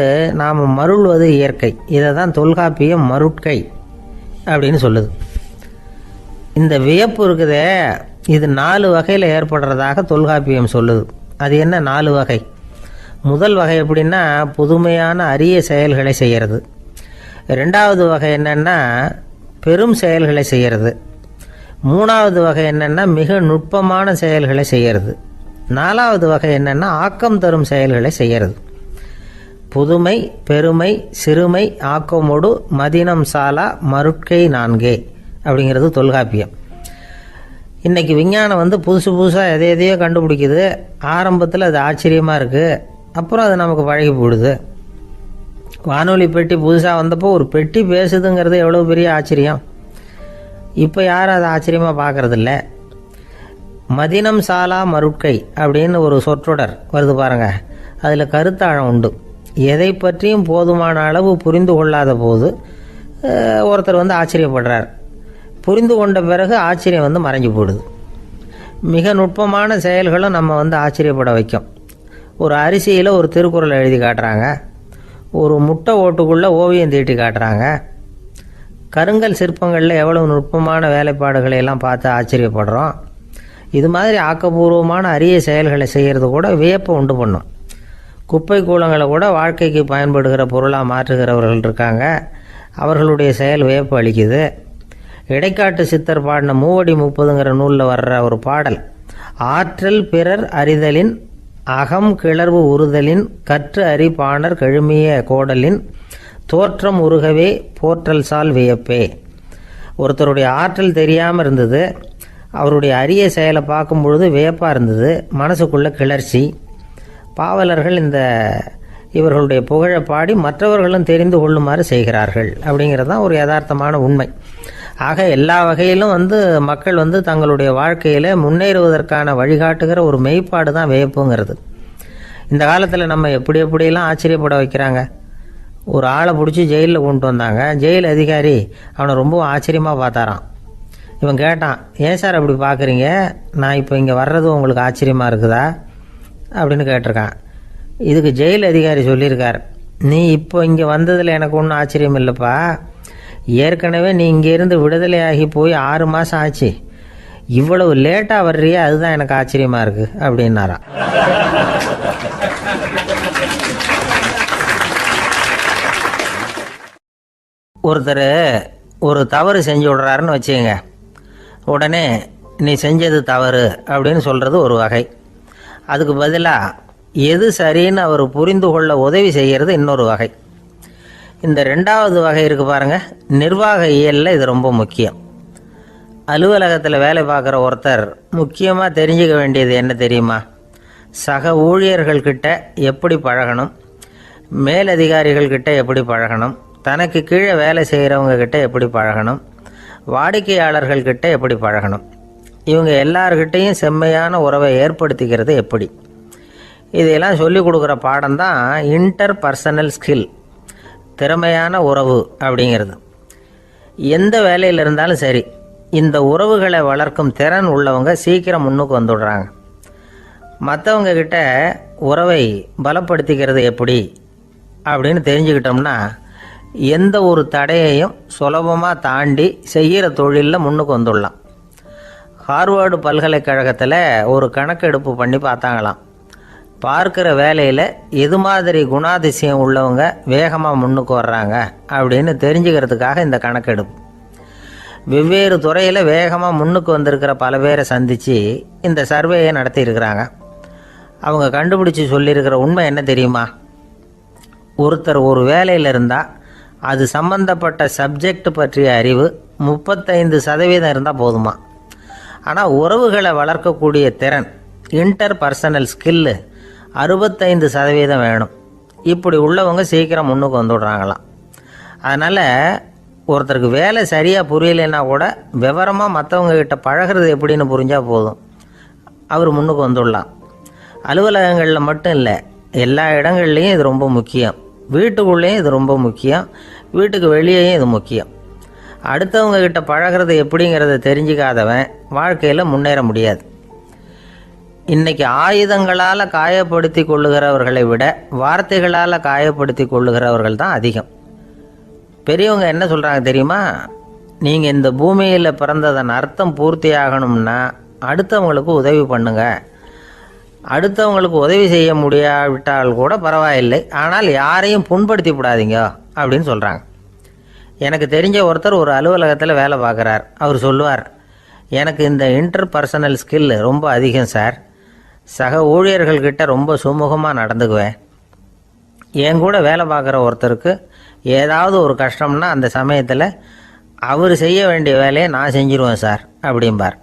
நாம் மருள்வது இயற்கை. இதை தான் தொல்காப்பியம் மருட்கை அப்படின்னு சொல்லுது. இந்த வியப்பு இருக்குதே, இது 4 வகையில் ஏற்படுறதாக தொல்காப்பியம் சொல்லுது. அது என்ன 4 வகை? முதல் வகை எப்படின்னா, புதுமையான அரிய செயல்களை செய்கிறது. 2வது வகை என்னென்னா பெரும் செயல்களை செய்கிறது. 3வது வகை என்னென்னா மிக நுட்பமான செயல்களை செய்கிறது. 4வது வகை என்னென்னா ஆக்கம் தரும் செயல்களை செய்கிறது. புதுமை, பெருமை, சிறுமை, ஆக்கமோடு மதினம் சாலா மருட்கை 4 அப்படிங்கிறது தொல்காப்பியம். இன்றைக்கி விஞ்ஞானம் புதுசு புதுசாக எதையோ கண்டுபிடிக்குது. ஆரம்பத்தில் அது ஆச்சரியமாக இருக்குது, அப்புறம் அது நமக்கு பழகி போடுது. வானொலி பெட்டி புதுசாக வந்தப்போ ஒரு பெட்டி பேசுதுங்கிறது எவ்வளோ பெரிய ஆச்சரியம். இப்போ யாரும் அதை ஆச்சரியமாக பார்க்குறதில்ல. மதினம் சாலா மருட்கை அப்படின்னு ஒரு சொற்றொடர் வருது பாருங்கள். அதில் கருத்தாழம் உண்டு. எதை பற்றியும் போதுமான அளவு புரிந்து கொள்ளாத போது ஒருத்தர் ஆச்சரியப்படுறார். புரிந்து கொண்ட பிறகு ஆச்சரியம் மறைஞ்சு போடுது. மிக நுட்பமான செயல்களும் நம்ம ஆச்சரியப்பட வைக்கும். ஒரு அரிசியில் ஒரு திருக்குறளை எழுதி காட்டுறாங்க, ஒரு முட்டை ஓட்டுக்குள்ளே ஓவியம் தீட்டி காட்டுறாங்க. கருங்கல் சிற்பங்களில் எவ்வளவு நுட்பமான வேலைப்பாடுகளை எல்லாம் பார்த்து ஆச்சரியப்படுறோம். இது மாதிரி ஆக்கப்பூர்வமான அரிய செயல்களை செய்கிறது கூட வியப்பை உண்டு பண்ணும். குப்பை கூலங்களை கூட வாழ்க்கைக்கு பயன்படுகிற பொருளாக மாற்றுகிறவர்கள் இருக்காங்க. அவர்களுடைய செயல் வியப்பு அளிக்குது. இடைக்காட்டு சித்தர் பாடின 30 30ங்கிற நூலில் வர்ற ஒரு பாடல், ஆற்றல் பிறர் அறிதலின் அகம் கிளர்வு உறுதலின் கற்று அறிபாணர் கழுமிய கோடலின் தோற்றம் உருகவே போற்றல் சால் வியப்பே. ஒருத்தருடைய ஆற்றல் தெரியாமல் இருந்தது, அவருடைய அரிய செயலை பார்க்கும் பொழுது வியப்பாக இருந்தது, மனசுக்குள்ள கிளர்ச்சி. பாவலர்கள் இவர்களுடைய புகழை பாடி மற்றவர்களும் தெரிந்து கொள்ளுமாறு செய்கிறார்கள் அப்படிங்கிறது தான் ஒரு யதார்த்தமான உண்மை. ஆக எல்லா வகையிலும் மக்கள் தங்களுடைய வாழ்க்கையில் முன்னேறுவதற்கான வழிகாட்டுகிற ஒரு மெய்ப்பாடு தான் வியப்புங்கிறது. இந்த காலத்தில் நம்ம எப்படியெல்லாம் ஆச்சரியப்பட வைக்கிறாங்க. ஒரு ஆளை பிடிச்சி ஜெயிலில் கொண்டு வந்தாங்க. ஜெயில் அதிகாரி அவனை ரொம்ப ஆச்சரியமாக பார்த்தாரான். இவன் கேட்டான், ஏன் சார் அப்படி பார்க்குறீங்க, நான் இப்போ இங்கே வர்றது உங்களுக்கு ஆச்சரியமாக இருக்குதா அப்படின்னு கேட்டிருக்கான். இதுக்கு ஜெயில் அதிகாரி சொல்லியிருக்கார், நீ இப்போ இங்கே வந்ததில் எனக்கு ஒன்றும் ஆச்சரியம் இல்லைப்பா, ஏற்கனவே நீ இங்கேருந்து விடுதலையாகி போய் 6 மாதம் ஆச்சு, இவ்வளவு லேட்டாக வர்றியே அதுதான் எனக்கு ஆச்சரியமாக இருக்குது அப்படின்னாராம். ஒருத்தர் ஒரு தவறு செஞ்சு விடுறாருன்னு வச்சுக்கோங்க, உடனே நீ செஞ்சது தவறு அப்படின்னு சொல்கிறது ஒரு வகை. அதுக்கு பதிலாக எது சரின்னு அவர் புரிந்து கொள்ள உதவி செய்கிறது இன்னொரு வகை. இந்த 2வது வகை இருக்குது பாருங்கள், நிர்வாக இயலில் இது ரொம்ப முக்கியம். அலுவலகத்தில் வேலை பார்க்குற ஒருத்தர் முக்கியமாக தெரிஞ்சுக்க வேண்டியது என்ன தெரியுமா? சக ஊழியர்கள்கிட்ட எப்படி பழகணும், மேலதிகாரிகள்கிட்ட எப்படி பழகணும், தனக்கு கீழே வேலை செய்கிறவங்கக்கிட்ட எப்படி பழகணும், வாடிக்கையாளர்கள்கிட்ட எப்படி பழகணும், இவங்க எல்லார்கிட்டையும் செம்மையான உறவை ஏற்படுத்திக்கிறது எப்படி, இதையெல்லாம் சொல்லிக் கொடுக்குற பாடம் தான் இன்டர் பர்சனல் ஸ்கில், திறமையான உறவு அப்படிங்கிறது. எந்த வேலையில் இருந்தாலும் சரி, இந்த உறவுகளை வளர்க்கும் திறன் உள்ளவங்க சீக்கிரம் முன்னுக்கு வந்துடுறாங்க. மற்றவங்க கிட்ட உறவை பலப்படுத்திக்கிறது எப்படி அப்படின்னு தெரிஞ்சுக்கிட்டோம்னா எந்த ஒரு தடையையும் சுலபமாக தாண்டி செய்கிற தொழிலில் முன்னுக்கு வந்துடலாம். ஹார்வர்டு பல்கலைக்கழகத்தில் ஒரு கணக்கெடுப்பு பண்ணி பார்த்தாங்களாம். பார்க்குற வேலையில் எது மாதிரி குணாதிசயம் உள்ளவங்க வேகமாக முன்னுக்கு வர்றாங்க அப்படின்னு தெரிஞ்சுக்கிறதுக்காக இந்த கணக்கெடுப்பு. வெவ்வேறு துறையில் வேகமாக முன்னுக்கு வந்திருக்கிற பல பேரை சந்தித்து இந்த சர்வேயை நடத்தியிருக்கிறாங்க. அவங்க கண்டுபிடிச்சி சொல்லியிருக்கிற உண்மை என்ன தெரியுமா? ஒருத்தர் ஒரு வேலையில் இருந்தால் அது சம்பந்தப்பட்ட சப்ஜெக்ட் பற்றிய அறிவு 35% இருந்தால் போதுமா. ஆனால் உறவுகளை வளர்க்கக்கூடிய திறன், இன்டர் பர்சனல் ஸ்கில்லு 65% வேணும். இப்படி உள்ளவங்க சீக்கிரம் முன்னுக்கு வந்துடுறாங்களாம். அதனால் ஒருத்தருக்கு வேலை சரியாக புரியலைன்னா கூட விவரமாக மற்றவங்கக்கிட்ட பழகிறது எப்படின்னு புரிஞ்சால் போதும், அவர் முன்னுக்கு வந்துடலாம். அலுவலகங்களில் மட்டும் இல்லை, எல்லா இடங்கள்லேயும் இது ரொம்ப முக்கியம். வீட்டுக்குள்ளேயும் இது ரொம்ப முக்கியம், வீட்டுக்கு வெளியேயும் இது முக்கியம். அடுத்தவங்க கிட்ட பழகிறது எப்படிங்கிறத தெரிஞ்சிக்காதவன் வாழ்க்கையில் முன்னேற முடியாது. இன்றைக்கி ஆயுதங்களால் காயப்படுத்தி கொள்ளுகிறவர்களை விட வார்த்தைகளால் காயப்படுத்தி கொள்ளுகிறவர்கள் தான் அதிகம். பெரியவங்க என்ன சொல்கிறாங்க தெரியுமா? நீங்கள் இந்த பூமியில் பிறந்ததன் அர்த்தம் பூர்த்தி ஆகணும்னா அடுத்தவங்களுக்கு உதவி பண்ணுங்க. அடுத்தவங்களுக்கு உதவி செய்ய முடியாவிட்டால் கூட பரவாயில்லை, ஆனால் யாரையும் புண்படுத்தி விடாதீங்க அப்படின்னு சொல்கிறாங்க. எனக்கு தெரிஞ்ச ஒருத்தர் ஒரு அலுவலகத்தில் வேலை பார்க்குறார். அவர் சொல்லுவார், எனக்கு இந்த இன்டர் பர்சனல் ஸ்கில் ரொம்ப அதிகம் சார், சக ஊழியர்கள்கிட்ட ரொம்ப சுமூகமாக நடந்துக்குவேன். என் கூட வேலை பார்க்குற ஒருத்தருக்கு ஏதாவது ஒரு கஷ்டம்னா அந்த சமயத்தில் அவர் செய்ய வேண்டிய வேலையை நான் செஞ்சிருவேன் சார் அப்படிம்பார்.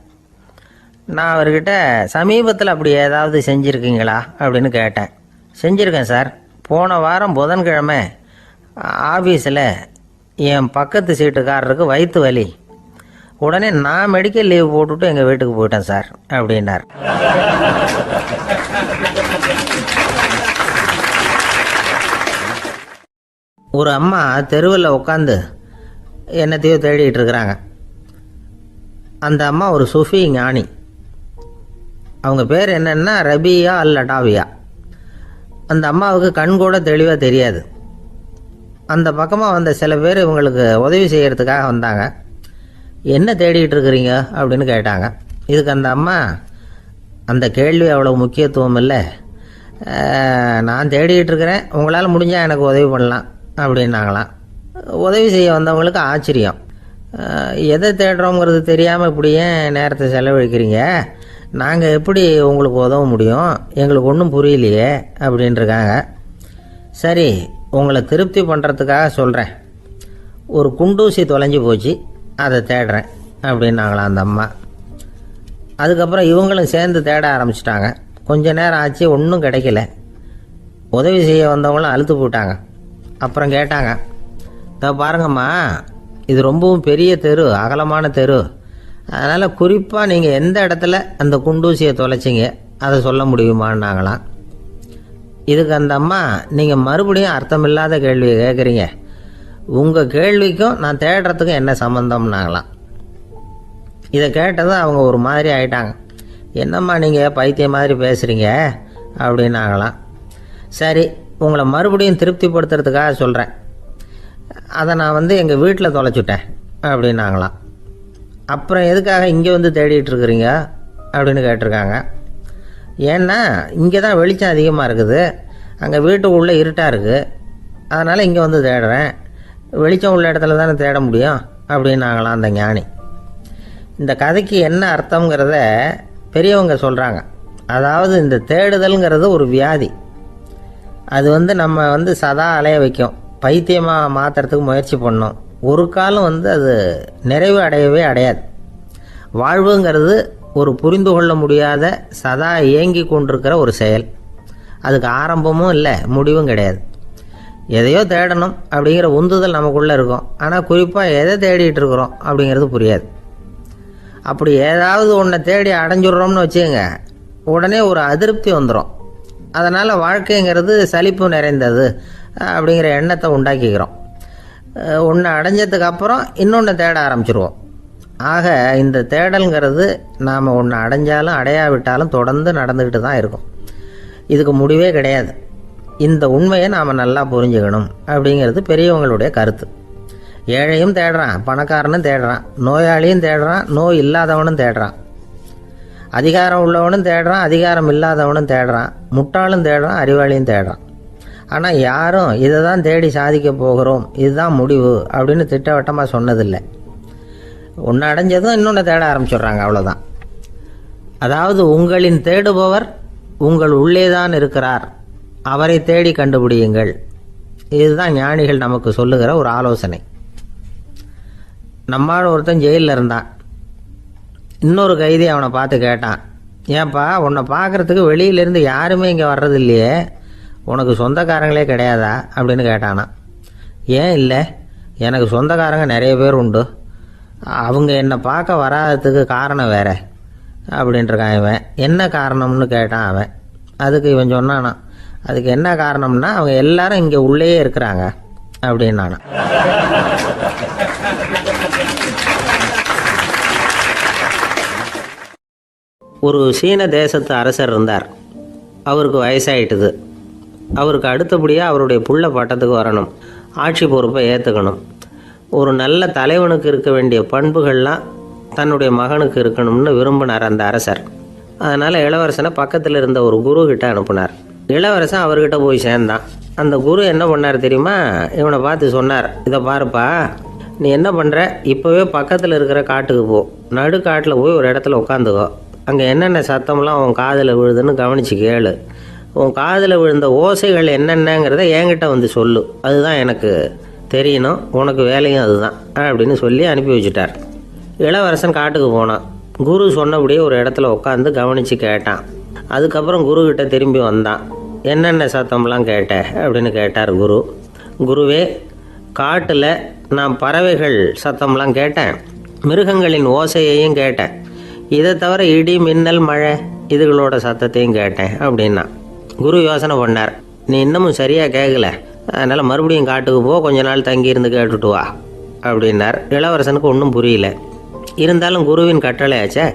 நான் அவர்கிட்ட சமீபத்தில் அப்படி ஏதாவது செஞ்சுருக்கீங்களா அப்படின்னு கேட்டேன். செஞ்சுருக்கேன் சார். போன வாரம் புதன்கிழமை ஆஃபீஸில் என் பக்கத்து சீட்டுக்காரருக்கு வயிற்று வலி, உடனே நான் மெடிக்கல் லீவ் போட்டுவிட்டு எங்கள் வீட்டுக்கு போயிட்டேன் சார் அப்படின்னார். ஒரு அம்மா தெருவில் உட்காந்து என்னத்தையோ தேடிட்டு இருக்கிறாங்க. அந்த அம்மா ஒரு சுஃபி ஞானி. அவங்க பேர் என்னென்னா ரபியா அல் அடாவியா. அந்த அம்மாவுக்கு கண் கூட தெளிவாக தெரியாது. அந்த பக்கமாக வந்த சில பேர் இவங்களுக்கு உதவி செய்கிறதுக்காக வந்தாங்க. என்ன தேடிகிட்டு இருக்கிறீங்க அப்படின்னு கேட்டாங்க. இதுக்கு அந்த அம்மா, அந்த கேள்வி அவ்வளோ முக்கியத்துவம் இல்லை, நான் தேடிக்கிட்டு இருக்கிறேன், உங்களால் முடிஞ்சால் எனக்கு உதவி பண்ணலாம் அப்படின்னாங்களாம். உதவி செய்ய வந்தவங்களுக்கு ஆச்சரியம். எதை தேடுறோங்கிறது தெரியாமல் இப்படி ஏன் நேரத்தை செலவழிக்கிறீங்க, நாங்கள் எப்படி உங்களுக்கு உதவ முடியும், எங்களுக்கு ஒன்றும் புரியலையே அப்படின்ட்டுருக்காங்க. சரி, உங்களை திருப்தி பண்ணுறதுக்காக சொல்கிறேன். ஒரு குண்டூசி தொலைஞ்சி போச்சு, அதை தேடுறேன் அப்படின்னாங்களாம் அந்த அம்மா. அதுக்கப்புறம் இவங்களும் சேர்ந்து தேட ஆரம்பிச்சிட்டாங்க. கொஞ்ச நேரம் ஆச்சு, ஒன்றும் கிடைக்கல. உதவி செய்ய வந்தவங்களும் அழுத்து போட்டாங்க. அப்புறம் கேட்டாங்க, இதை பாருங்கம்மா, இது ரொம்பவும் பெரிய தெரு, அகலமான தெரு. அதனால் குறிப்பாக நீங்கள் எந்த இடத்துல அந்த குண்டூசியை தொலைச்சிங்க அதை சொல்ல முடியுமான்னாங்களாம். இதுக்கு அந்த அம்மா, நீங்கள் மறுபடியும் அர்த்தமில்லாத கேள்வியை கேட்குறீங்க, உங்கள் கேள்விக்கும் நான் தேடுறதுக்கும் என்ன சம்மந்தம்னாங்களாம். இதை கேட்டதும் அவங்க ஒரு மாதிரி ஆயிட்டாங்க. என்னம்மா நீங்கள் பைத்தியம் மாதிரி பேசுகிறீங்க அப்படின்னாங்களாம். சரி, உங்களை மறுபடியும் திருப்திப்படுத்துறதுக்காக சொல்கிறேன். அதை நான் எங்கள் வீட்டில் தொலைச்சுட்டேன் அப்படின்னாங்களாம். அப்புறம் எதுக்காக இங்கே தேடிட்டு இருக்கிறீங்க அப்படின்னு கேட்டிருக்காங்க. ஏன்னா இங்கே தான் வெளிச்சம் அதிகமாக இருக்குது, அங்கே வீட்டுக்குள்ளே இருட்டாக இருக்குது, அதனால் இங்கே தேடுறேன். வெளிச்சம் உள்ள இடத்துல தானே தேட முடியும் அப்படின்னாங்களாம் அந்த ஞானி. இந்த கதைக்கு என்ன அர்த்தங்கிறத பெரியவங்க சொல்கிறாங்க. அதாவது இந்த தேடுதல்ங்கிறது ஒரு வியாதி. அது நம்ம சதா அலைய வைக்கும், பைத்தியமாக மாற்றுறதுக்கு முயற்சி பண்ணோம். ஒரு காலம் அது நிறைவு அடையவே அடையாது. வாழ்வுங்கிறது ஒரு புரிந்து கொள்ள முடியாத சதா இயங்கி கொண்டிருக்கிற ஒரு செயல். அதுக்கு ஆரம்பமும் இல்லை, முடிவும் கிடையாது. எதையோ தேடணும் அப்படிங்கிற உந்துதல் நமக்குள்ளே இருக்கும். ஆனால் குறிப்பாக எதை தேடிட்டு இருக்கிறோம் அப்படிங்கிறது புரியாது. அப்படி ஏதாவது ஒன்றை தேடி அடைஞ்சிடுறோம்னு வச்சுக்கோங்க, உடனே ஒரு அதிருப்தி வந்துடும். அதனால் வாழ்க்கைங்கிறது சலிப்பு நிறைந்தது அப்படிங்கிற எண்ணத்தை உண்டாக்கிக்கிறோம். ஒன்று அடைஞ்சதுக்கு அப்புறம் இன்னொன்று தேட ஆரம்பிச்சிருவோம். ஆக இந்த தேடல்ங்கிறது நாம் ஒன்று அடைஞ்சாலும் அடையாவிட்டாலும் தொடர்ந்து நடந்துக்கிட்டு தான் இருக்கும். இதுக்கு முடிவே கிடையாது. இந்த உண்மையை நாம் நல்லா புரிஞ்சுக்கணும் அப்படிங்கிறது பெரியவங்களுடைய கருத்து. ஏழையும் தேடுறான், பணக்காரனும் தேடுறான், நோயாளியும் தேடுறான், நோய் இல்லாதவனும் தேடுறான், அதிகாரம் உள்ளவனும் தேடுறான், அதிகாரம் இல்லாதவனும் தேடுறான், முட்டாளும் தேடுறான், அறிவாளியும் தேடுறான். ஆனால் யாரும் இதை தான் தேடி சாதிக்க போகிறோம், இதுதான் முடிவு அப்படின்னு திட்டவட்டமாக சொன்னதில்லை. ஒன்று அடைஞ்சதும் இன்னொன்று தேட ஆரம்பிச்சிடுறாங்க, அவ்வளோதான். அதாவது உங்களின் தேடுபவர் உங்கள் உள்ளே தான் இருக்கிறார், அவரை தேடி கண்டுபிடியுங்கள். இதுதான் ஞானிகள் நமக்கு சொல்லுகிற ஒரு ஆலோசனை. நம்மால் ஒருத்தன் ஜெயிலில் இருந்தான். இன்னொரு கைதி அவனை பார்த்து கேட்டான், ஏன்பா உன்னை பார்க்குறதுக்கு வெளியிலேருந்து யாருமே இங்கே வர்றது இல்லையே, உனக்கு சொந்தக்காரங்களே கிடையாதா அப்படின்னு கேட்டானா. ஏன் இல்லை, எனக்கு சொந்தக்காரங்க நிறைய பேர் உண்டு, அவங்க என்னை பார்க்க வராததுக்கு காரணம் வேற அப்படின்ட்டுருக்கான் இவன். என்ன காரணம்னு கேட்டான் அவன். அதுக்கு இவன் சொன்னானா, அதுக்கு என்ன காரணம்னா அவங்க எல்லாரும் இங்கே உள்ளேயே இருக்கிறாங்க அப்படின்னானா. ஒரு சீன தேசத்து அரசர் இருந்தார். அவருக்கு வயசாயிட்டுது. அவருக்கு அடுத்தபடியாக அவருடைய புள்ள பட்டத்துக்கு வரணும், ஆட்சி பொறுப்பை ஏற்றுக்கணும். ஒரு நல்ல தலைவனுக்கு இருக்க வேண்டிய பண்புகள்லாம் தன்னுடைய மகனுக்கு இருக்கணும்னு விரும்பினார் அந்த அரசர். அதனால் இளவரசனை பக்கத்தில் இருந்த ஒரு குரு கிட்ட அனுப்புனார். இளவரசன் அவர்கிட்ட போய் சேர்ந்தான். அந்த குரு என்ன பண்ணார் தெரியுமா, இவனை பார்த்து சொன்னார், இதை பாருப்பா, நீ என்ன பண்ணுற, இப்போவே பக்கத்தில் இருக்கிற காட்டுக்கு போ, நடு காட்டில் போய் ஒரு இடத்துல உட்காந்துக்கோ, அங்கே என்னென்ன சத்தம்லாம் உன் காதில் விழுதுன்னு கவனித்து கேளு, உன் காதில் விழுந்த ஓசைகள் என்னென்னங்கிறத என்கிட்ட சொல்லு, அதுதான் எனக்கு தெரியணும், உனக்கு வேலையும் அதுதான் அப்படின்னு சொல்லி அனுப்பி வச்சுட்டார். இளவரசன் காட்டுக்கு போனான். குரு சொன்னபடியே ஒரு இடத்துல உட்காந்து கவனித்து கேட்டான். அதுக்கப்புறம் குருக்கிட்ட திரும்பி வந்தான். என்னென்ன சத்தம்லாம் கேட்ட அப்படின்னு கேட்டார் குரு. குருவே, காட்டில் நான் பறவைகள் சத்தம்லாம் கேட்டேன், மிருகங்களின் ஓசையையும் கேட்டேன், இதை தவிர இடி மின்னல் மழை இதுகளோட சத்தத்தையும் கேட்டேன் அப்படின்னா. குரு யோசனை பண்ணார், நீ இன்னமும் சரியாக கேட்கல, அதனால் மறுபடியும் காட்டுக்கு போ, கொஞ்ச நாள் தங்கியிருந்து கேட்டுட்டு வா அப்படின்னார். இளவரசனுக்கு ஒன்றும் புரியல. இருந்தாலும் குருவின் கட்டளையாச்சே,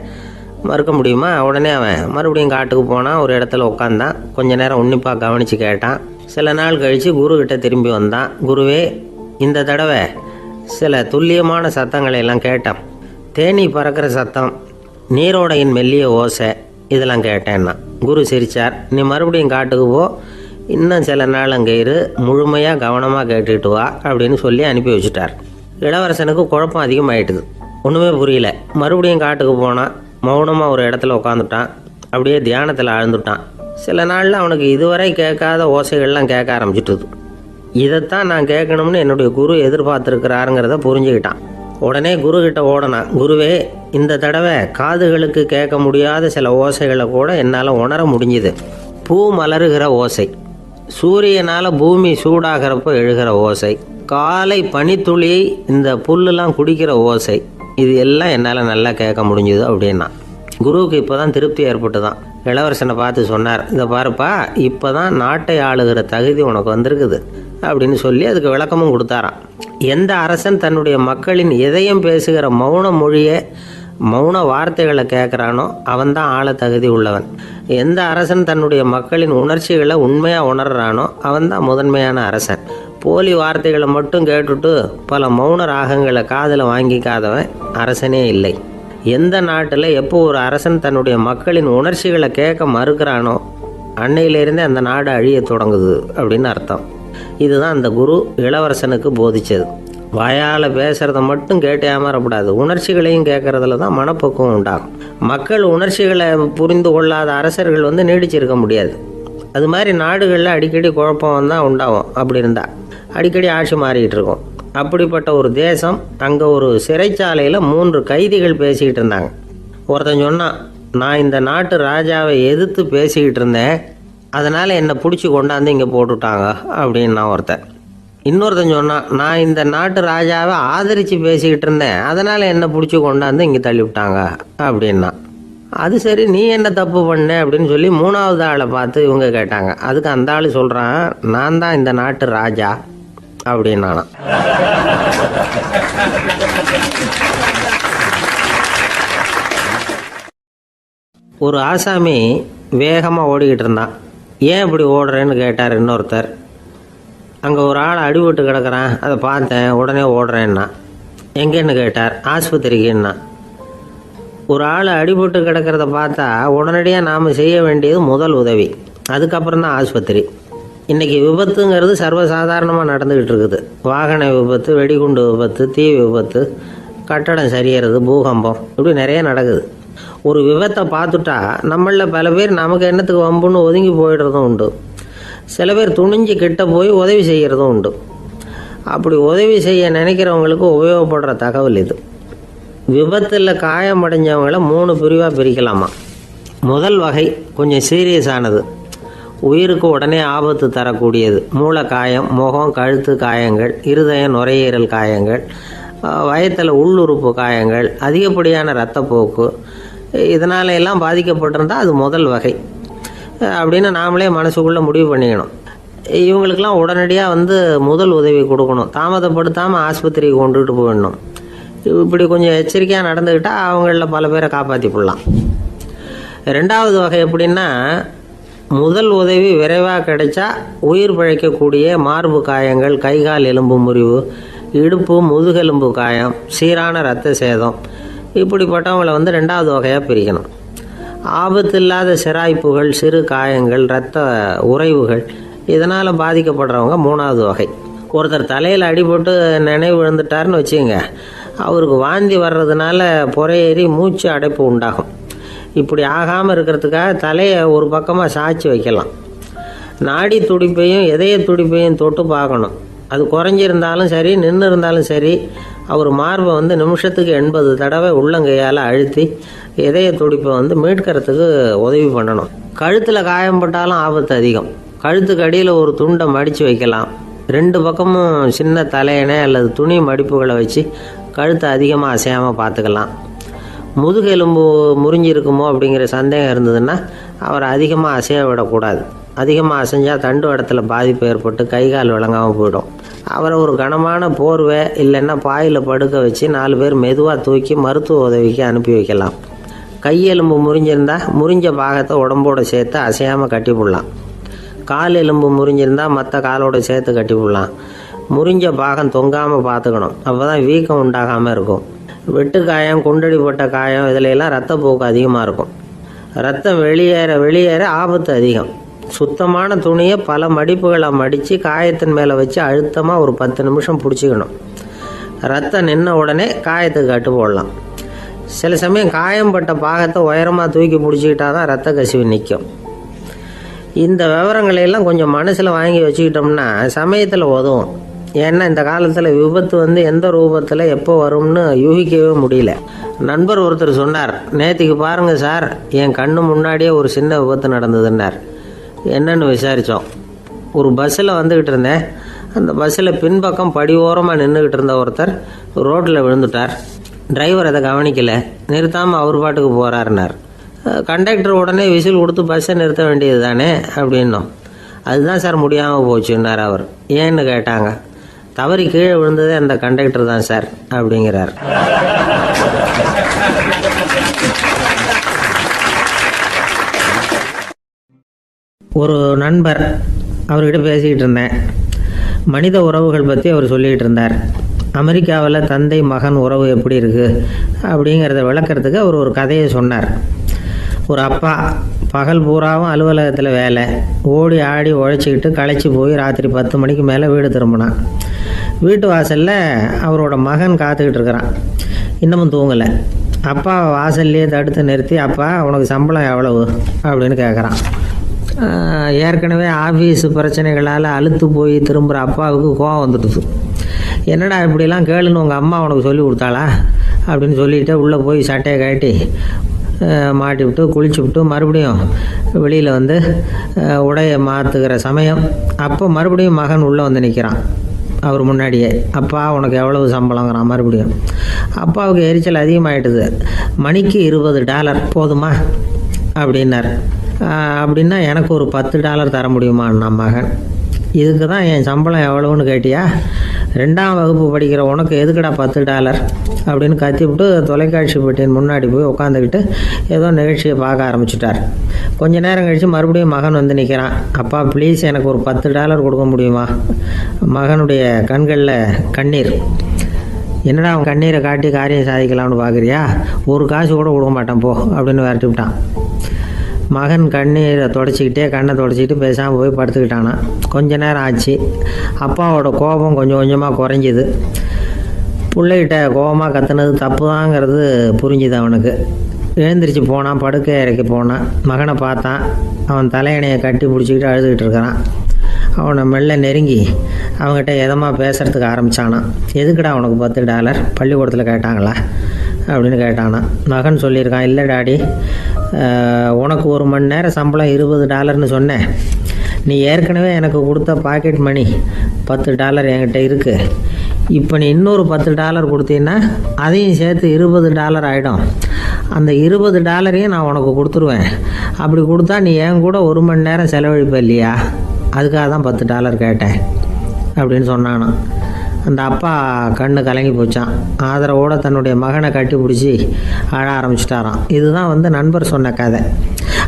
மறுக்க முடியுமா? உடனே அவன் மறுபடியும் காட்டுக்கு போனான். ஒரு இடத்துல உட்காந்தான். கொஞ்ச நேரம் உன்னிப்பாக கவனித்து கேட்டான். சில நாள் கழித்து குருக்கிட்ட திரும்பி வந்தான். குருவே, இந்த தடவை சில துல்லியமான சத்தங்களை எல்லாம் கேட்டான். தேனீ பறக்கிற சத்தம், நீரோடையின் மெல்லிய ஓசை, இதெல்லாம் கேட்டேன்னா. குரு சிரித்தார். நீ மறுபடியும் காட்டுக்கு போ, இன்னும் சில நாள் அங்கே இரு, முழுமையாக கவனமாக கேட்டுட்டு வா அப்படின்னு சொல்லி அனுப்பி வச்சுட்டார். இளவரசனுக்கு குழப்பம் அதிகமாகிட்டுது. ஒன்றுமே புரியல. மறுபடியும் காட்டுக்கு போனான். மௌனமாக ஒரு இடத்துல உட்காந்துட்டான். அப்படியே தியானத்தில் ஆழ்ந்துட்டான். சில நாளில் அவனுக்கு இதுவரை கேட்காத ஓசைகள்லாம் கேட்க ஆரம்பிச்சிட்டுது. இதைத்தான் நான் கேட்கணும்னு என்னுடைய குரு எதிர்பார்த்துருக்கிறாருங்கிறத புரிஞ்சுக்கிட்டான். உடனே குரு கிட்ட ஓடனான். குருவே, இந்த தடவை காதுகளுக்கு கேட்க முடியாத சில ஓசைகளை கூட என்னால் உணர முடிஞ்சுது. பூ மலருகிற ஓசை, சூரியனால் பூமி சூடாகிறப்போ எழுகிற ஓசை, காலை பனித்துளி இந்த புல்லுலாம் குடிக்கிற ஓசை, இது எல்லாம் என்னால் நல்லா கேட்க முடிஞ்சுது அப்படின்னா. குருவுக்கு இப்போ தான் திருப்தி ஏற்பட்டு தான் இளவரசனை பார்த்து சொன்னார், இந்த பாருப்பா, இப்போ தான் நாட்டை ஆளுகிற தகுதி உனக்கு வந்திருக்குது அப்படின்னு சொல்லி அதுக்கு விளக்கமும் கொடுத்தாராம். எந்த அரசன் தன்னுடைய மக்களின் இதயம் பேசுகிற மௌன மொழியை, மௌன வார்த்தைகளை கேட்குறானோ அவன்தான் ஆள தகுதி உள்ளவன். எந்த அரசன் தன்னுடைய மக்களின் உணர்ச்சிகளை உண்மையாக உணர்றானோ அவன்தான் முதன்மையான அரசன். போலி வார்த்தைகளை மட்டும் கேட்டுட்டு பல மௌன ராகங்களை காதில் வாங்கிக்காதவன் அரசனே இல்லை. எந்த நாட்டில் எப்போ ஒரு அரசன் தன்னுடைய மக்களின் உணர்ச்சிகளை கேட்க மறுக்கிறானோ அன்னையிலேருந்தே அந்த நாடு அழிய தொடங்குது அப்படின்னு அர்த்தம். இதுதான் அந்த குரு இளவரசனுக்கு போதிச்சது. வாயால் பேசுகிறத மட்டும் கேட்டு ஏமாறக்கூடாது, உணர்ச்சிகளையும் கேட்கறதுல தான் மனப்பக்குவம் உண்டாகும். மக்கள் உணர்ச்சிகளை புரிந்து கொள்ளாத அரசர்கள் நீடிச்சிருக்க முடியாது. அது மாதிரி நாடுகளில் அடிக்கடி குழப்பம் தான் உண்டாகும். அப்படி இருந்தால் அடிக்கடி ஆட்சி மாறிக்கிட்டு இருக்கும். அப்படிப்பட்ட ஒரு தேசம், அங்கே ஒரு சிறைச்சாலையில் 3 கைதிகள் பேசிக்கிட்டு இருந்தாங்க. ஒருத்தன் சொன்னான், நான் இந்த நாட்டு ராஜாவை எதிர்த்து பேசிக்கிட்டு இருந்தேன், அதனால் என்னை பிடிச்சி கொண்டாந்து இங்கே போட்டுவிட்டாங்க அப்படின்னா ஒருத்தன். இன்னொருத்தன் சொன்னான், நான் இந்த நாட்டு ராஜாவை ஆதரித்து பேசிக்கிட்டு இருந்தேன், அதனால் என்னை பிடிச்சி கொண்டாந்து இங்கே தள்ளிவிட்டாங்க அப்படின்னா. அது சரி, நீ என்ன தப்பு பண்ண அப்படின்னு சொல்லி 3வது ஆளை பார்த்து இவங்க கேட்டாங்க. அதுக்கு அந்த ஆள் சொல்கிறான், நான் தான் இந்த நாட்டு ராஜா அப்படின்னானா. ஒரு ஆசாமி வேகமாக ஓடிக்கிட்டு இருந்தான். ஏன் இப்படி ஓடுறேன்னு கேட்டார் இன்னொருத்தர். அங்கே ஒரு ஆள் அடிபட்டு கிடக்கிறான், அதை பார்த்தேன், உடனே ஓடுறேன்னா. எங்கேன்னு கேட்டார். ஆஸ்பத்திரிக்குன்னா. ஒரு ஆள் அடிபட்டு கிடக்கிறத பார்த்தா உடனடியாக நாம் செய்ய வேண்டியது முதல் உதவி, அதுக்கப்புறம் தான் ஆஸ்பத்திரி. இன்றைக்கி விபத்துங்கிறது சர்வசாதாரணமாக நடந்துக்கிட்டு இருக்குது. வாகன விபத்து, வெடிகுண்டு விபத்து, தீ விபத்து, கட்டடம் சரியறது, பூகம்பம், இப்படி நிறைய நடக்குது. ஒரு விபத்தை பார்த்துட்டா நம்மளில் பல பேர் நமக்கு என்னத்துக்கு வம்புன்னு ஒதுங்கி போயிடுறதும் உண்டு. சில பேர் துணிஞ்சு கிட்ட போய் உதவி செய்கிறதும் உண்டு. அப்படி உதவி செய்ய நினைக்கிறவங்களுக்கு உபயோகப்படுற தகவல் இது. விபத்தில் காயமடைஞ்சவங்களை 3 பிரிவாக பிரிக்கலாமா. முதல் வகை கொஞ்சம் சீரியஸானது, உயிருக்கு உடனே ஆபத்து தரக்கூடியது. மூளை காயம், முகம், கழுத்து காயங்கள், இருதயம், நுரையீரல் காயங்கள், வயத்தில் உள்ளுறுப்பு காயங்கள், அதிகப்படியான இரத்தப்போக்கு, இதனால எல்லாம் பாதிக்கப்பட்டிருந்தால் அது முதல் வகை அப்படின்னு நாமளே மனசுக்குள்ளே முடிவு பண்ணிக்கணும். இவங்களுக்கெல்லாம் உடனடியாக முதல் உதவி கொடுக்கணும். தாமதப்படுத்தாமல் ஆஸ்பத்திரிக்கு கொண்டுகிட்டு போயிடணும். இப்படி கொஞ்சம் எச்சரிக்கையாக நடந்துக்கிட்டால் அவங்களில் பல பேரை காப்பாற்றி போடலாம். 2வது வகை எப்படின்னா, முதல் உதவி விரைவாக கிடைச்சா உயிர் பிழைக்கக்கூடிய மார்பு காயங்கள், கைகால் எலும்பு முறிவு, இடுப்பு முதுகெலும்பு காயம், சீரான இரத்த சேதம், இப்படிப்பட்டவங்களை 2வது வகையாக பிரிக்கணும். ஆபத்து இல்லாத சிராய்ப்புகள், சிறு காயங்கள், இரத்த உறைவுகள், இதனால் பாதிக்கப்படுறவங்க 3வது வகை. ஒருத்தர் தலையில் அடிபட்டு நினைவு விழுந்துட்டாருன்னு வச்சுங்க, அவருக்கு வாந்தி வர்றதுனால புறையேறி மூச்சு அடைப்பு உண்டாகும். இப்படி ஆகாமல் இருக்கிறதுக்காக தலையை ஒரு பக்கமாக சாய்ச்சி வைக்கலாம். நாடி துடிப்பையும் இதய துடிப்பையும் தொட்டு பார்க்கணும். அது குறைஞ்சிருந்தாலும் சரி, நின்று இருந்தாலும் சரி, அவர் மார்பை நிமிஷத்துக்கு 80 தடவை உள்ளங்கையால் அழுத்தி இதய துடிப்பை மீட்கிறதுக்கு உதவி பண்ணணும். கழுத்தில் காயம்பட்டாலும் ஆபத்து அதிகம். கழுத்துக்கு அடியில் ஒரு துண்டை மடித்து வைக்கலாம். 2 பக்கமும் சின்ன தலையணை அல்லது துணி மடிப்புகளை வச்சு கழுத்தை அதிகமாக அசையாமல் பார்த்துக்கலாம். முதுகெலும்பு முறிஞ்சிருக்குமோ அப்படிங்கிற சந்தேகம் இருந்ததுன்னா அவரை அதிகமாக அசைய விடக்கூடாது. அதிகமாக அசைஞ்சால் தண்டு இடத்துல பாதிப்பு ஏற்பட்டு கைகால் விளங்காமல் போயிடும். அவரை ஒரு கனமான போர்வை இல்லைன்னா பாயில் படுக்க வச்சு 4 பேர் மெதுவாக தூக்கி மருத்துவ உதவிக்கு அனுப்பி வைக்கலாம். கையெலும்பு முறிஞ்சிருந்தால் முறிஞ்ச பாகத்தை உடம்போடு சேர்த்து அசையாமல் கட்டி போடலாம். கால் எலும்பு முறிஞ்சிருந்தால் மற்ற காலோடு சேர்த்து கட்டி போடலாம். முறிஞ்ச பாகம் தொங்காமல் பார்த்துக்கணும், அப்போ தான் வீக்கம் உண்டாகாமல் இருக்கும். வெட்டு காயம், குண்டடிப்பட்ட காயம், இதிலெல்லாம் ரத்தப்போக்கு அதிகமாக இருக்கும். ரத்தம் வெளியேற ஆபத்து அதிகம். சுத்தமான துணியை பல மடிப்புகளை மடித்து காயத்தின் மேலே வச்சு அழுத்தமாக ஒரு 10 நிமிஷம் பிடிச்சிக்கணும். ரத்தம் நின்ன உடனே காயத்துக்கு கட்டு போடலாம். சில சமயம் காயம்பட்ட பாகத்தை உயரமாக தூக்கி பிடிச்சிக்கிட்டா தான் ரத்த கசிவு நிற்கும். இந்த விவரங்களையெல்லாம் கொஞ்சம் மனசில் வாங்கி வச்சுக்கிட்டோம்னா சமயத்தில் உதவும். ஏன்னா இந்த காலத்தில் விபத்து எந்த ரூபத்தில் எப்போ வரும்னு யூகிக்கவே முடியல. நண்பர் ஒருத்தர் சொன்னார், நேற்றுக்கு பாருங்கள் சார், என் கண்ணு முன்னாடியே ஒரு சின்ன விபத்து நடந்ததுன்னார். என்னன்னு விசாரித்தோம். ஒரு பஸ்ஸில் வந்துக்கிட்டு இருந்தேன். அந்த பஸ்ஸில் பின்பக்கம் படி ஓரமாக நின்றுக்கிட்டு இருந்த ஒருத்தர் ரோட்டில் விழுந்துட்டார். டிரைவர் அதை கவனிக்கலை, நிறுத்தாமல் அவர் பாட்டுக்கு போகிறாருனார். கண்டக்டர் உடனே விசில் கொடுத்து பஸ்ஸை நிறுத்த வேண்டியது தானே அப்படின்னோம். அதுதான் சார் முடியாமல் போச்சுன்னார் அவர். ஏன்னு கேட்டாங்க. தவறி கீழே விழுந்ததே அந்த கண்டக்டர் தான் சார் அப்படிங்கிறார். ஒரு நண்பர், அவர்கிட்ட பேசிக்கிட்டு இருந்தேன். மனித உறவுகள் பற்றி அவர் சொல்லிகிட்டு இருந்தார். அமெரிக்காவில் தந்தை மகன் உறவு எப்படி இருக்குது அப்படிங்கிறத விளக்கிறதுக்கு அவர் ஒரு கதையை சொன்னார். ஒரு அப்பா பகல் பூராவும் அலுவலகத்தில் வேலை, ஓடி ஆடி உழைச்சிக்கிட்டு களைச்சி போய் ராத்திரி 10 மணிக்கு மேலே வீடு திரும்பினான். வீட்டு வாசலில் அவரோட மகன் காத்துக்கிட்டு இருக்கிறான். இன்னமும் தூங்கலை. அப்பா வாசல்லையே தடுத்து நிறுத்தி, அப்பா உனக்கு சம்பளம் எவ்வளவு அப்படின்னு கேட்குறான். ஏற்கனவே ஆஃபீஸு பிரச்சனைகளால் அழுத்து போய் திரும்புகிற அப்பாவுக்கு கோவம் வந்துடுது. என்னடா இப்படிலாம் கேளுன்னு உங்கள் அம்மா உனக்கு சொல்லி கொடுத்தாளா அப்படின்னு சொல்லிவிட்டு உள்ளே போய் சட்டையை கட்டி மாட்டி விட்டு குளிச்சு விட்டு மறுபடியும் வெளியில் உடையை மாற்றுகிற சமயம் அப்போ மறுபடியும் மகன் உள்ளே நிற்கிறான் அவர் முன்னாடியே. அப்பா உனக்கு எவ்வளவு சம்பளங்கிறான் மறுபடியும். அப்பாவுக்கு எரிச்சல் அதிகமாகிட்டுது. மணிக்கு $20 போதுமா அப்படின்னார். அப்படின்னா எனக்கு ஒரு $10 தர முடியுமான்னா மகன். இதுக்கு தான் என் சம்பளம் எவ்வளோன்னு கேட்டியா? 2ஆம் வகுப்பு படிக்கிற உனக்கு எதுக்குடா $10 அப்படின்னு கத்திவிட்டு தொலைக்காட்சி பெட்டியின் முன்னாடி போய் உட்காந்துக்கிட்டு ஏதோ நிகழ்ச்சியை பார்க்க ஆரம்பிச்சிட்டார். கொஞ்ச நேரம் கழித்து மறுபடியும் மகன் நிற்கிறான். அப்பா ப்ளீஸ் எனக்கு ஒரு $10 கொடுக்க முடியுமா? மகனுடைய கண்களில் கண்ணீர். என்னடா அவன் கண்ணீரை காட்டி காரியம் சாதிக்கலாம்னு பார்க்குறியா? ஒரு காசு கூட கொடுக்க மாட்டான் போ அப்படின்னு விரட்டி விட்டான். மகன் கண்ணீரை தொடச்சிக்கிட்டே கண்ணை தொடச்சிக்கிட்டு பேசாமல் போய் படுத்துக்கிட்டானான். கொஞ்ச நேரம் ஆச்சு. அப்பாவோட கோபம் கொஞ்சம் கொஞ்சமாக குறைஞ்சிது. பிள்ளைகிட்ட கோபமாக கத்துனது தப்பு தாங்கிறது புரிஞ்சுது அவனுக்கு. எழுந்திரிச்சு போனான், படுக்கை இறக்கி போனான். மகனை பார்த்தான். அவன் தலையணையை கட்டி பிடிச்சிக்கிட்டு அழுதுகிட்டு இருக்கிறான். அவனை மெல்ல நெருங்கி அவங்ககிட்ட எதமாக பேசுகிறதுக்கு ஆரம்பித்தானான். எதுக்குடா உனக்கு $10 பள்ளிக்கூடத்தில் கேட்டாங்களா அப்படின்னு கேட்டானான். மகன் சொல்லியிருக்கான், இல்லை டாடி, உனக்கு 1 மணி நேரம் சம்பளம் $20ன்னு சொன்னேன். நீ ஏற்கனவே எனக்கு கொடுத்த பாக்கெட் மணி $10 என்கிட்ட இருக்குது. இப்போ நீ இன்னொரு $10 கொடுத்தீங்கன்னா அதையும் சேர்த்து $20 ஆகிடும். அந்த $20 நான் உனக்கு கொடுத்துருவேன். அப்படி கொடுத்தா நீ என் கூட 1 மணி நேரம் செலவழிப்ப இல்லையா? அதுக்காக தான் $10 கேட்டேன் அப்படின்னு சொன்னானான். அந்த அப்பா கண்ணு கலங்கி போச்சான். ஆதரவோடு தன்னுடைய மகனை கட்டி பிடிச்சி அழ ஆரம்பிச்சிட்டாராம். இதுதான் நண்பர் சொன்ன கதை.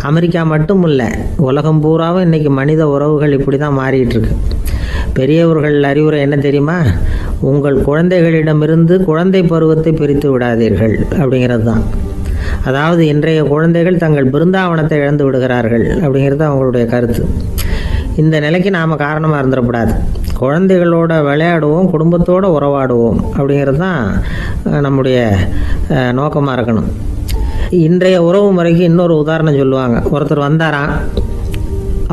அமெரிக்கா மட்டும் இல்லை, உலகம் பூராவும் இன்றைக்கி மனித உறவுகள் இப்படி தான் மாறிட்டு இருக்கு. பெரியவர்கள் அறிவுரை என்ன தெரியுமா? உங்கள் குழந்தைகளிடமிருந்து குழந்தை பருவத்தை பிரித்து விடாதீர்கள் அப்படிங்கிறது தான். அதாவது இன்றைய குழந்தைகள் தங்கள் பிருந்தாவனத்தை இழந்து விடுகிறார்கள் அப்படிங்கிறது அவங்களுடைய கருத்து. இந்த நிலைக்கு நாம் காரணமாக இருந்துடக்கூடாது. குழந்தைகளோட விளையாடுவோம், குடும்பத்தோடு உறவாடுவோம் அப்படிங்கிறது தான் நம்முடைய நோக்கமாக இருக்கணும். இன்றைய உறவு முறைக்கு இன்னொரு உதாரணம் சொல்லுவாங்க. ஒருத்தர் வந்தாராம்,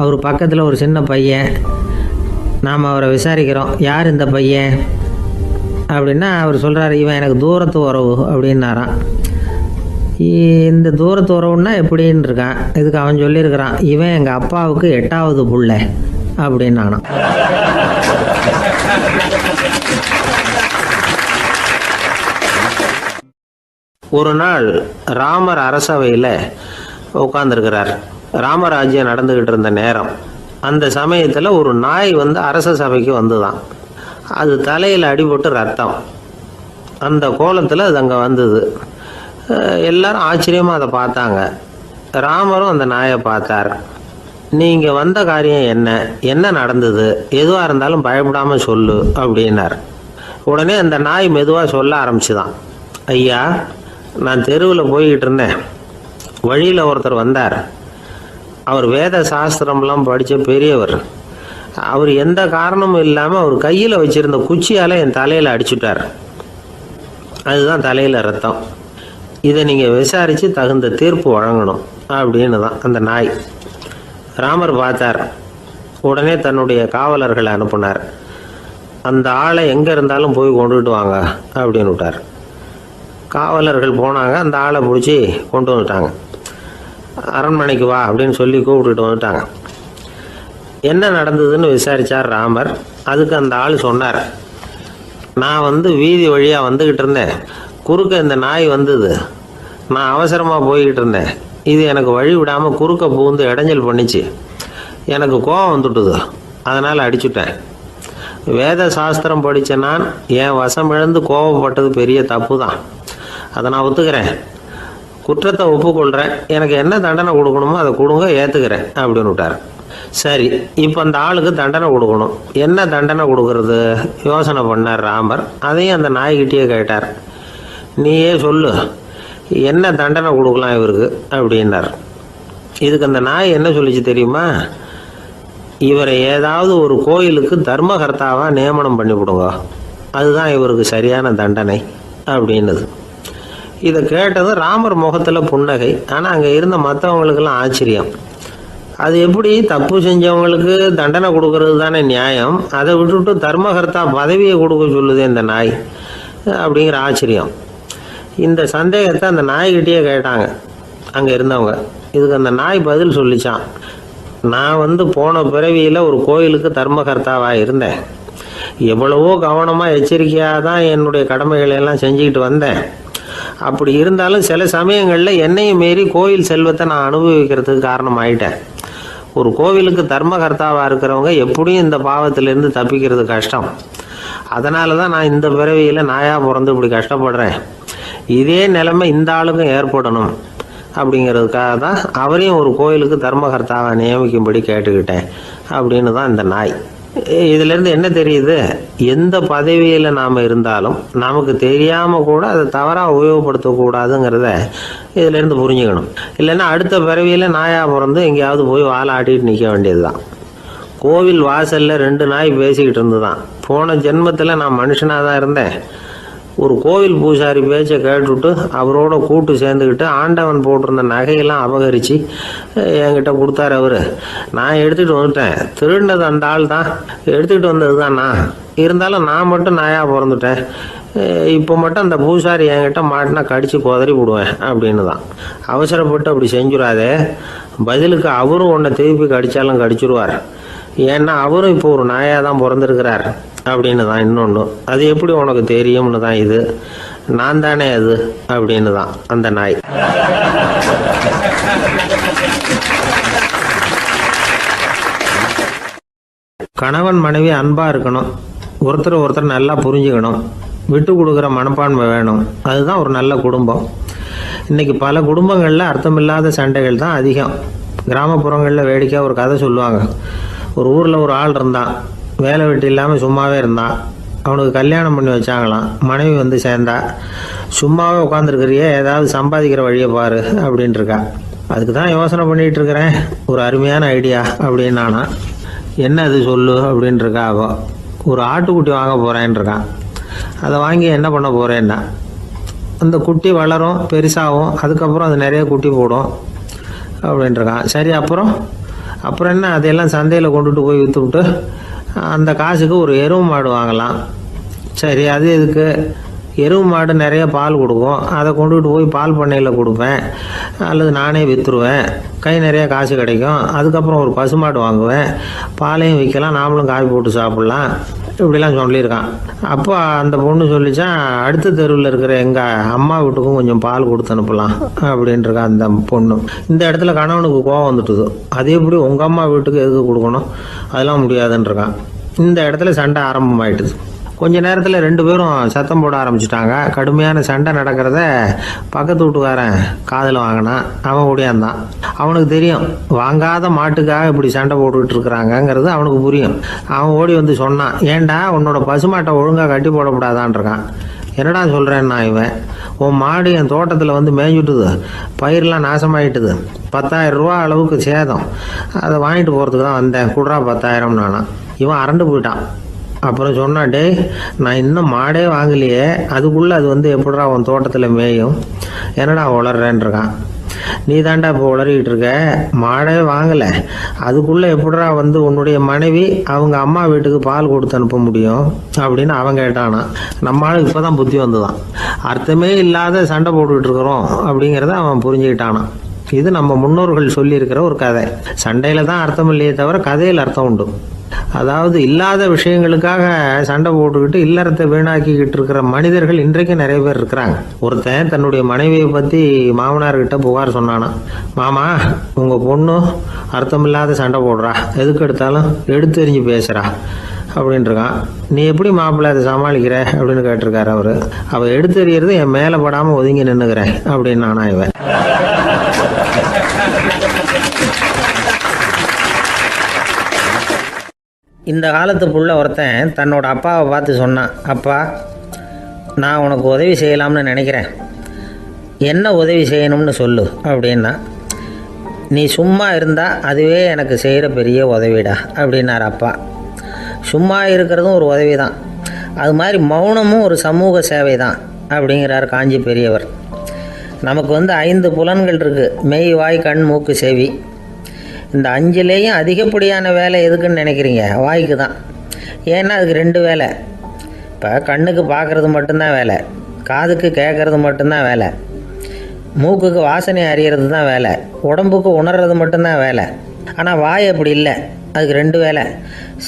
அவர் பக்கத்தில் ஒரு சின்ன பையன். நாம் அவரை விசாரிக்கிறோம், யார் இந்த பையன் அப்படின்னா அவர் சொல்கிறார், இவன் எனக்கு தூரத்து உறவு அப்படின்னாராம். இந்த தூரத்து உறவுன்னா எப்படின்னு இருக்கான். இதுக்கு அவன் சொல்லியிருக்கிறான், இவன் எங்கள் அப்பாவுக்கு 8வது புள்ள அப்படின்னானான். ஒரு நாள் ராமர் அரசவையில் உட்கார்ந்துருக்கிறார். ராமராஜ்யம் நடந்துக்கிட்டு இருந்த நேரம். அந்த சமயத்தில் ஒரு நாய் அரச சபைக்கு வந்துதான். அது தலையில் அடிபட்டு ரத்தம். அந்த கோலத்தில் அது அங்கே வந்தது. எல்லாரும் ஆச்சரியமாக அதை பார்த்தாங்க. ராமரும் அந்த நாயை பார்த்தார். நீங்கள் வந்த காரியம் என்ன நடந்தது, எதுவாக இருந்தாலும் பயப்படாமல் சொல்லு அப்படின்னார். உடனே அந்த நாய் மெதுவாக சொல்ல ஆரம்பிச்சுதான். ஐயா, நான் தெருவில் போய்கிட்டு இருந்தேன். வழியில் ஒருத்தர் வந்தார். அவர் வேத சாஸ்திரம்லாம் படித்த பெரியவர். அவர் எந்த காரணமும் இல்லாமல் அவர் கையில் வச்சுருந்த குச்சியால் என் தலையில் அடிச்சுட்டார். அதுதான் தலையில் ரத்தம். இதை நீங்கள் விசாரித்து தகுந்த தீர்ப்பு வழங்கணும் அப்படின்னு தான் அந்த நாய். ராமர் பார்த்தார். உடனே தன்னுடைய காவலர்களை அனுப்புனார். அந்த ஆளை எங்கே இருந்தாலும் போய் கொண்டுகிட்டு வாங்க அப்படின்னு விட்டார். காவலர்கள் போனாங்க. அந்த ஆளை பிடிச்சி கொண்டு வந்துட்டாங்க. அரண்மனைக்கு வா அப்படின்னு சொல்லி கூப்பிட்டுட்டு வந்துட்டாங்க. என்ன நடந்ததுன்னு விசாரித்தார் ராமர். அதுக்கு அந்த ஆள் சொன்னார், நான் வீதி வழியாக வந்துக்கிட்டு இருந்தேன். குறுக்க இந்த நாய் வந்தது. நான் அவசரமாக போய்கிட்டு இருந்தேன். இது எனக்கு வழி விடாமல் குறுக்க பூந்து இடைஞ்சல் பண்ணிச்சு. எனக்கு கோபம் வந்துட்டுது. அதனால் அடிச்சுட்டேன். வேத சாஸ்திரம் படித்த நான் என் வசம் இழந்து கோபப்பட்டது பெரிய தப்பு தான். அதை நான் ஒத்துக்கிறேன். குற்றத்தை ஒப்புக்கொள்கிறேன். எனக்கு என்ன தண்டனை கொடுக்கணுமோ அதை கொடுங்க, ஏற்றுக்கிறேன் அப்படின்னு விட்டார். சரி, இப்போ அந்த ஆளுக்கு தண்டனை கொடுக்கணும். என்ன தண்டனை கொடுக்கறது யோசனை பண்ணார் ராமர். அதையும் அந்த நாய்கிட்டே கேட்டார். நீயே சொல்லு, என்ன தண்டனை கொடுக்கலாம் இவருக்கு அப்படின்னார். இதுக்கு அந்த நாய் என்ன சொல்லிச்சு தெரியுமா? இவரை ஏதாவது ஒரு கோயிலுக்கு தர்மகர்த்தாவாக நியமனம் பண்ணிவிடுங்க, அதுதான் இவருக்கு சரியான தண்டனை அப்படின்னுது. இதை கேட்டதும் ராமர் முகத்தில் புன்னகை. ஆனால் அங்கே இருந்த மற்றவங்களுக்கெல்லாம் ஆச்சரியம். அது எப்படி, தப்பு செஞ்சவங்களுக்கு தண்டனை கொடுக்கறது தானே நியாயம், அதை விட்டுவிட்டு தர்மகர்த்தா பதவியை கொடுக்க சொல்லுது இந்த நாய் அப்படிங்கிற ஆச்சரியம். இந்த சந்தேகத்தை அந்த நாய்கிட்டேயே கேட்டாங்க அங்கே இருந்தவங்க. இதுக்கு அந்த நாய் பதில் சொல்லிச்சான். நான் போன பிறவியில் ஒரு கோயிலுக்கு தர்மகர்த்தாவாக இருந்தேன். எவ்வளவோ கவனமாக எச்சரிக்கையாக தான் என்னுடைய கடமைகளை எல்லாம் செஞ்சுக்கிட்டு வந்தேன். அப்படி இருந்தாலும் சில சமயங்களில் என்னையும் மீறி கோயில் செல்வத்தை நான் அனுபவிக்கிறதுக்கு காரணமாயிட்டேன். ஒரு கோவிலுக்கு தர்மகர்த்தாவாக இருக்கிறவங்க எப்படியும் இந்த பாவத்திலேருந்து தப்பிக்கிறது கஷ்டம். அதனால தான் நான் இந்த பிறவியில் நாயாக பிறந்து இப்படி கஷ்டப்படுறேன். இதே நிலைமை இந்த ஆளுக்கும் ஏற்படணும் அப்படிங்கிறதுக்காக தான் அவரையும் ஒரு கோயிலுக்கு தர்மகர்த்தாவை நியமிக்கும்படி கேட்டுக்கிட்டேன் அப்படின்னு தான் இந்த நாய். இதிலேருந்து என்ன தெரியுது? எந்த பதவியில் நாம் இருந்தாலும் நமக்கு தெரியாமல் கூட அதை தவறாக உபயோகப்படுத்தக்கூடாதுங்கிறத இதிலேருந்து புரிஞ்சுக்கணும். இல்லைன்னா அடுத்த பிறவியில் நாயாக பிறந்து எங்கேயாவது போய் வாழை ஆட்டிகிட்டு நிற்க வேண்டியது தான். கோவில் வாசலில் 2 நாய் பேசிக்கிட்டு இருந்து தான், போன ஜென்மத்தில் நான் மனுஷனாக தான் இருந்தேன். ஒரு கோவில் பூசாரி பேச்சை கேட்டுவிட்டு அவரோட கூட்டு சேர்ந்துக்கிட்டு ஆண்டவன் போட்டிருந்த நகையெல்லாம் அபகரித்து என்கிட்ட கொடுத்தாரு அவர். நான் எடுத்துகிட்டு வந்துட்டேன். திருடினது அந்த ஆள் தான், எடுத்துக்கிட்டு வந்தது தான் நான். இருந்தாலும் நான் மட்டும் நாயாக பிறந்துட்டேன். இப்போ மட்டும் அந்த பூசாரி என்கிட்ட மாட்டினா கடித்து குதறி விடுவேன் அப்படின்னு தான். அவசரப்பட்டு அப்படி செஞ்சுடாதே. பதிலுக்கு அவரும் உன்னை திருப்பி கடித்தாலும் கடிச்சிருவார். ஏன்னா அவரும் இப்போ ஒரு நாயாக தான் பிறந்திருக்கிறார் அப்படின்னு தான். இன்னொன்று, அது எப்படி உனக்கு தெரியும்னு தான். இது நான் தானே அது அப்படின்னு தான் அந்த நாய். கணவன் மனைவி அன்பாக இருக்கணும். ஒருத்தர் நல்லா புரிஞ்சுக்கணும். விட்டு கொடுக்குற மனப்பான்மை வேணும். அதுதான் ஒரு நல்ல குடும்பம். இன்றைக்கி பல குடும்பங்களில் அர்த்தமில்லாத சண்டைகள் தான் அதிகம். கிராமப்புறங்களில் வேடிக்கையாக ஒரு கதை சொல்லுவாங்க. ஒரு ஊரில் ஒரு ஆள் இருந்தான். வேலை வெட்டி இல்லாமல் சும்மாவே இருந்தான். அவனுக்கு கல்யாணம் பண்ணி வச்சாங்களாம். மனைவி சேர்ந்தா. சும்மாவே உட்காந்துருக்கிறியே, ஏதாவது சம்பாதிக்கிற வழியை பாரு அப்படின்ட்டுருக்கா. அதுக்கு தான் யோசனை பண்ணிகிட்டு இருக்கிறேன். ஒரு அருமையான ஐடியா அப்படின்னு நானா. என்ன அது சொல்லு அப்படின்ட்டுருக்கா. அவள் ஒரு ஆட்டுக்குட்டி வாங்க போகிறேன்ருக்கான். அதை வாங்கி என்ன பண்ண போகிறேன்னா, அந்த குட்டி வளரும், பெருசாகும், அதுக்கப்புறம் அது நிறைய குட்டி போடும் அப்படின்ட்டுருக்கான். சரி, அப்புறம் என்ன, அதையெல்லாம் சந்தையில் கொண்டுட்டு போய் விற்றுவிட்டு அந்த காசுக்கு ஒரு எருவு மாடு வாங்கலாம். சரி, அது எதுக்கு? எருவு மாடு நிறைய பால் கொடுக்கும். அதை கொண்டுகிட்டு போய் பால் பண்ணையில் கொடுப்பேன், அல்லது நானே விற்றுருவேன். கை நிறைய காசு கிடைக்கும். அதுக்கப்புறம் ஒரு பசுமாடு வாங்குவேன். பாலையும் விற்கலாம், நாமளும் காய் போட்டு சாப்பிட்லாம். இப்படிலாம் சொல்லியிருக்கான். அப்போ அந்த பொண்ணு சொல்லிச்சான், அடுத்த தெருவில் இருக்கிற எங்கள் அம்மா வீட்டுக்கும் கொஞ்சம் பால் கொடுத்து அனுப்பலாம் அப்படின்ட்டுருக்கா அந்த பொண்ணு. இந்த இடத்துல கணவனுக்கு கோவம் வந்துட்டுது. அது எப்படி உங்கள் அம்மா வீட்டுக்கு எதுக்கு கொடுக்கணும்? அதெல்லாம் முடியாதுன்றிருக்கான். இந்த இடத்துல சண்டை ஆரம்பமாயிட்டுது. கொஞ்ச நேரத்தில் 2 பேரும் சத்தம் போட ஆரம்பிச்சிட்டாங்க. கடுமையான சண்டை நடக்கிறத பக்கத்து வீட்டுக்காரன் காதில் வாங்கினான். அவன் ஓடியாந்தான். அவனுக்கு தெரியும், வாங்காத மாட்டுக்காக இப்படி சண்டை போட்டுக்கிட்டு இருக்கிறாங்கங்கிறது அவனுக்கு புரியும். அவன் ஓடி சொன்னான், ஏண்டா உன்னோட பசுமாட்டை ஒழுங்காக கட்டி போடக்கூடாதான்ருக்கான். என்னடா சொல்கிறேன்னா, இவன் உன் மாடு என் தோட்டத்தில் மேய்ஞ்சுட்டுது, பயிரெலாம் நாசமாயிட்டுது, 10,000 ரூபா அளவுக்கு சேதம், அதை வாங்கிட்டு போகிறதுக்கு தான் வந்தேன், குடுறா 10,000 நானா. இவன் அரண்டு போயிட்டான். அப்புறம் சொன்னான், டேய் நான் இன்னும் மாடே வாங்கலையே, அதுக்குள்ளே அது வந்து எப்படிடா உன் தோட்டத்தில் மேயும், என்னடா உளறேன் இருக்கான். நீ தாண்டா இப்போ உளறிக்கிட்டு இருக்க, மாடே வாங்கலை, அதுக்குள்ளே எப்படிடா வந்து உன்னுடைய மனைவி அவங்க அம்மா வீட்டுக்கு பால் கொடுத்து அனுப்ப முடியும் அப்படின்னு அவன் கேட்டானா. நம்மளால இப்போ தான் புத்தி வந்துதான், அர்த்தமே இல்லாத சண்டை போட்டுக்கிட்டு இருக்கிறோம் அப்படிங்கிறத அவன் புரிஞ்சுக்கிட்டானான். இது நம்ம முன்னோர்கள் சொல்லியிருக்கிற ஒரு கதை. சண்டையில் தான் அர்த்தம் இல்லையே தவிர கதையில் அர்த்தம் உண்டு. அதாவது இல்லாத விஷயங்களுக்காக சண்டை போட்டுக்கிட்டு இல்லறத்தை வீணாக்கிக்கிட்டு இருக்கிற மனிதர்கள் இன்றைக்கு நிறைய பேர் இருக்கிறாங்க. ஒருத்தன் தன்னுடைய மனைவியை பற்றி மாமனார்கிட்ட புகார் சொன்னானா, மாமா உங்கள் பொண்ணு அர்த்தமில்லாத சண்டை போடுறா, எதுக்கு எடுத்தாலும் எடுத்தெறிஞ்சு பேசுகிறா அப்படின்ட்டுருக்கான். நீ எப்படி மாப்பிள்ளை அதை சமாளிக்கிற அப்படின்னு கேட்டிருக்காரு அவர். அவள் எடுத்தெறியறது என் மேலே படாமல் ஒதுங்கி நின்றுக்கிறேன் அப்படின்னு நானா இவன். இந்த காலத்து புள்ள ஒருத்தன் தன்னோட அப்பாவை பார்த்து சொன்னான், அப்பா நான் உனக்கு உதவி செய்யலாம்னு நினைக்கிறேன், என்ன உதவி செய்யணும்னு சொல்லு அப்படின்னா. நீ சும்மா இருந்தால் அதுவே எனக்கு செய்கிற பெரிய உதவிடா அப்படின்னார் அப்பா. சும்மா இருக்கிறதும் ஒரு உதவி தான், அது மாதிரி மௌனமும் ஒரு சமூக சேவை தான் அப்படிங்கிறார் காஞ்சி பெரியவர். நமக்கு வந்து 5 புலன்கள் இருக்குது, மெய் வாய் கண் மூக்கு செவி. இந்த 5லேயும் அதிகப்படியான வேலை எதுக்குன்னு நினைக்கிறீங்க? வாய்க்கு தான். ஏன்னா அதுக்கு 2 வேலை. இப்போ கண்ணுக்கு பார்க்குறது மட்டும்தான் வேலை, காதுக்கு கேட்குறது மட்டும்தான் வேலை, மூக்குக்கு வாசனை அறியறது தான் வேலை, உடம்புக்கு உணர்றது மட்டும்தான் வேலை. ஆனால் வாய் அப்படி இல்லை, அதுக்கு 2 வேலை,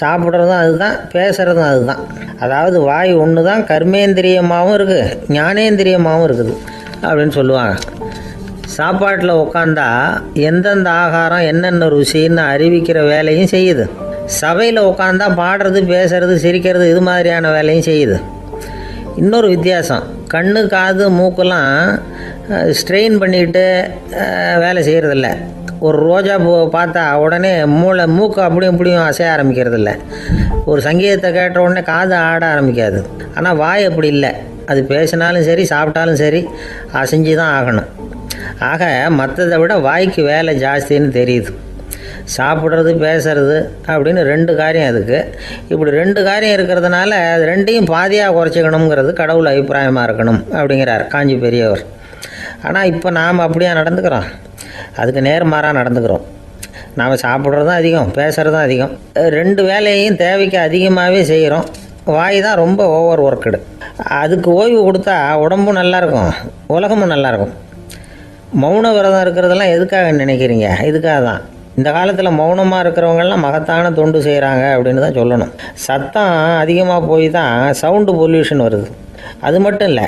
சாப்பிட்றதும் அதுதான், பேசுகிறதும் அதுதான். அதாவது வாய் ஒன்று தான் கர்மேந்திரியமாகவும் இருக்குது, ஞானேந்திரியமாகவும் இருக்குது அப்படின்னு சொல்லுவாங்க. சாப்பாட்டில் உட்காந்தா எந்தெந்த ஆகாரம் என்னென்ன ருசின்னு அறிவிக்கிற வேலையும் செய்யுது. சபையில் உட்காந்தா பாடுறது பேசுறது சிரிக்கிறது இது மாதிரியான வேலையும் செய்யுது. இன்னொரு வித்தியாசம், கண்ணு காது மூக்கெல்லாம் ஸ்ட்ரெயின் பண்ணிக்கிட்டு வேலை செய்கிறதில்ல. ஒரு ரோஜா பூ பார்த்தா உடனே மூக்கு அப்படியும் இப்படியும் அசைய ஆரம்பிக்கிறதில்ல. ஒரு சங்கீதத்தை கேட்ட உடனே காது ஆட ஆரம்பிக்காது. ஆனால் வாய் அப்படி இல்லை, அது பேசினாலும் சரி சாப்பிட்டாலும் சரி அசைஞ்சு தான் ஆகணும். ஆக மற்றதை விட வாய்க்கு வேலை ஜாஸ்தின்னு தெரியுது. சாப்பிட்றது பேசுறது அப்படின்னு 2 காரியம் அதுக்கு. இப்படி 2 காரியம் இருக்கிறதுனால அது 2ஐயும் பாதியாக குறைச்சிக்கணுங்கிறது கடவுள் அபிப்பிராயமாக இருக்கணும் அப்படிங்கிறார் காஞ்சி பெரியவர். ஆனால் இப்போ நாம் அப்படியே நடந்துக்கிறோம், அதுக்கு நேர்மாறாக நடந்துக்கிறோம். நாம் சாப்பிட்றதும் அதிகம், பேசுகிறதும் அதிகம், 2 வேலையையும் தேவைக்கு அதிகமாகவே செய்கிறோம். வாய் தான் ரொம்ப ஓவர் ஒர்க்குடு. அதுக்கு ஓய்வு கொடுத்தா உடம்பும் நல்லாயிருக்கும், உலகமும் நல்லாயிருக்கும். மௌன விரதம் இருக்கிறதெல்லாம் எதுக்காக நினைக்கிறீங்க? இதுக்காக தான். இந்த காலத்தில் மௌனமாக இருக்கிறவங்கெல்லாம் மகத்தான தொண்டு செய்கிறாங்க அப்படின்னு தான் சொல்லணும். சத்தம் அதிகமாக போய் தான் சவுண்டு பொல்யூஷன் வருது. அது மட்டும் இல்லை,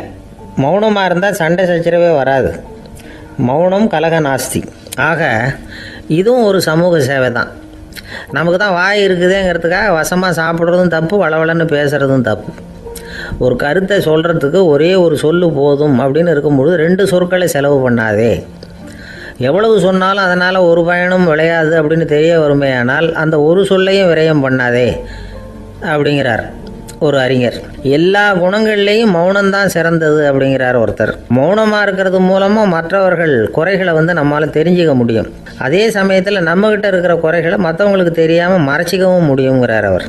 மௌனமாக இருந்தால் சண்டை சச்சரவே வராது. மௌனம் கலக நாஸ்தி. ஆக இதுவும் ஒரு சமூக சேவை தான். நமக்கு தான் வாய் இருக்குதுங்கிறதுக்காக வசமாக சாப்பிட்றதும் தப்பு, வளவளன்னு பேசுகிறதும் தப்பு. ஒரு கருத்தை சொல்கிறதுக்கு ஒரே ஒரு சொல்லு போதும் அப்படின்னு இருக்கும்பொழுது 2 சொற்களை செலவு பண்ணாதே. எவ்வளவு சொன்னாலும் அதனால் ஒரு பயனும் விளையாது அப்படின்னு தெரிய வருமேயானால் அந்த ஒரு சொல்லையும் விரயம் பண்ணாதே அப்படிங்கிறார் ஒரு அறிஞர். எல்லா குணங்கள்லேயும் மௌனம்தான் சிறந்தது அப்படிங்கிறார் ஒருத்தர். மௌனமாக இருக்கிறது மூலமாக மற்றவர்கள் குறைகளை வந்து நம்மளால் தெரிஞ்சிக்க முடியும். அதே சமயத்தில் நம்மக்கிட்ட இருக்கிற குறைகளை மற்றவங்களுக்கு தெரியாமல் மறைச்சிக்கவும் முடியுங்கிறார் அவர்.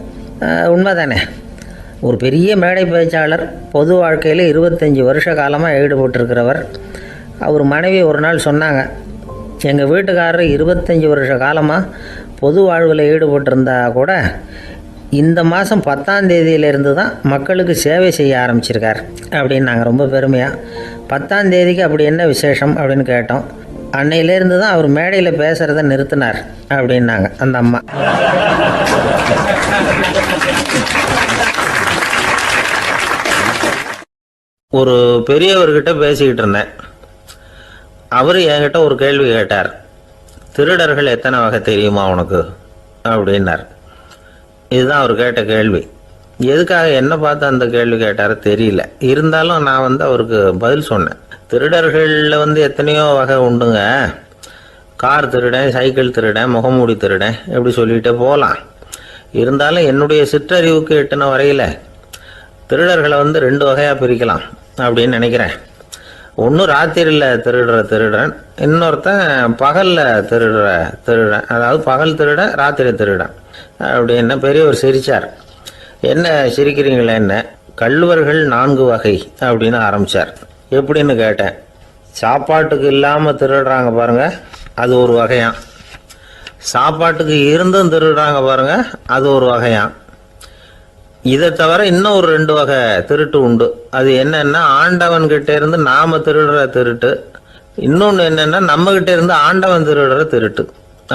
உண்மைதானே? ஒரு பெரிய மேடை பேச்சாளர், பொது வாழ்க்கையில் 25 வருஷ காலமாக ஈடுபட்டிருக்கிறவர். அவர் மனைவி ஒரு நாள் சொன்னாங்க, எங்கள் வீட்டுக்காரர் 25 வருஷ காலமாக பொது வாழ்வில் ஈடுபட்டிருந்தா கூட இந்த மாதம் 10ஆம் தேதியிலேருந்து தான் மக்களுக்கு சேவை செய்ய ஆரம்பிச்சிருக்கார் அப்படின்னு நாங்கள் ரொம்ப பெருமையாக. 10ஆம் தேதிக்கு அப்படி என்ன விசேஷம் அப்படின்னு கேட்டோம். அன்னையிலேருந்து தான் அவர் மேடையில் பேசுகிறத நிறுத்தினார் அப்படின்னாங்க அந்த அம்மா. ஒரு பெரியவர்கிட்ட பேசிக்கிட்டு இருந்தேன். அவர் என்கிட்ட ஒரு கேள்வி கேட்டார். திருடர்கள் எத்தனை வகை தெரியுமா உனக்கு அப்படின்னார். இதுதான் அவர் கேட்ட கேள்வி. எதுக்காக என்ன பார்த்து அந்த கேள்வி கேட்டார் தெரியல. இருந்தாலும் நான் வந்து அவருக்கு பதில் சொன்னேன். திருடர்களில் எத்தனையோ வகை உண்டுங்க. கார் திருடன், சைக்கிள் திருடன், முகமூடி திருடன், எப்படி சொல்லிகிட்டே போகலாம். இருந்தாலும் என்னுடைய சிற்றறிவுக்கு எட்டின வரையில் திருடர்களை 2 வகையாக பிரிக்கலாம் அப்படின்னு நினைக்கிறேன். ஒன்று ராத்திரியில் திருடுற திருடன், இன்னொருத்தன் பகலில் திருடுற திருடன். அதாவது பகல் திருடன், ராத்திரி திருடன் அப்படின்னு பெரியவர் சிரித்தார். என்ன சிரிக்கிறீங்களே? என்ன கள்வர்கள் 4 வகை அப்படின்னு ஆரம்பிச்சார். எப்படின்னு கேட்டேன். சாப்பாட்டுக்கு இல்லாமல் திருடுறாங்க பாருங்க, அது ஒரு வகையாம். சாப்பாட்டுக்கு இருந்தும் திருடுறாங்க பாருங்க, அது ஒரு வகையாம். இதை தவிர இன்னும் ஒரு 2 வகை திருட்டு உண்டு. அது என்னன்னா, ஆண்டவன் கிட்ட இருந்து நாம திருடுற திருட்டு, இன்னொன்று என்னன்னா நம்ம கிட்ட இருந்து ஆண்டவன் திருடுற திருட்டு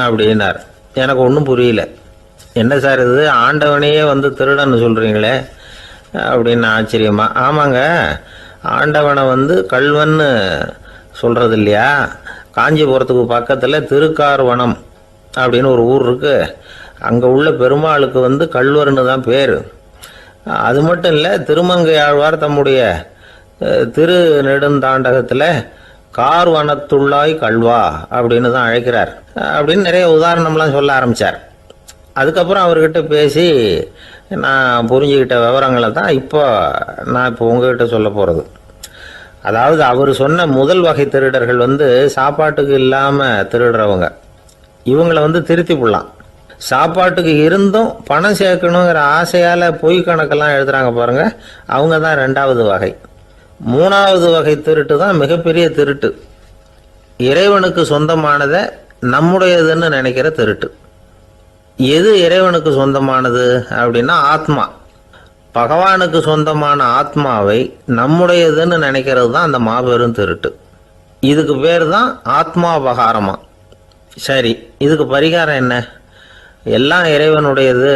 அப்படின்னார். எனக்கு ஒன்றும் புரியல. என்ன சார் இது, ஆண்டவனையே வந்து திருடன்னு சொல்றீங்களே அப்படின்னு ஆச்சரியமா. ஆமாங்க, ஆண்டவனை வந்து கள்வன்னு சொல்றது இல்லையா? காஞ்சிபுரத்துக்கு பக்கத்தில் திருக்கார்வனம் அப்படின்னு ஒரு ஊர் இருக்கு. அங்கே உள்ள பெருமாளுக்கு வந்து கள்வர்னு தான் பேர். அது மட்டும் இல்லை, திருமங்கை ஆழ்வார் தம்முடைய திரு நெடுந்தாண்டகத்தில் கார்வனத்துள்ளாய் கல்வா அப்படின்னு தான் அழைக்கிறார் அப்படின்னு நிறைய உதாரணம்லாம் சொல்ல ஆரம்பித்தார். அதுக்கப்புறம் அவர்கிட்ட பேசி நான் புரிஞ்சுக்கிட்ட விவரங்களை தான் நான் இப்போ உங்ககிட்ட சொல்ல போகிறது. அதாவது அவர் சொன்ன முதல் வகை திருடர்கள் வந்து சாப்பாட்டுக்கு இல்லாமல் திருடுறவங்க. இவங்களை வந்து திருத்தி போடலாம். சாப்பாட்டுக்கு இருந்தும் பணம் சேர்க்கணுங்கிற ஆசையால் பொய் கணக்கெல்லாம் எழுதுறாங்க பாருங்க, அவங்க தான் 2வது வகை. 3வது வகை திருட்டு தான் மிகப்பெரிய திருட்டு. இறைவனுக்கு சொந்தமானதை நம்முடையதுன்னு நினைக்கிற திருட்டு. எது இறைவனுக்கு சொந்தமானது அப்படின்னா ஆத்மா. பகவானுக்கு சொந்தமான ஆத்மாவை நம்முடையதுன்னு நினைக்கிறது தான் அந்த மாபெரும் திருட்டு. இதுக்கு பேர் தான் ஆத்மாபகாரமா. சரி, இதுக்கு பரிகாரம் என்ன? எல்லாம் இறைவனுடையது,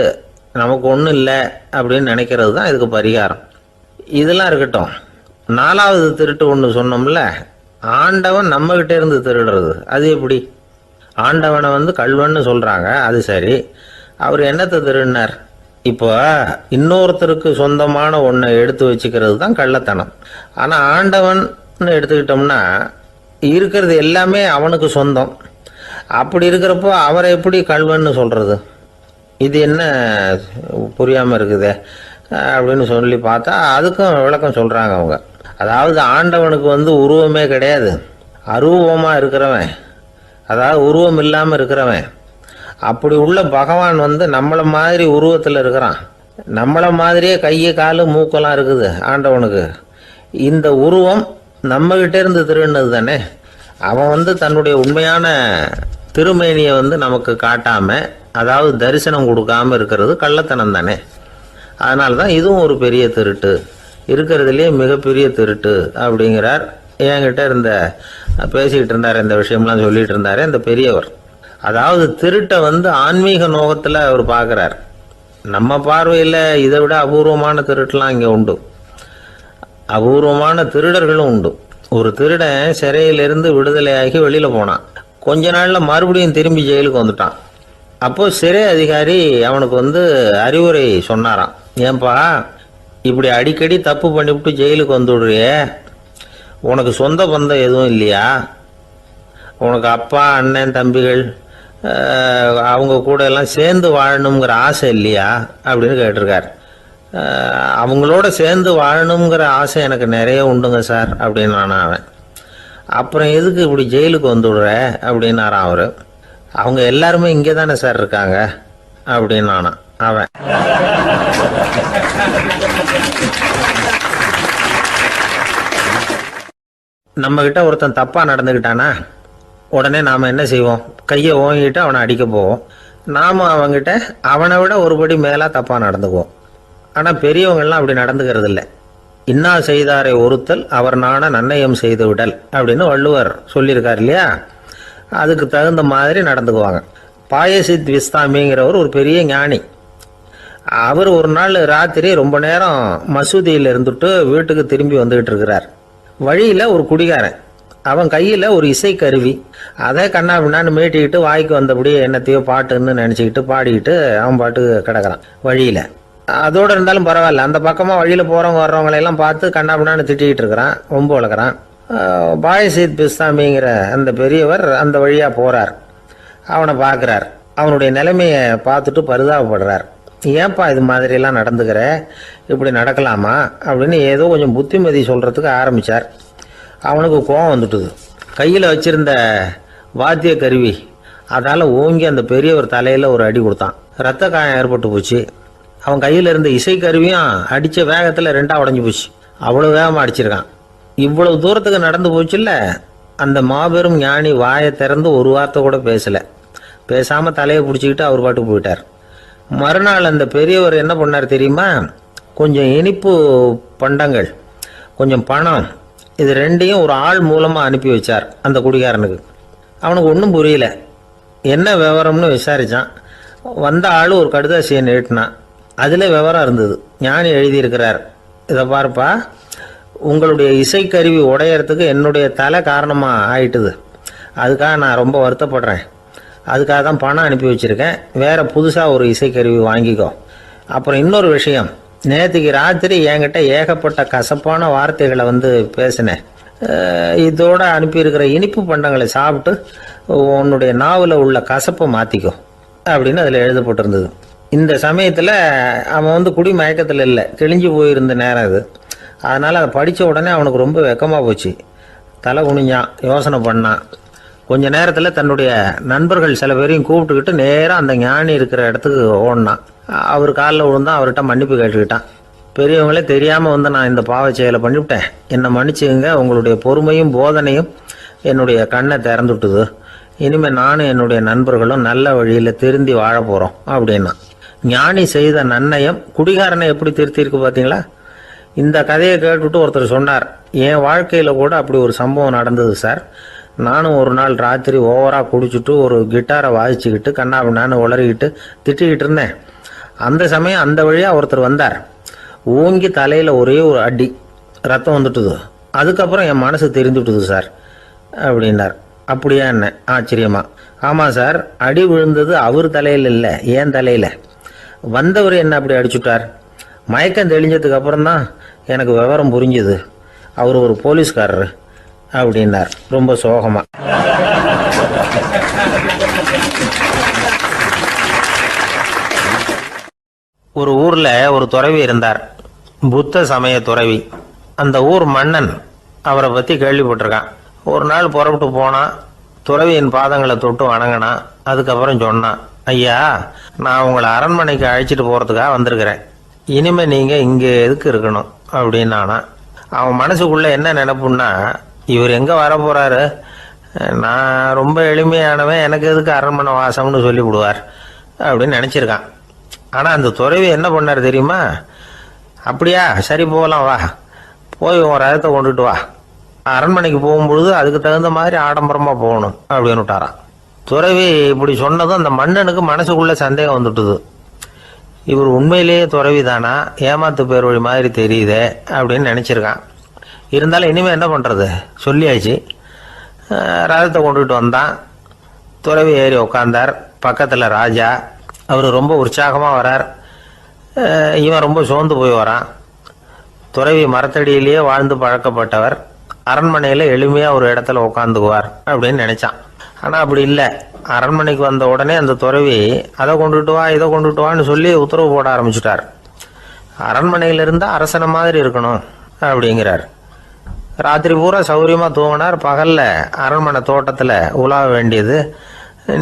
நமக்கு ஒன்றும் இல்லை அப்படின்னு நினைக்கிறது தான் இதுக்கு பரிகாரம். இதெல்லாம் இருக்கட்டும். 4வது திருட்டு ஒன்று சொன்னோம்ல, ஆண்டவன் நம்மகிட்ட இருந்து திருடுறது. அது எப்படி? ஆண்டவனை வந்து கள்வன்னு சொல்றாங்க, அது சரி. அவர் என்னத்தை திருடினார்? இப்போ இன்னொருத்தருக்கு சொந்தமான ஒன்றை எடுத்து வச்சுக்கிறது தான் கள்ளத்தனம். ஆனால் ஆண்டவன் எடுத்துக்கிட்டோம்னா இருக்கிறது எல்லாமே அவனுக்கு சொந்தம். அப்படி இருக்கிறப்போ அவரை எப்படி கள்வன்னு சொல்றது? இது என்ன புரியாமல் இருக்குதே அப்படின்னு சொல்லி பார்த்தா அதுக்கும் விளக்கம் சொல்றாங்க அவங்க. அதாவது ஆண்டவனுக்கு வந்து உருவமே கிடையாது, அரூபமாக இருக்கிறவன், அதாவது உருவம் இல்லாமல் இருக்கிறவன். அப்படி உள்ள பகவான் வந்து நம்மளை மாதிரி உருவத்தில் இருக்கிறான். நம்மளை மாதிரியே கையை காலு மூக்கெல்லாம் இருக்குது ஆண்டவனுக்கு. இந்த உருவம் நம்மகிட்ட இருந்து திருடினது தானே. அவன் வந்து தன்னுடைய உண்மையான திருமேனியை வந்து நமக்கு காட்டாம, அதாவது தரிசனம் கொடுக்காம இருக்கிறது கள்ளத்தனம் தானே. அதனால தான் இதுவும் ஒரு பெரிய திருட்டு, இருக்கிறதுலேயே மிகப்பெரிய திருட்டு அப்படிங்கிறார். என்கிட்ட பேசிக்கிட்டு இருந்தார், இந்த விஷயம்லாம் சொல்லிட்டு இருந்தாரு இந்த பெரியவர். அதாவது திருட்டை வந்து ஆன்மீக நோகத்தில் அவர் பார்க்குறார். நம்ம பார்வையில் இதை விட அபூர்வமான திருட்டுலாம் இங்கே உண்டு. அபூர்வமான திருடர்களும் உண்டு. ஒரு திருடன் சிறையிலிருந்து விடுதலையாகி வெளியில் போனான். கொஞ்ச நாளில் மறுபடியும் திரும்பி ஜெயிலுக்கு வந்துட்டான். அப்போ சிறை அதிகாரி அவனுக்கு வந்து அறிவுரை சொன்னாராம். ஏன்பா இப்படி அடிக்கடி தப்பு பண்ணிவிட்டு ஜெயிலுக்கு வந்துடுறிய, உனக்கு சொந்த பந்தம் எதுவும் இல்லையா? உனக்கு அப்பா அண்ணன் தம்பிகள் அவங்க கூட எல்லாம் சேர்ந்து வாழணுங்கிற ஆசை இல்லையா அப்படின்னு கேட்டிருக்கார். அவங்களோட சேர்ந்து வாழணுங்கிற ஆசை எனக்கு நிறைய உண்டுங்க சார் அப்படின்னு அவன். அப்புறம் எதுக்கு இப்படி ஜெயிலுக்கு வந்துடுற அப்படின்னாரான் அவர். அவங்க எல்லாருமே இங்கே தானே சார் இருக்காங்க அப்படின்னு அவன். நம்ம கிட்ட ஒருத்தன் தப்பா நடந்துக்கிட்டானா உடனே நாம என்ன செய்வோம்? கையை ஓங்கிட்டு அவனை அடிக்க போவோம். நாம அவங்கிட்ட அவனை விட ஒருபடி மேலா தப்பா நடந்துக்குவோம். ஆனா பெரியவங்கள்லாம் அப்படி நடந்துக்கிறது இல்லை. இன்னா செய்தாரை ஒருத்தல் அவர் நாண நன்னயம் செய்து விடல் அப்படின்னு வள்ளுவர் சொல்லியிருக்கார் இல்லையா? அதுக்கு தகுந்த மாதிரி நடந்துக்குவாங்க. பாயசித் விஸ்தாமிங்கிறவர் ஒரு பெரிய ஞானி. அவர் ஒரு நாள் ராத்திரி ரொம்ப நேரம் மசூதியில் இருந்துட்டு வீட்டுக்கு திரும்பி வந்துகிட்டு இருக்கிறார். வழியில் ஒரு குடிகாரன், அவன் கையில் ஒரு இசைக்கருவி, அதை கண்ணா பின்னான்னு மீட்டிக்கிட்டு வாய்க்கு வந்தபடி என்னத்தையோ பாட்டுன்னு நினச்சிக்கிட்டு பாடிக்கிட்டு அவன் பாட்டுக்கு கிடக்கிறான் வழியில். அதோடு இருந்தாலும் பரவாயில்ல, அந்த பக்கமாக வழியில் போகிறவங்க வர்றவங்களையெல்லாம் பார்த்து கண்ணா பின்னான்னு திட்டிக்கிட்டு இருக்கிறான், ரொம்ப வளர்க்குறான். பாயசித் பிஸ்தாமிங்கிற அந்த பெரியவர் அந்த வழியாக போகிறார். அவனை பார்க்குறார். அவனுடைய நிலைமையை பார்த்துட்டு பரிதாபப்படுறார். ஏன்பா இது மாதிரிலாம் நடந்துக்கிற, இப்படி நடக்கலாமா அப்படின்னு ஏதோ கொஞ்சம் புத்திமதி சொல்கிறதுக்கு ஆரம்பித்தார். அவனுக்கு கோபம் வந்துட்டுது. கையில் வச்சிருந்த வாத்திய கருவி அதால் ஓங்கி அந்த பெரியவர் தலையில் ஒரு அடி கொடுத்தான். ரத்த காயம் ஏற்பட்டு போச்சு. அவன் கையில் இருந்த இசைக்கருவியும் அடித்த வேகத்தில் ரெண்டாக உடஞ்சி போச்சு. அவ்வளோ வேகமாக அடிச்சிருக்கான். இவ்வளவு தூரத்துக்கு நடந்து போச்சுல்ல, அந்த மாபெரும் ஞானி வாயை திறந்து ஒரு வார்த்தை கூட பேசலை. பேசாமல் தலையை பிடிச்சிக்கிட்டு அவர் பாட்டுக்கு போயிட்டார். மறுநாள் அந்த பெரியவர் என்ன பண்ணார் தெரியுமா? கொஞ்சம் இனிப்பு பண்டங்கள், கொஞ்சம் பணம், இது ரெண்டையும் ஒரு ஆள் மூலமாக அனுப்பி வச்சார் அந்த குடிகாரனுக்கு. அவனுக்கு ஒன்றும் புரியல. என்ன விவரம்னு விசாரித்தான். வந்த ஆள் ஒரு கடுதாசியை நீட்டினான். அதில் விவரம் இருந்தது. ஞானி எழுதியிருக்கிறார், இதை பாருப்பா, உங்களுடைய இசைக்கருவி உடையறதுக்கு என்னுடைய தலை காரணமாக ஆயிட்டுது. அதுக்காக நான் ரொம்ப வருத்தப்படுறேன். அதுக்காக தான் பணம் அனுப்பி வச்சுருக்கேன். வேறு புதுசாக ஒரு இசைக்கருவி வாங்கிக்கோ. அப்புறம் இன்னொரு விஷயம், நேற்றுக்கு ராத்திரி என்கிட்ட ஏகப்பட்ட கசப்பான வார்த்தைகளை பேசினேன். இதோட அனுப்பியிருக்கிற இனிப்பு பண்டங்களை சாப்பிட்டு உன்னுடைய நாவில் உள்ள கசப்பை மாற்றிக்கோ அப்படின்னு அதில் எழுதப்பட்டிருந்தது. இந்த சமயத்தில் அவன் குடி மயக்கத்தில் இல்லை, கிழிஞ்சு போயிருந்த நேரம் அது. அதனால் அதை படித்த உடனே அவனுக்கு ரொம்ப வெக்கமாக போச்சு. தலை குனிஞ்சான், யோசனை பண்ணான். கொஞ்ச நேரத்தில் தன்னுடைய நண்பர்கள் சில பேரையும் கூப்பிட்டுக்கிட்டு நேராக அந்த ஞானி இருக்கிற இடத்துக்கு ஓடினான். அவர் காலில் விழுந்தான். அவர்கிட்ட மன்னிப்பு கேட்டுக்கிட்டான். பெரியவங்களே தெரியாமல் நான் இந்த பாவ செயலை பண்ணிவிட்டேன், என்னை மன்னிச்சுங்க. உங்களுடைய பொறுமையும் போதனையும் என்னுடைய கண்ணை திறந்துட்டுது. இனிமேல் நானும் என்னுடைய நண்பர்களும் நல்ல வழியில் திருந்தி வாழ போகிறோம் அப்படின்னா. ஞானி செய்த நன்னயம் குடிகாரனை எப்படி திருத்திருக்கு பார்த்தீங்களா? இந்த கதையை கேட்டுவிட்டு ஒருத்தர் சொன்னார், என் வாழ்க்கையில் கூட அப்படி ஒரு சம்பவம் நடந்தது சார். நானும் ஒரு நாள் ராத்திரி ஓவராக குடிச்சிட்டு ஒரு கிட்டாரை வாசிச்சுக்கிட்டு கண்ணாபின்னான்னு உளறிக்கிட்டு திட்டிக்கிட்டு இருந்தேன். அந்த சமயம் அந்த வழியாக ஒருத்தர் வந்தார். ஓங்கி தலையில் ஒரே ஒரு அடி, ரத்தம் வந்துட்டுது. அதுக்கப்புறம் என் மனசு தெரிந்துட்டுது சார் அப்படின்னார். அப்படியா என்ன? ஆச்சரியமா. ஆமாம் சார், அடி விழுந்தது அவர் தலையில் இல்லை, ஏன் தலையில். வந்தவர் என்ன அப்படி அடிச்சுட்டார். மயக்கம் தெளிஞ்சதுக்கு அப்புறம்தான் எனக்கு விவரம் புரிஞ்சுது. அவர் ஒரு போலீஸ்காரர் அப்படின்னார் ரொம்ப சோகமா. ஒரு ஊர்ல ஒரு துறவி இருந்தார், புத்த சமய துறவி. அந்த ஊர் மன்னன் அவரை பத்தி கேள்விப்பட்டிருக்கான். ஒரு நாள் புறப்பட்டு போனான். துறவியின் பாதங்களை தொட்டு வணங்கினான். அதுக்கப்புறம் சொன்னான், ஐயா, நான் உங்களை அரண்மனைக்கு அழைச்சிட்டு போறதுக்காக வந்திருக்கிறேன். இனிமே நீங்க இங்க எதுக்கு இருக்கணும் அப்படின்னானா. அவன் மனசுக்குள்ள என்ன நினைப்புன்னா, இவர் எங்க வர போறாரு, நான் ரொம்ப எளிமையானவன், எனக்கு எதுக்கு அரண்மனை வாசம்னு சொல்லி விடுவார் அப்படின்னு நினைச்சிருக்கான். ஆனா அந்த துறவி என்ன பண்ணார் தெரியுமா? அப்படியா, சரி போகலாம், வா, போய் உன் ரதத்தை கொண்டுட்டு வா. அரண்மனைக்கு போகும்பொழுது அதுக்கு தகுந்த மாதிரி ஆடம்பரமா போகணும் அப்படின்னு விட்டாரான். துறவி இப்படி சொன்னதும் அந்த மன்னனுக்கு மனசுக்குள்ள சந்தேகம் வந்துட்டுது. இவர் உண்மையிலேயே துறவி தானா, ஏமாத்து பேர் வழி மாதிரி தெரியுதே அப்படின்னு நினைச்சிருக்கான். இருந்தாலும் இனிமே என்ன பண்றது, சொல்லியாச்சு. ரதத்தை கொண்டுட்டு வந்தான். துறவி ஏறி உக்காந்தார். பக்கத்துல ராஜா. அவர் ரொம்ப உற்சாகமா வரார். இவன் ரொம்ப சோர்ந்து போய் வரான். துறவி மரத்தடியிலேயே வாழ்ந்து பழக்கப்பட்டவர், அரண்மனையில எளிமையா ஒரு இடத்துல உட்காந்துக்குவார் அப்படின்னு நினைச்சான். ஆனா அப்படி இல்லை. அரண்மனைக்கு வந்த உடனே அந்த துறவி அதை கொண்டுட்டு வா, இதை கொண்டுட்டு வான்னு சொல்லி உத்தரவு போட ஆரம்பிச்சுட்டார். அரண்மனையில இருந்தா அரசனை மாதிரி இருக்கணும் அப்படிங்கிறார். ராத்திரி பூரா சௌரியமா தூங்கினார். பகல்ல அரண்மனை தோட்டத்துல உலாவ வேண்டியது,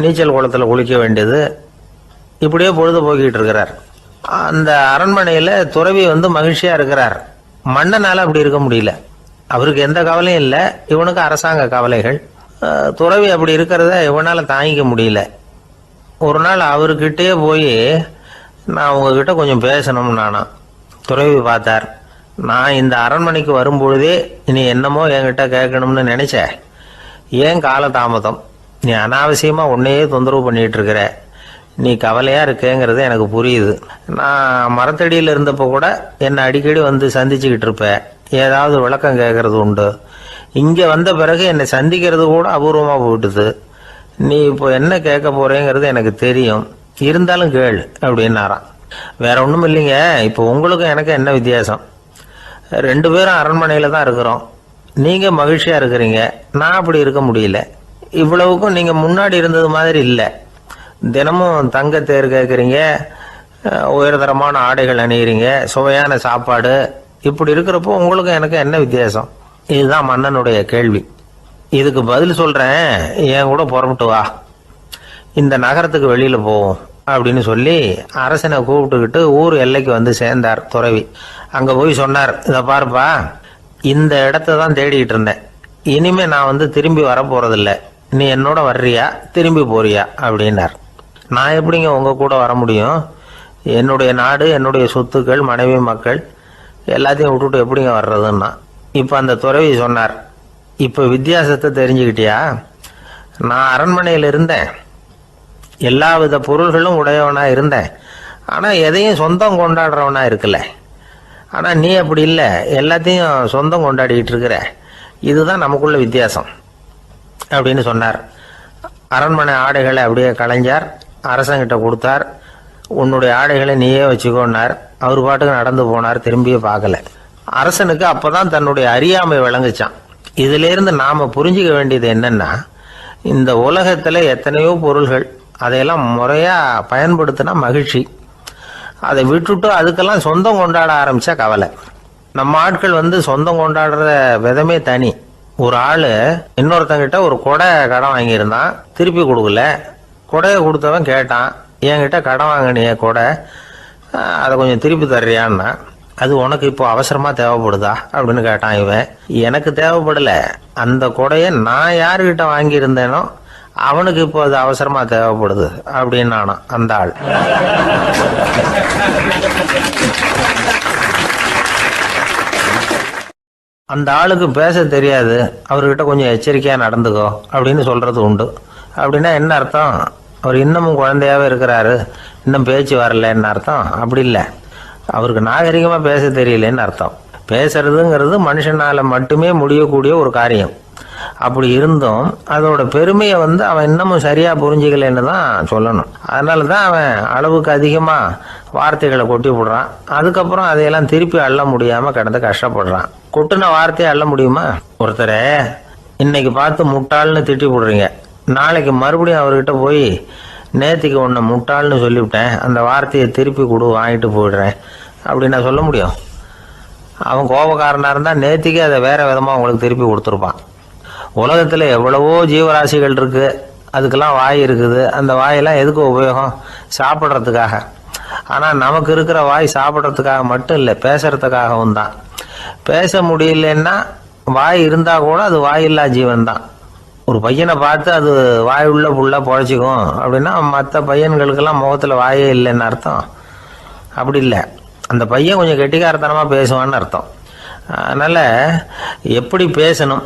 நீச்சல் குளத்துல குளிக்க வேண்டியது, இப்படியே பொழுது போக்கிட்டு இருக்கிறார். அந்த அரண்மனையில துறவி மகிழ்ச்சியா இருக்கிறார். மன்னனால அப்படி இருக்க முடியல. அவருக்கு எந்த கவலையும் இல்லை, இவனுக்கு அரசாங்க கவலைகள். துறவி அப்படி இருக்கிறத இவனால தாங்கிக்க முடியல. ஒரு நாள் அவர்கிட்டயே போய், நான் உங்ககிட்ட கொஞ்சம் பேசணும் நானா. துறவி பார்த்தார். நான் இந்த அரண்மனைக்கு வரும்பொழுதே நீ என்னமோ என்கிட்ட கேட்கணும்னு நினைச்ச, ஏன் காலதாமதம், நீ அனாவசியமா உன்னையே தொந்தரவு பண்ணிட்டு இருக்கிற, நீ கவலையா இருக்கேங்கிறது எனக்கு புரியுது. நான் மரத்தடியில் இருந்தப்போ கூட என்னை அடிக்கடி சந்திச்சுக்கிட்டு இருப்ப, ஏதாவது விளக்கம் கேட்கறது உண்டு. இங்க வந்த பிறகு என்னை சந்திக்கிறது கூட அபூர்வமா போயிட்டுது. நீ இப்போ என்ன கேட்க போறேங்கிறது எனக்கு தெரியும், இருந்தாலும் கேள் அப்படின்னாராம். வேற ஒண்ணும் இல்லைங்க, இப்போ உங்களுக்கும் எனக்கு என்ன வித்தியாசம்? 2 பேரும் அரண்மனையில தான் இருக்கிறோம். நீங்க மகிழ்ச்சியா இருக்கிறீங்க, நான் அப்படி இருக்க முடியல. இவ்வளவுக்கும் நீங்க முன்னாடி இருந்தது மாதிரி இல்லை. தினமும் தங்க தேர் கேட்குறீங்க, உயர்தரமான ஆடைகள் அணிகிறீங்க, சுவையான சாப்பாடு. இப்படி இருக்கிறப்போ உங்களுக்கு எனக்கு என்ன வித்தியாசம்? இதுதான் மன்னனுடைய கேள்வி. இதுக்கு பதில் சொல்றேன், என் கூட புறப்பட்டு வா, இந்த நகரத்துக்கு வெளியில போவோம் அப்படின்னு சொல்லி அரசனை கூப்பிட்டுக்கிட்டு ஊர் எல்லைக்கு வந்து சேர்ந்தார் துறவி. அங்க போய் சொன்னார், இதை பாருப்பா, இந்த இடத்த தான் தேடிக்கிட்டு இருந்தேன். இனிமே நான் வந்து திரும்பி வரப்போறதில்ல. நீ என்னோட வர்றியா திரும்பி போறியா அப்படின்னார். நான் எப்படிங்க உங்க கூட வர முடியும்? என்னுடைய நாடு, என்னுடைய சொத்துக்கள், மனைவி, மக்கள் எல்லாத்தையும் விட்டுட்டு எப்படிங்க வர்றதுன்னா. இப்ப அந்த துறவி சொன்னார், இப்ப வித்தியாசத்தை தெரிஞ்சுக்கிட்டியா? நான் அரண்மனையில் இருந்தேன், எல்லா வித பொருள்களும் உடையவனா இருந்தேன், ஆனா எதையும் சொந்தம் கொண்டாடுறவனா இருக்கல. ஆனா நீ அப்படி இல்லை, எல்லாத்தையும் சொந்தம் கொண்டாடிக்கிட்டு இருக்கிற. இதுதான் நமக்குள்ள வித்தியாசம் அப்படின்னு சொன்னார். அரண்மனை ஆடைகளை அப்படியே கலைஞர் அரசங்கிட்ட கொடுத்தார். உன்னுடைய ஆடைகளை நீயே வச்சுக்கோன்னார். அவர் பாட்டுக்கு நடந்து போனார், திரும்பியே பார்க்கல. அரசனுக்கு அப்பதான் தன்னுடைய அறியாமை விளங்குச்சான். இதுல இருந்து நாம புரிஞ்சுக்க வேண்டியது என்னன்னா, இந்த உலகத்துல எத்தனையோ பொருள்கள், அதையெல்லாம் முறையா பயன்படுத்தினா மகிழ்ச்சி. அதை விட்டுட்டு அதுக்கெல்லாம் சொந்தம் கொண்டாட ஆரம்பிச்சா கவலை. நம்ம ஆட்கள் வந்து சொந்தம் கொண்டாடுற விதமே தனி. ஒரு ஆளு இன்னொருத்தங்கிட்ட ஒரு கொடை கடன் வாங்கியிருந்தான், திருப்பி கொடுக்கல. கொடையை கொடுத்தவன் கேட்டான், என்கிட்ட கடன் வாங்கினிய கொடை, அதை கொஞ்சம் திருப்பி தர்றியான்னா. அது உனக்கு இப்போ அவசரமா தேவைப்படுதா அப்படின்னு கேட்டான் இவன். எனக்கு தேவைப்படல, அந்த கொடையை நான் யாருக்கிட்ட வாங்கியிருந்தேனோ அவனுக்கு இப்போ அது அவசரமா தேவைப்படுது அப்படின்னு நானும் அந்த ஆள். அந்த ஆளுக்கு பேச தெரியாது, அவர்கிட்ட கொஞ்சம் எச்சரிக்கையா நடந்துக்கோ அப்படின்னு சொல்றது உண்டு. அப்படின்னா என்ன அர்த்தம்? அவர் இன்னமும் குழந்தையாவே இருக்கிறாரு, இன்னும் பேச்சு வரலன்னு அர்த்தம்? அப்படி இல்லை, அவருக்கு நாகரிகமா பேச தெரியலன்னு அர்த்தம். பேசுறதுங்கிறது மனுஷனால மட்டுமே முடியக்கூடிய ஒரு காரியம். அப்படி இருந்தும் அதோட பெருமையை வந்து அவன் இன்னமும் சரியா புரிஞ்சுக்கலன்னு தான் சொல்லணும். அதனாலதான் அவன் அளவுக்கு அதிகமா வார்த்தைகளை கொட்டி விடுறான். அதுக்கப்புறம் அதையெல்லாம் திருப்பி அள்ள முடியாம கிடந்து கஷ்டப்படுறான். கொட்டுன வார்த்தையை அள்ள முடியுமா? ஒருத்தரை இன்னைக்கு பார்த்து முட்டாள்னு திட்டி விடுறீங்க, நாளைக்கு மறுபடியும் அவர்கிட்ட போய் நேத்திக்கு உன்னை முட்டாள்னு சொல்லிவிட்டேன், அந்த வார்த்தையை திருப்பி கொடு, வாங்கிட்டு போயிடுறேன் அப்படின்னு நான் சொல்ல முடியும்? அவன் கோபக்காரனா இருந்தா நேத்திக்கு அதை வேற விதமா உங்களுக்கு திருப்பி கொடுத்துருப்பான். உலகத்துல எவ்வளவோ ஜீவராசிகள் இருக்கு, அதுக்கெல்லாம் வாய் இருக்குது. அந்த வாயெல்லாம் எதுக்கு உபயோகம்? சாப்பிட்றதுக்காக. ஆனா நமக்கு இருக்கிற வாய் சாப்பிட்றதுக்காக மட்டும் இல்லை, பேசுறதுக்காகவும் தான். பேச முடியலன்னா வாய் இருந்தா கூட அது வாயில்லா ஜீவன் தான். ஒரு பையனை பார்த்து அது வாய் உள்ள புள்ள பொழைச்சிக்கும் அப்படின்னா மற்ற பையன்களுக்கெல்லாம் முகத்துல வாயே இல்லைன்னு அர்த்தம்? அப்படி இல்லை, அந்த பையன் கொஞ்சம் கெட்டிக்காரத்தனமா பேசுவான்னு அர்த்தம். அதனால எப்படி பேசணும்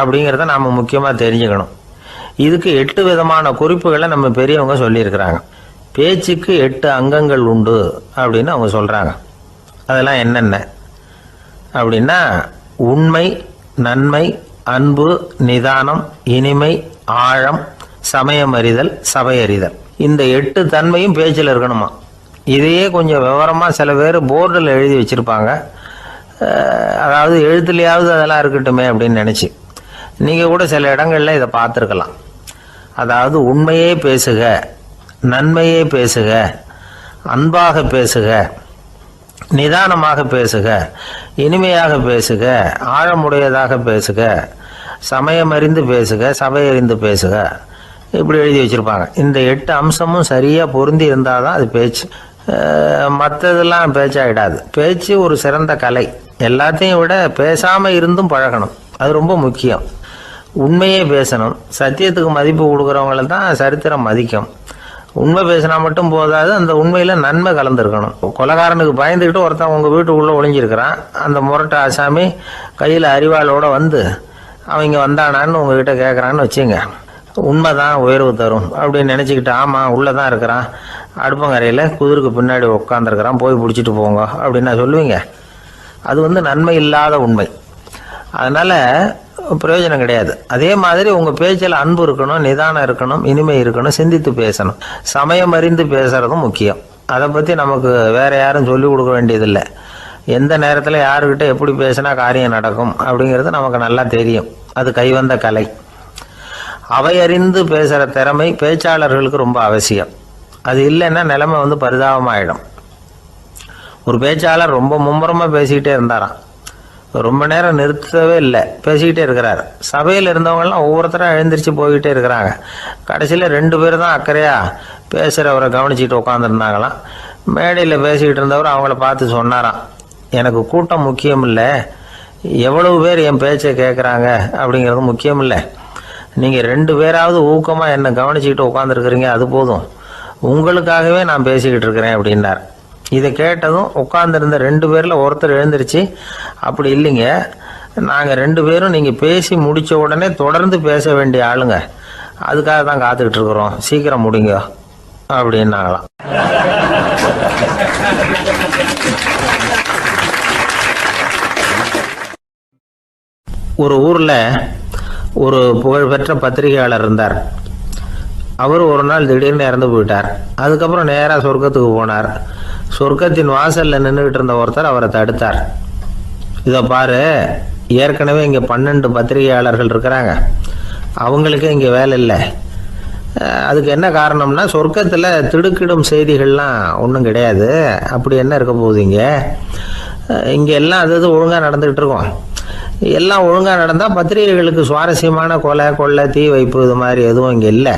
அப்படிங்கிறத நாம முக்கியமா தெரிஞ்சுக்கணும். இதுக்கு 8 விதமான குறிப்புகளை நம்ம பெரியவங்க சொல்லியிருக்கிறாங்க. பேச்சுக்கு 8 அங்கங்கள் உண்டு அப்படின்னு அவங்க சொல்றாங்க. அதெல்லாம் என்னென்ன அப்படின்னா, உண்மை, நன்மை, அன்பு, நிதானம், இனிமை, ஆழம், சமயமறிதல், சபையறிதல். இந்த 8 தன்மையும் பேச்சில் இருக்கணுமா. இதையே கொஞ்சம் விவரமா சில பேர் போர்டில் எழுதி வச்சிருப்பாங்க. அதாவது எழுத்துலையாவது அதெல்லாம் இருக்கட்டுமே அப்படின்னு நினைச்சு நீங்க கூட சில இடங்கள்ல இதை பார்த்துருக்கலாம். அதாவது உண்மையே பேசுக, நன்மையே பேசுக, அன்பாக பேசுக, நிதானமாக பேசுக, இனிமையாக பேசுக, ஆழமுடையதாக பேசுக, சமயமறிந்து பேசுக, சபையறிந்து பேசுக, இப்படி எழுதி வச்சிருப்பாங்க. இந்த 8 அம்சமும் சரியா பொருந்தி இருந்தாதான் அது பேச்சு. மற்றதெல்லாம் பேச்சாயிடாது. பேச்சு ஒரு சிறந்த கலை. எல்லாத்தையும் விட பேசாம இருந்தும் பழகணும், அது ரொம்ப முக்கியம். உண்மையே பேசணும். சத்தியத்துக்கு மதிப்பு கொடுக்குறவங்கள தான் சரித்திரம் மதிக்கும். உண்மை பேசினா மட்டும் போதாது, அந்த உண்மையில நன்மை கலந்துருக்கணும். கொலைகாரனுக்கு பயந்துக்கிட்டு ஒருத்தன் உங்க வீட்டுக்குள்ள ஒளிஞ்சிருக்கிறான். அந்த முரட்டு ஆசாமி கையில அறிவாளோட வந்து அவங்க வந்தானான்னு உங்ககிட்ட கேட்கறான்னு வச்சுங்க. உண்மைதான் உயர்வு தரும் அப்படின்னு நினைச்சுக்கிட்டு, ஆமா உள்ளதான் இருக்கிறான், அடுப்பங்கரையில குதிருக்கு பின்னாடி உட்காந்துருக்கிறான், போய் பிடிச்சிட்டு போங்க அப்படின்னு நான் சொல்லுவீங்க? அது நன்மை இல்லாத உண்மை. அதனால பிரயோஜனம் கிடையாது. அதே மாதிரி உங்க பேச்சில் அன்பு இருக்கணும், நிதானம் இருக்கணும், இனிமை இருக்கணும், சிந்தித்து பேசணும். சமயம் அறிந்து பேசுறதும் முக்கியம். அதை பத்தி நமக்கு வேற யாரும் சொல்லிக் கொடுக்க வேண்டியதில்லை. எந்த நேரத்தில் யாருக்கிட்ட எப்படி பேசினா காரியம் நடக்கும் அப்படிங்கிறது நமக்கு நல்லா தெரியும். அது கைவந்த கலை. அவையறிந்து பேசுற திறமை பேச்சாளர்களுக்கு ரொம்ப அவசியம். அது இல்லைன்னா நிலைமை பரிதாபமாயிடும். ஒரு பேச்சாளர் ரொம்ப மும்முரமா பேசிக்கிட்டே இருந்தாராம். ரொம்ப நேரம் நிறுத்தவே இல்லை, பேசிக்கிட்டே இருக்கிறார். சபையில் இருந்தவங்கெல்லாம் ஒவ்வொருத்தரும் எழுந்திரிச்சு போய்கிட்டே இருக்கிறாங்க. கடைசியில் 2 பேர் தான் அக்கறையா பேசுகிறவரை கவனிச்சுட்டு உட்காந்துருந்தாங்களாம். மேடையில் பேசிக்கிட்டு இருந்தவர் அவங்கள பார்த்து சொன்னாராம், எனக்கு கூட்டம் முக்கியம் இல்லை, எவ்வளவு பேர் என் பேச்சை கேட்குறாங்க அப்படிங்கிறது முக்கியம் இல்லை. நீங்கள் 2 பேராவது ஊக்கமாக என்னை கவனிச்சுக்கிட்டு உட்காந்துருக்குறீங்க, அது போதும். உங்களுக்காகவே நான் பேசிக்கிட்டு இருக்கிறேன் அப்படின்னார். இதை கேட்டதும் உட்காந்துருந்த 2 பேரில் ஒருத்தர் எழுந்திருச்சு, அப்படி இல்லைங்க, நாங்கள் 2 பேரும் நீங்கள் பேசி முடித்த உடனே தொடர்ந்து பேச வேண்டிய ஆளுங்க, அதுக்காக தான் காத்துக்கிட்டு இருக்கிறோம், சீக்கிரம் முடிங்க அப்படின்னாங்களாம். ஒரு ஊரில் ஒரு புகழ்பெற்ற பத்திரிகையாளர் இருந்தார். அவர் ஒரு நாள் திடீர்னு இறந்து போயிட்டார். அதுக்கப்புறம் நேராக சொர்க்கத்துக்கு போனார். சொர்க்கத்தின் வாசலில் நின்றுக்கிட்டு இருந்த ஒருத்தர் அவரை தடுத்தார். இதை பாரு, ஏற்கனவே இங்கே 12 பத்திரிகையாளர்கள் இருக்கிறாங்க, அவங்களுக்கே இங்கே வேலை இல்லை. அதுக்கு என்ன காரணம்னா, சொர்க்கத்தில் திடுக்கிடும் செய்திகள்லாம் ஒன்றும் கிடையாது, அப்படி என்ன இருக்க போகுது இங்கே எல்லாம் அது ஒழுங்காக நடந்துக்கிட்டு இருக்கோம். எல்லாம் ஒழுங்காக நடந்தால் பத்திரிகைகளுக்கு சுவாரஸ்யமான கொலை கொள்ளை தீ வைப்பு இது மாதிரி எதுவும் இங்கே இல்லை.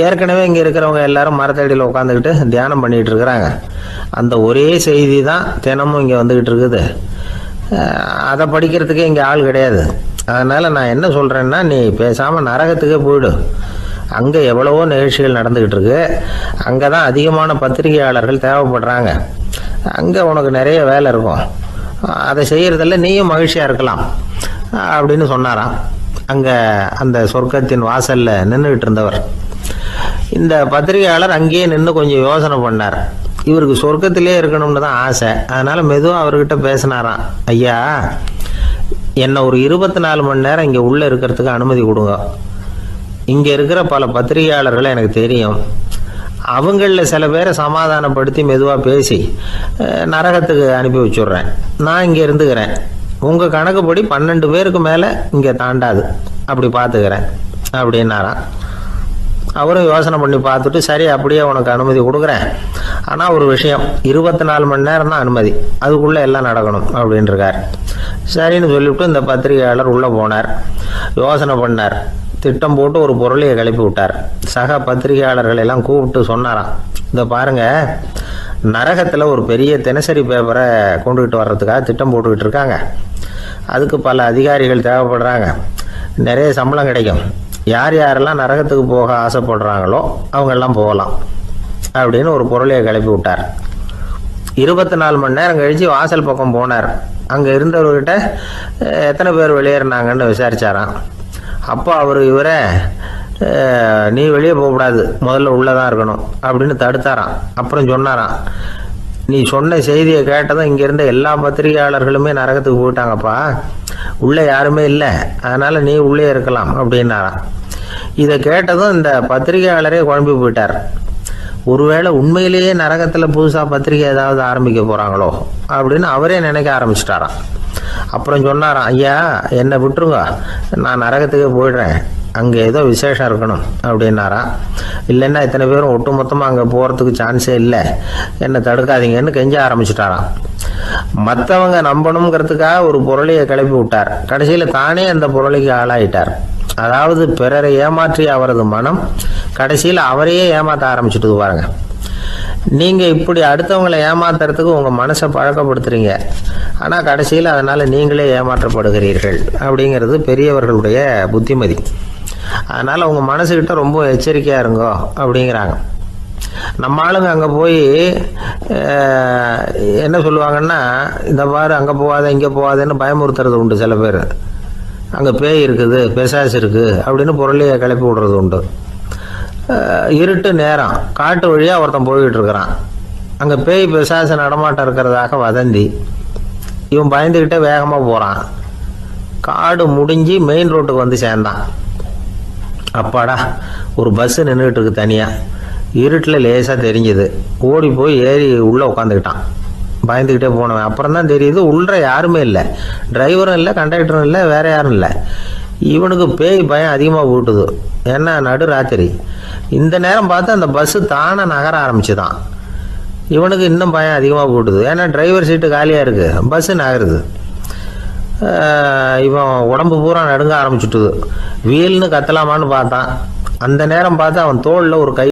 ஏற்கனவே இங்கே இருக்கிறவங்க எல்லாரும் மரத்தடியில் உட்காந்துக்கிட்டு தியானம் பண்ணிகிட்டு இருக்கிறாங்க. அந்த ஒரே செய்தி தான் தினமும் இங்கே வந்துக்கிட்டு இருக்குது. அதை படிக்கிறதுக்கே இங்கே ஆள் கிடையாது. அதனால் நான் என்ன சொல்கிறேன்னா, நீ பேசாமல் நரகத்துக்கே போயிடு. அங்கே எவ்வளவோ நிகழ்ச்சிகள் நடந்துக்கிட்டு இருக்கு, அங்கே தான் அதிகமான பத்திரிகையாளர்கள் தேவைப்படுறாங்க, அங்கே உனக்கு நிறைய வேலை இருக்கும், அதை செய்கிறதில்ல நீயும் மகிழ்ச்சியாக இருக்கலாம் அப்படின்னு சொன்னாராம். அங்கே அந்த சொர்க்கத்தின் வாசலில் நின்றுக்கிட்டு இருந்தவர். இந்த பத்திரிகையாளர் அங்கேயே நின்று கொஞ்சம் யோசனை பண்ணார். இவருக்கு சொர்க்கத்திலே இருக்கணும்னு தான் ஆசை. அதனால் மெதுவாக அவர்கிட்ட பேசினாராம், ஐயா, என்னை ஒரு 24 மணி நேரம் இங்கே உள்ளே இருக்கிறதுக்கு அனுமதி கொடுங்க. இங்கே இருக்கிற பல பத்திரிகையாளர்களை எனக்கு தெரியும், அவங்களில் சில பேரை சமாதானப்படுத்தி மெதுவாக பேசி நரகத்துக்கு அனுப்பி வச்சுட்றேன். நான் இங்கே இருந்துக்கிறேன், உங்கள் கணக்குப்படி 12 பேருக்கு மேலே இங்கே தாண்டாது, அப்படி பார்த்துக்கிறேன் அப்படின்னாராம். அவரும் யோசனை பண்ணி பார்த்துட்டு, சரி அப்படியே உனக்கு அனுமதி கொடுக்குறேன், ஆனால் ஒரு விஷயம், 24 மணி நேரம் தான் அனுமதி, அதுக்குள்ளே எல்லாம் நடக்கணும் அப்படின்ட்டுருக்கார். சரின்னு சொல்லிவிட்டு இந்த பத்திரிகையாளர் உள்ளே போனார். யோசனை பண்ணார், திட்டம் போட்டு ஒரு பொருளையை கிளப்பி விட்டார். சக பத்திரிகையாளர்கள் எல்லாம் கூப்பிட்டு சொன்னாராம், இந்த பாருங்க, நரகத்தில் ஒரு பெரிய தினசரி பேப்பரை கொண்டுகிட்டு வர்றதுக்காக திட்டம் போட்டுக்கிட்டு இருக்காங்க. அதுக்கு பல அதிகாரிகள் தேவைப்படுறாங்க, நிறைய சம்பளம் கிடைக்கும். யார் யாரெல்லாம் நரகத்துக்கு போக ஆசைப்படுறாங்களோ அவங்கெல்லாம் போகலாம் அப்படின்னு ஒரு பொருளையை கிளப்பி விட்டார். 24 மணி நேரம் கழித்து வாசல் பக்கம் போனார். அங்கே இருந்தவர்கிட்ட எத்தனை பேர் வெளியேறினாங்கன்னு விசாரிச்சாராம். அப்போ அவர் இவரை, நீ வெளியே போகக்கூடாது, முதல்ல உள்ளே தான் இருக்கணும் அப்படின்னு தடுத்தாராம். அப்புறம் சொன்னாராம், நீ சொன்ன செய்தியை கேட்டதும் இங்கே இருந்த எல்லா பத்திரிகையாளர்களுமே நரகத்துக்கு போயிட்டாங்கப்பா, உள்ளே யாருமே இல்லை, அதனால் நீ உள்ளே இருக்கலாம் அப்படின்னாராம். இதை கேட்டதும் இந்த பத்திரிகையாளரே குழம்பி போயிட்டார். ஒருவேளை உண்மையிலேயே நரகத்தில் புதுசாக பத்திரிகை ஏதாவது ஆரம்பிக்க போகிறாங்களோ அப்படின்னு அவரே நினைக்க ஆரம்பிச்சிட்டாராம். அப்புறம் சொன்னாராம், ஐயா, என்னை விட்டுருங்க, நான் நரகத்துக்கே போயிடுறேன், அங்கே ஏதோ விசேஷம் இருக்கணும் அப்படின்னாராம். இல்லைன்னா இத்தனை பேரும் ஒட்டுமொத்தமாக அங்கே போகிறதுக்கு சான்ஸே இல்லை, என்னை தடுக்காதீங்கன்னு கெஞ்ச ஆரம்பிச்சிட்டாராம். மற்றவங்க நம்பணுங்கிறதுக்காக ஒரு பொருளையை கிளப்பி விட்டார். கடைசியில் தானே அந்த பொருளைக்கு ஆளாயிட்டார். அதாவது பிறரை ஏமாற்றிய அவரது மனம் கடைசியில் அவரையே ஏமாற்ற ஆரம்பிச்சுட்டு பாருங்க. நீங்கள் இப்படி அடுத்தவங்களை ஏமாத்துறதுக்கு உங்கள் மனசை பழக்கப்படுத்துறீங்க, ஆனால் கடைசியில் அதனால் நீங்களே ஏமாற்றப்படுகிறீர்கள் அப்படிங்கிறது பெரியவர்களுடைய புத்திமதி. அதனால் உங்கள் மனசுக்கிட்ட ரொம்ப எச்சரிக்கையாக இருங்கோ அப்படிங்கிறாங்க. நம்ம ஆளுங்க அங்கே போய் என்ன சொல்லுவாங்கன்னா, இந்த பாரு அங்கே போகாத இங்கே போகாதேன்னு பயமுறுத்துறது உண்டு. சில பேர் அங்கே பேய் இருக்குது, பிசாசு இருக்குது அப்படின்னு பொருளையை கிளப்பி விடுறது உண்டு. இருட்டு நேரம் காட்டு வழியாக ஒருத்தன் போய்கிட்டு இருக்கிறான். அங்கே பேய் பிசாசு நடமாட்டம் இருக்கிறதாக வதந்தி. இவன் பயந்துக்கிட்டே வேகமாக போகிறான். காடு முடிஞ்சு மெயின் ரோட்டுக்கு வந்து சேர்ந்தான். அப்பாடா, ஒரு பஸ்ஸு நின்றுக்கிட்டு இருக்கு தனியாக. இருட்டில் லேசாக தெரிஞ்சுது. ஓடி போய் ஏறி உள்ளே உட்காந்துக்கிட்டான். பயந்துக்கிட்டே போனவன் அப்புறம் தான் தெரியுது உள்ள யாருமே இல்லை, டிரைவரும் இல்லை, கண்டக்டரும் இல்லை, வேற யாரும் இல்லை. இவனுக்கு பேய் பயம் அதிகமாக போட்டுது. ஏன்னா நடு ராத்திரி. இந்த நேரம் பார்த்து அந்த பஸ்ஸு தானே நகர ஆரம்பிச்சுதான். இவனுக்கு இன்னும் பயம் அதிகமாக போட்டுது. ஏன்னா டிரைவர் சீட்டு காலியாக இருக்குது, பஸ்ஸு நகருது. இவன் உடம்பு பூரா நடுங்க ஆரம்பிச்சுட்டுது. வீல்னு கத்தலாமான்னு பார்த்தான். அந்த நேரம் பார்த்து அவன் தோளில் ஒரு கை